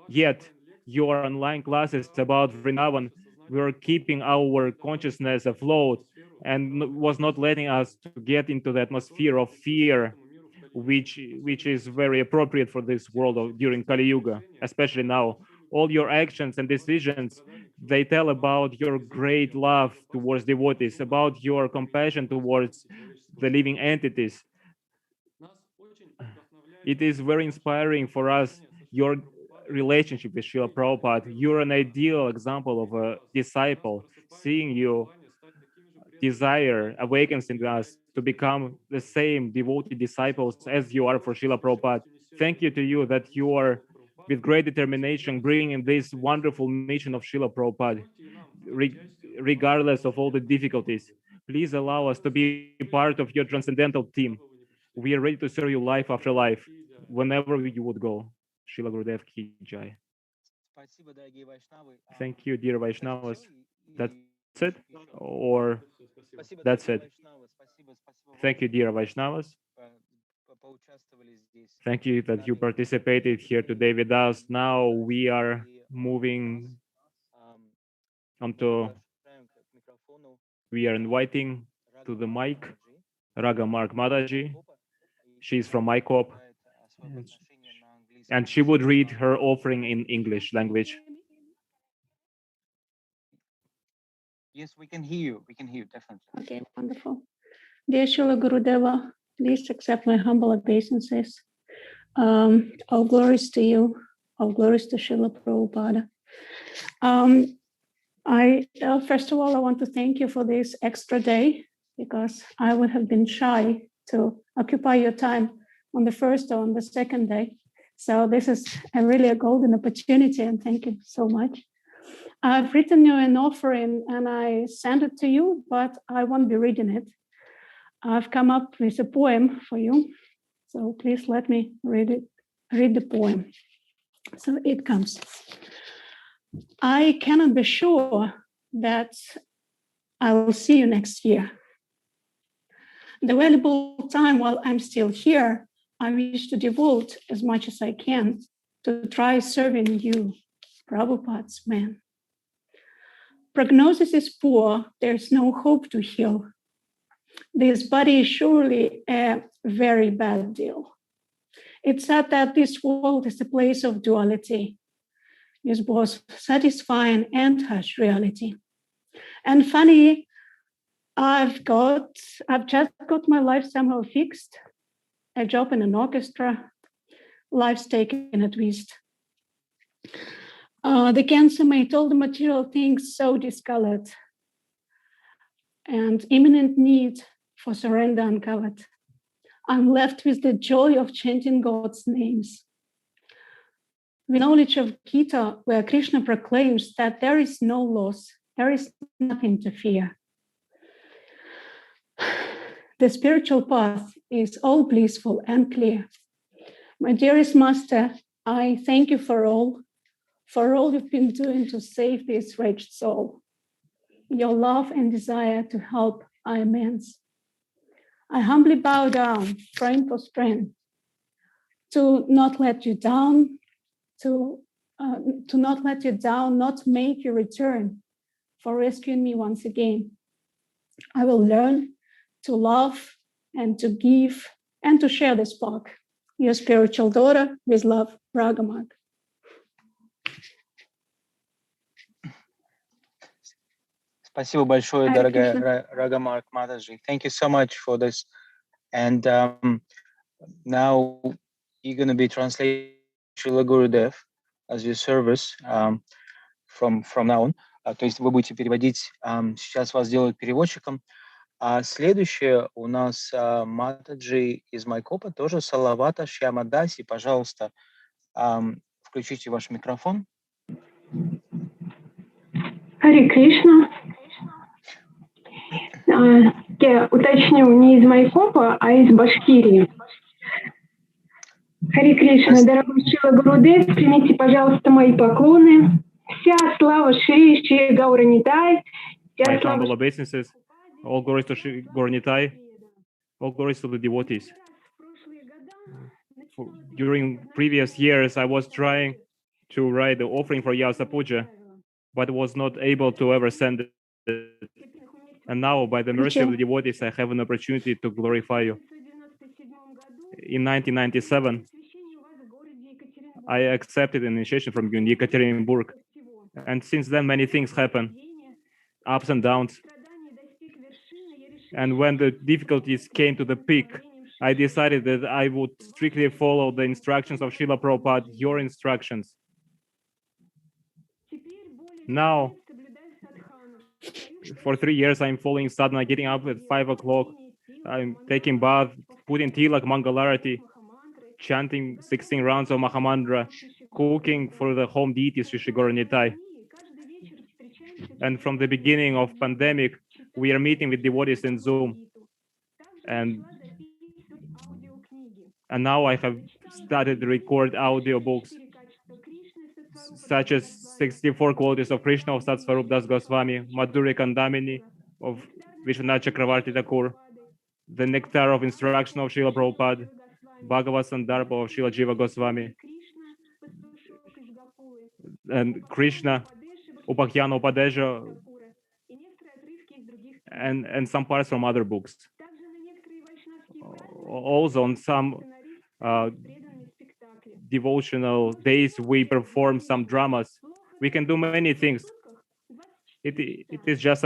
yet, your online classes about Vrindavan were keeping our consciousness afloat and was not letting us to get into the atmosphere of fear, which is very appropriate for this world during Kali Yuga, especially now. All your actions and decisions, they tell about your great love towards devotees, about your compassion towards the living entities. It is very inspiring for us, your relationship with Srila Prabhupada. You're an ideal example of a disciple. Seeing you desire awakens in us to become the same devoted disciples as you are for Srila Prabhupada. Thank you to you that you are with great determination bringing this wonderful mission of Srila Prabhupada, regardless of all the difficulties. Please allow us to be part of your transcendental team. We are ready to serve you life after life, whenever you would go. Srila Gurudev Ki Jai. Thank you, dear Vaishnavas. That's it? Or that's it? Thank you, dear Vaishnavas. Thank you that you participated here today with us. Now we are moving on to, we are inviting to the mic Raga Mark Mataji. She's from ICOP. And she would read her offering in English language. Yes, we can hear you. We can hear you, definitely. Okay, wonderful. Dear Srila Gurudeva, please accept my humble obeisances. All glories to you. All glories to Srila Prabhupada. First of all, I want to thank you for this extra day because I would have been shy to occupy your time on the first or on the second day. So this is really a golden opportunity, and thank you so much. I've written you an offering and I sent it to you, but I won't be reading it. I've come up with a poem for you. So please let me read the poem. So it comes. I cannot be sure that I will see you next year. The valuable time while I'm still here, I wish to devote as much as I can to try serving you, Prabhupada's man. Prognosis is poor, there's no hope to heal. This body is surely a very bad deal. It's said that this world is a place of duality, is both satisfying and harsh reality. And funny, I've just got my life somehow fixed, a job in an orchestra, life's taken a twist. The cancer made all the material things so discolored, and imminent need for surrender uncovered. I'm left with the joy of chanting God's names. The knowledge of Gita, where Krishna proclaims that there is no loss, there is nothing to fear. The spiritual path is all blissful and clear. My dearest Master, I thank you for all you've been doing to save this wretched soul. Your love and desire to help are immense. I humbly bow down, praying for strength to not let you down, not make you return, for rescuing me once again. I will learn to love and to give and to share the spark. Your spiritual daughter, with love, Ragamark. Спасибо большое, дорогая Ragamark Mataji. Thank you so much for this. And now you're going to be translating Srila Gurudev as your service from now on. То есть вы будете переводить, сейчас вас делают переводчиком. А следующее у нас Матаджи из Майкопа, тоже Салавата Шьямадаси. Пожалуйста, включите ваш микрофон. Харе Кришна. Я уточню, не из Майкопа, а из Башкирии. Харе Кришна, дорогой Шрила Гурудев, примите, пожалуйста, мои поклоны. Вся слава Шри Шри Гауранитай. My humble obeisances. All glories to Shri Gauranitai. All glories to the devotees. During previous years, I was trying to write the offering for Yasa Puja, but was not able to ever send it. And now, by the mercy of the devotees, I have an opportunity to glorify you. In 1997, I accepted an initiation from you in Yekaterinburg. And since then, many things happen, ups and downs. And when the difficulties came to the peak, I decided that I would strictly follow the instructions of Srila Prabhupada, your instructions. Now, for 3 years, I'm following sadhana, getting up at 5 o'clock. I'm taking bath, putting tilak, mangalarati, chanting 16 rounds of Mahamantra, cooking for the home deities, Shishigoro Nitai. And from the beginning of pandemic, we are meeting with devotees in Zoom. And now I have started to record audiobooks, such as 64 Qualities of Krishna of Sat Swarup Das Goswami, Madhurya Kandamini of Vishwanath Chakravarti Thakur, The Nectar of Instruction of Srila Prabhupada, Bhagavad Sandarbha of Srila Jiva Goswami, and Krishna, Upakhyan Upadeja, and some parts from other books. Also, on some devotional days, we perform some dramas. We can do many things. It is just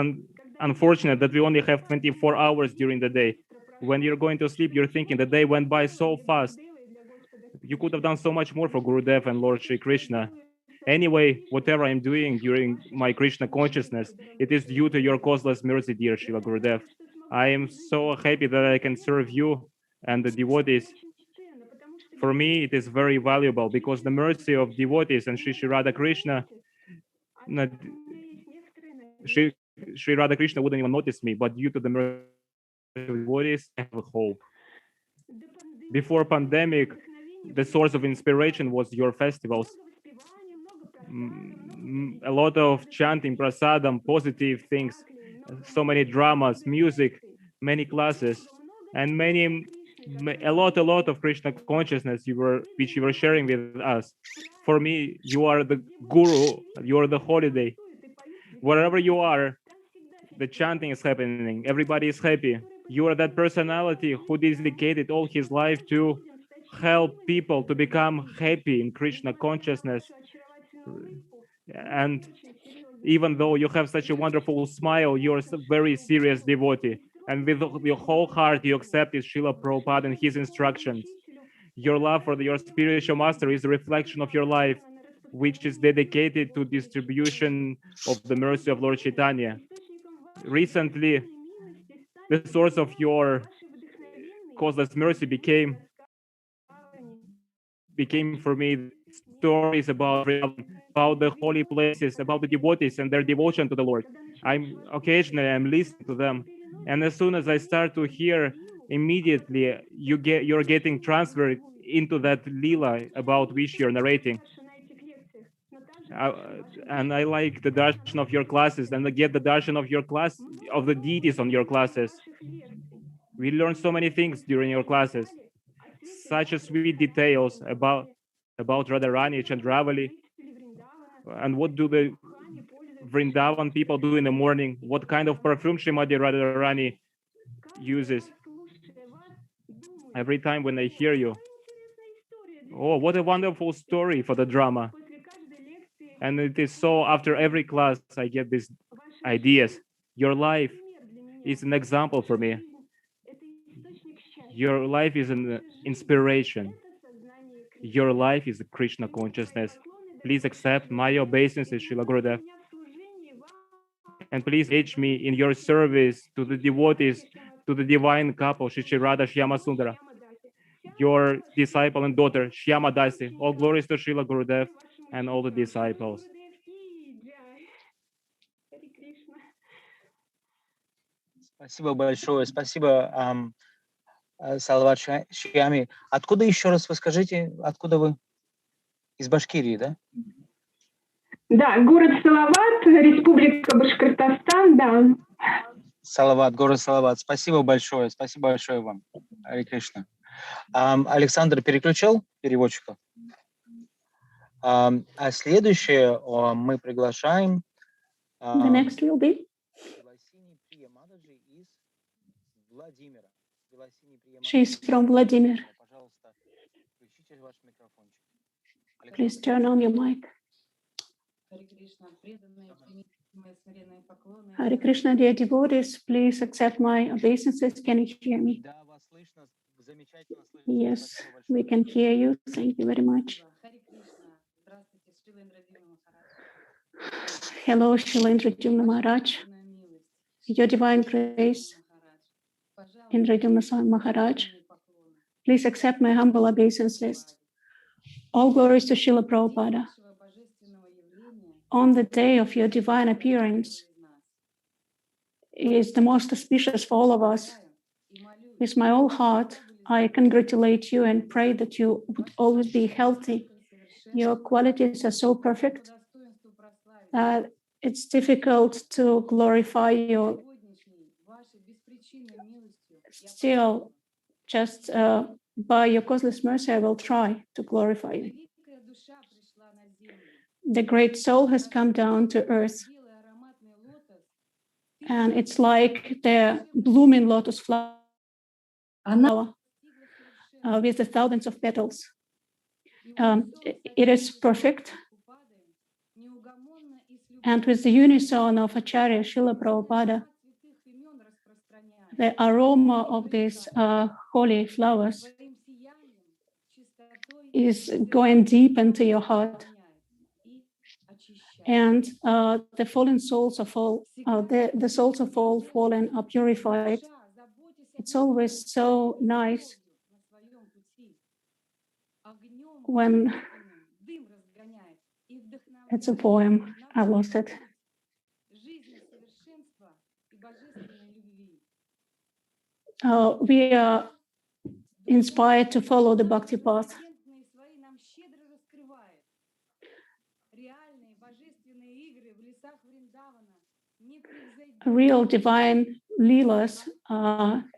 unfortunate that we only have 24 hours during the day. When you're going to sleep, you're thinking the day went by so fast. You could have done so much more for Gurudev and Lord Shri Krishna. Anyway, whatever I'm doing during my Krishna consciousness, it is due to your causeless mercy, dear Srila Gurudev. I am so happy that I can serve you and the devotees. For me, it is very valuable because the mercy of devotees and Sri Radha Krishna, Sri Radha Krishna wouldn't even notice me, but due to the mercy of devotees, I have hope. Before pandemic, the source of inspiration was your festivals. A lot of chanting, prasadam, positive things, so many dramas, music, many classes, and a lot of Krishna consciousness which you were sharing with us. For me, you are the guru, you are the holiday. Wherever you are, the chanting is happening, everybody is happy. You are that personality who dedicated all his life to help people to become happy in Krishna consciousness. And even though you have such a wonderful smile, you're a very serious devotee. And with your whole heart, you accepted Srila Prabhupada and his instructions. Your love for your spiritual master is a reflection of your life, which is dedicated to distribution of the mercy of Lord Chaitanya. Recently, the source of your causeless mercy became for me stories about the holy places, about the devotees and their devotion to the Lord. I'm listening to them, and as soon as I start to hear, immediately you're getting transferred into that lila about which you're narrating. And I like the darshan of your classes, and I get the darshan of your class, of the deities on your classes. We learn so many things during your classes, such as sweet details about Radharani, Chandravali, and what do the Vrindavan people do in the morning, what kind of perfume Srimati Radharani uses. Every time when I hear you, oh, what a wonderful story for the drama. And it is so, after every class, I get these ideas. Your life is an example for me. Your life is an inspiration. Your life is a Krishna consciousness. Please accept my obeisances, Srila Gurudev. And please engage me in your service to the devotees, to the divine couple, Shri Radha Shyama Sundara, your disciple and daughter, Shyama Dasi. All glories to Srila Gurudev and all the disciples. Спасибо большое. Спасибо, Салават Шиами. Откуда еще раз вы скажите, откуда вы? Из Башкирии, да? Да, город Салават, Республика Башкортостан, да. Салават, город Салават. Спасибо большое вам, Харе Кришна. Александр переключил переводчика. А следующее мы приглашаем. The next will be She's from Vladimir. Please turn on your mic. Hare Krishna, dear devotees, please accept my obeisances. Can you hear me? Yes, we can hear you. Thank you very much. Hello, Srila Indradyumna Maharaj. Your Divine Grace, Indradyumna Swami Maharaj, please accept my humble obeisances. All glories to Srila Prabhupada. On the day of your divine appearance is the most auspicious for all of us. With my whole heart, I congratulate you and pray that you would always be healthy. Your qualities are so perfect that it's difficult to glorify you. Still, just by your causeless mercy, I will try to glorify you. The great soul has come down to earth, and it's like the blooming lotus flower with the thousands of petals. It is perfect, and with the unison of Acharya Srila Prabhupada, the aroma of these holy flowers is going deep into your heart. And the fallen souls of all, the souls of all fallen are purified. It's always so nice when it's a poem. I lost it. We are inspired to follow the bhakti path. Real divine leelas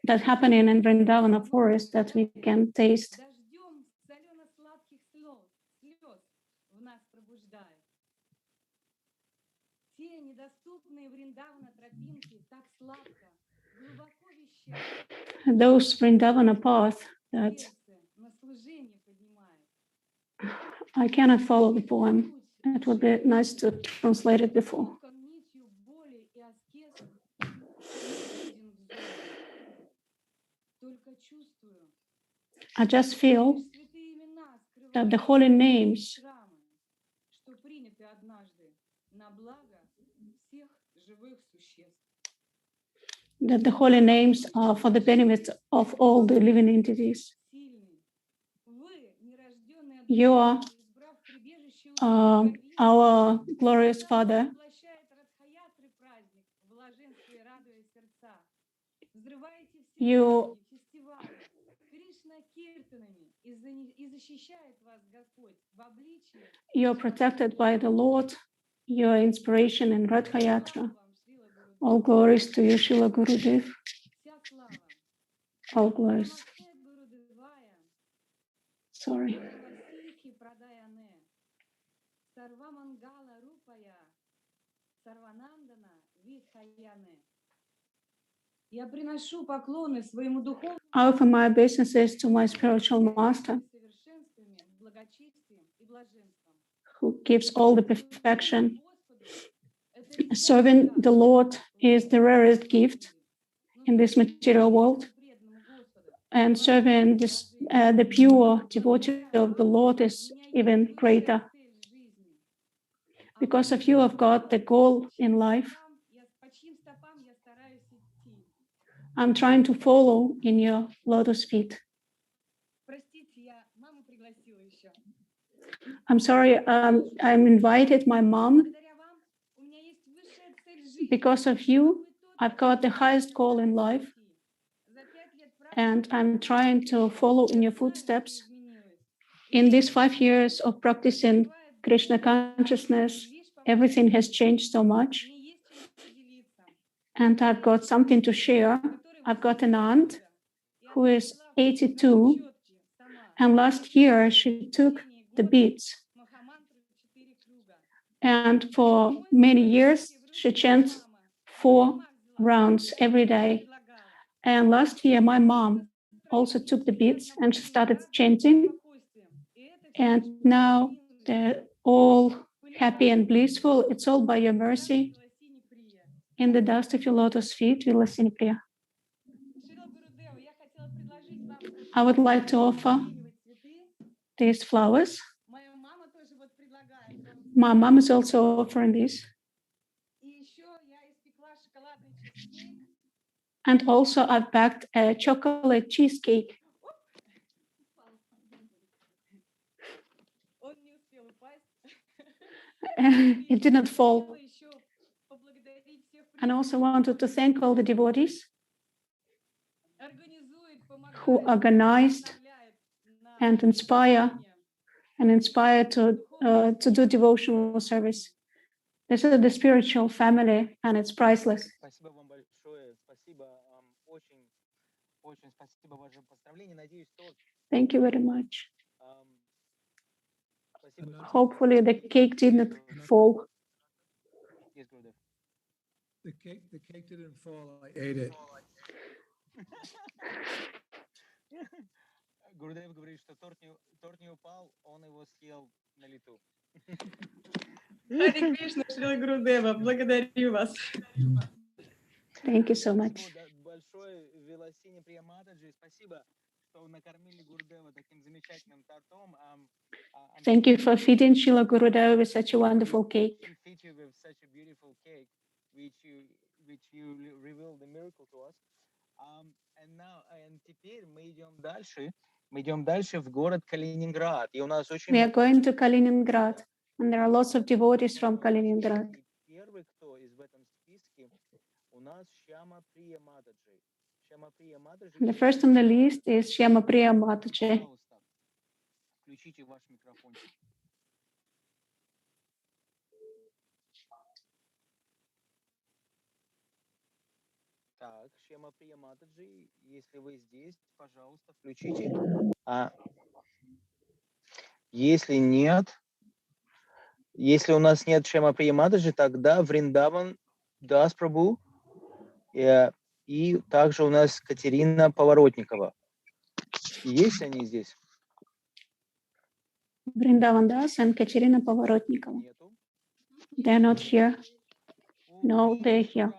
that happen in Vrindavana forest that we can taste. Those Vrindavana paths that I cannot follow the poem. It would be nice to translate it before. I just feel that the holy names are for the benefit of all the living entities. You are our glorious Father. You You're protected by the Lord, your inspiration in Radha Yatra. All glories to you, Srila Gurudev. All glories. Sorry. I offer my obeisances to my spiritual master, who gives all the perfection. Serving the Lord is the rarest gift in this material world, and serving the pure devotee of the Lord is even greater. Because of you, I've got the goal in life. I'm trying to follow in your lotus feet. I'm sorry, I'm invited my mom. Because of you, I've got the highest goal in life, and I'm trying to follow in your footsteps. In these 5 years of practicing Krishna consciousness, everything has changed so much, and I've got something to share. I've got an aunt who is 82, and last year she took the beads. And for many years, she chants 4 rounds every day. And last year, my mom also took the beads and she started chanting. And now they're all happy and blissful. It's all by your mercy. In the dust of your lotus feet, Vilasini Priya. I would like to offer these flowers. My mom is also offering this. And also I've baked a chocolate cheesecake. It didn't fall. And I also wanted to thank all the devotees who organized and inspire to do devotional service. This is the spiritual family, and it's priceless. Спасибо вам большое. Спасибо. Очень спасибо ваше поздравление. Надеюсь, торт. Thank you very much. Спасибо. Hopefully the cake didn't fall. Yes, Gurudev. The cake didn't fall. I ate it. Гурудев говорит, что торт не упал, он его съел на лету. Харе Кришна, Шрила Гурудева, благодарю вас. Thank you so much. Спасибо большое, Велосине Прияматаджи. Спасибо, что накормили Гурудева таким замечательным тортом. Thank you for feeding Srila Gurudev with such a wonderful cake. Feed you with such a beautiful cake, which you revealed the miracle to us. And теперь мы идем дальше. Мы идем дальше в город Калининград. И у нас очень We are going to Kaliningrad, and there are lots of devotees from Kaliningrad. Первый, кто из в этом списке, у нас Шьяма Прия Матаджи. Шьяма Прия Матаджи. The first on the list is Shyama Priya Mataji. Пожалуйста, включите ваш микрофончик. Так, Шьяма Прия Матаджи, если вы здесь, пожалуйста, включите. Если нет, если у нас нет Шьяма Прия Матаджи, тогда Вриндаван Дас Прабху и также у нас Катерина Поворотникова. Есть они здесь? Vrindavan Das and Katerina Pavorotnikova. They're not here. No, they're here.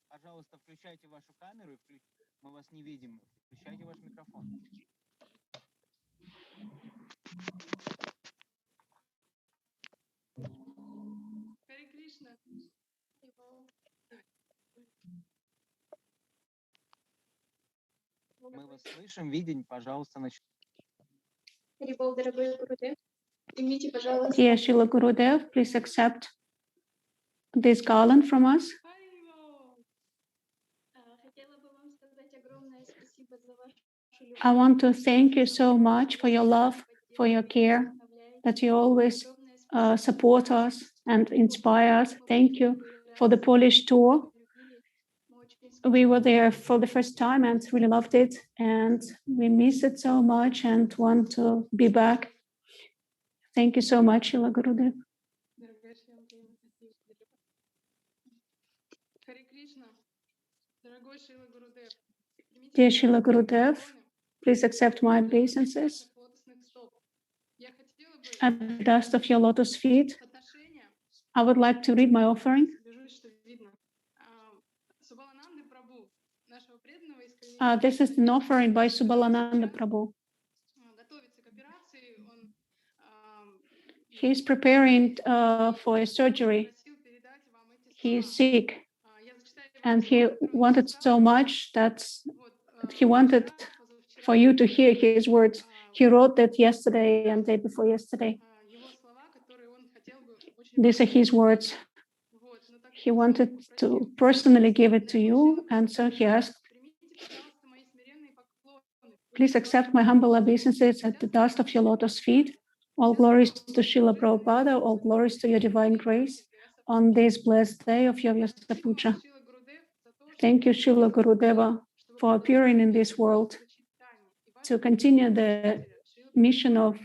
Пожалуйста, включайте вашу камеру. Мы вас не видим. Включайте ваш микрофон. Харе Кришна. Мы вас слышим, видим. Пожалуйста, начните. Харибол, дорогой Гурудев, примите, пожалуйста. Dear Srila Gurudev, please accept this garland from us. Хотела бы вам сказать огромное спасибо за вашу любовь. I want to thank you so much for your love, for your care, that you always support us and inspire us. Thank you for the Polish tour. We were there for the first time and really loved it, and we miss it so much and want to be back. Thank you so much, Srila Gurudev. Харе Кришна, дорогой Шрила Гурудев, Dear Srila Gurudev, please accept my obeisances. At the dust of your lotus feet, I would like to read my offering. This is an offering by Subhalananda Prabhu. He is preparing for a surgery. He is sick, and he wanted so much that he wanted for you to hear his words. He wrote that yesterday and day before yesterday. These are his words. He wanted to personally give it to you, and so he asked, please accept my humble obeisances at the dust of your lotus feet. All glories to Srila Prabhupada, all glories to your divine grace on this blessed day of your Vyasa Puja. Thank you, Srila Gurudeva, for appearing in this world to continue the mission of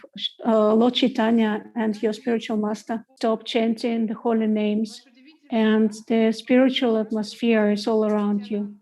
Lord Chaitanya and your spiritual master. Stop chanting the holy names, and the spiritual atmosphere is all around you.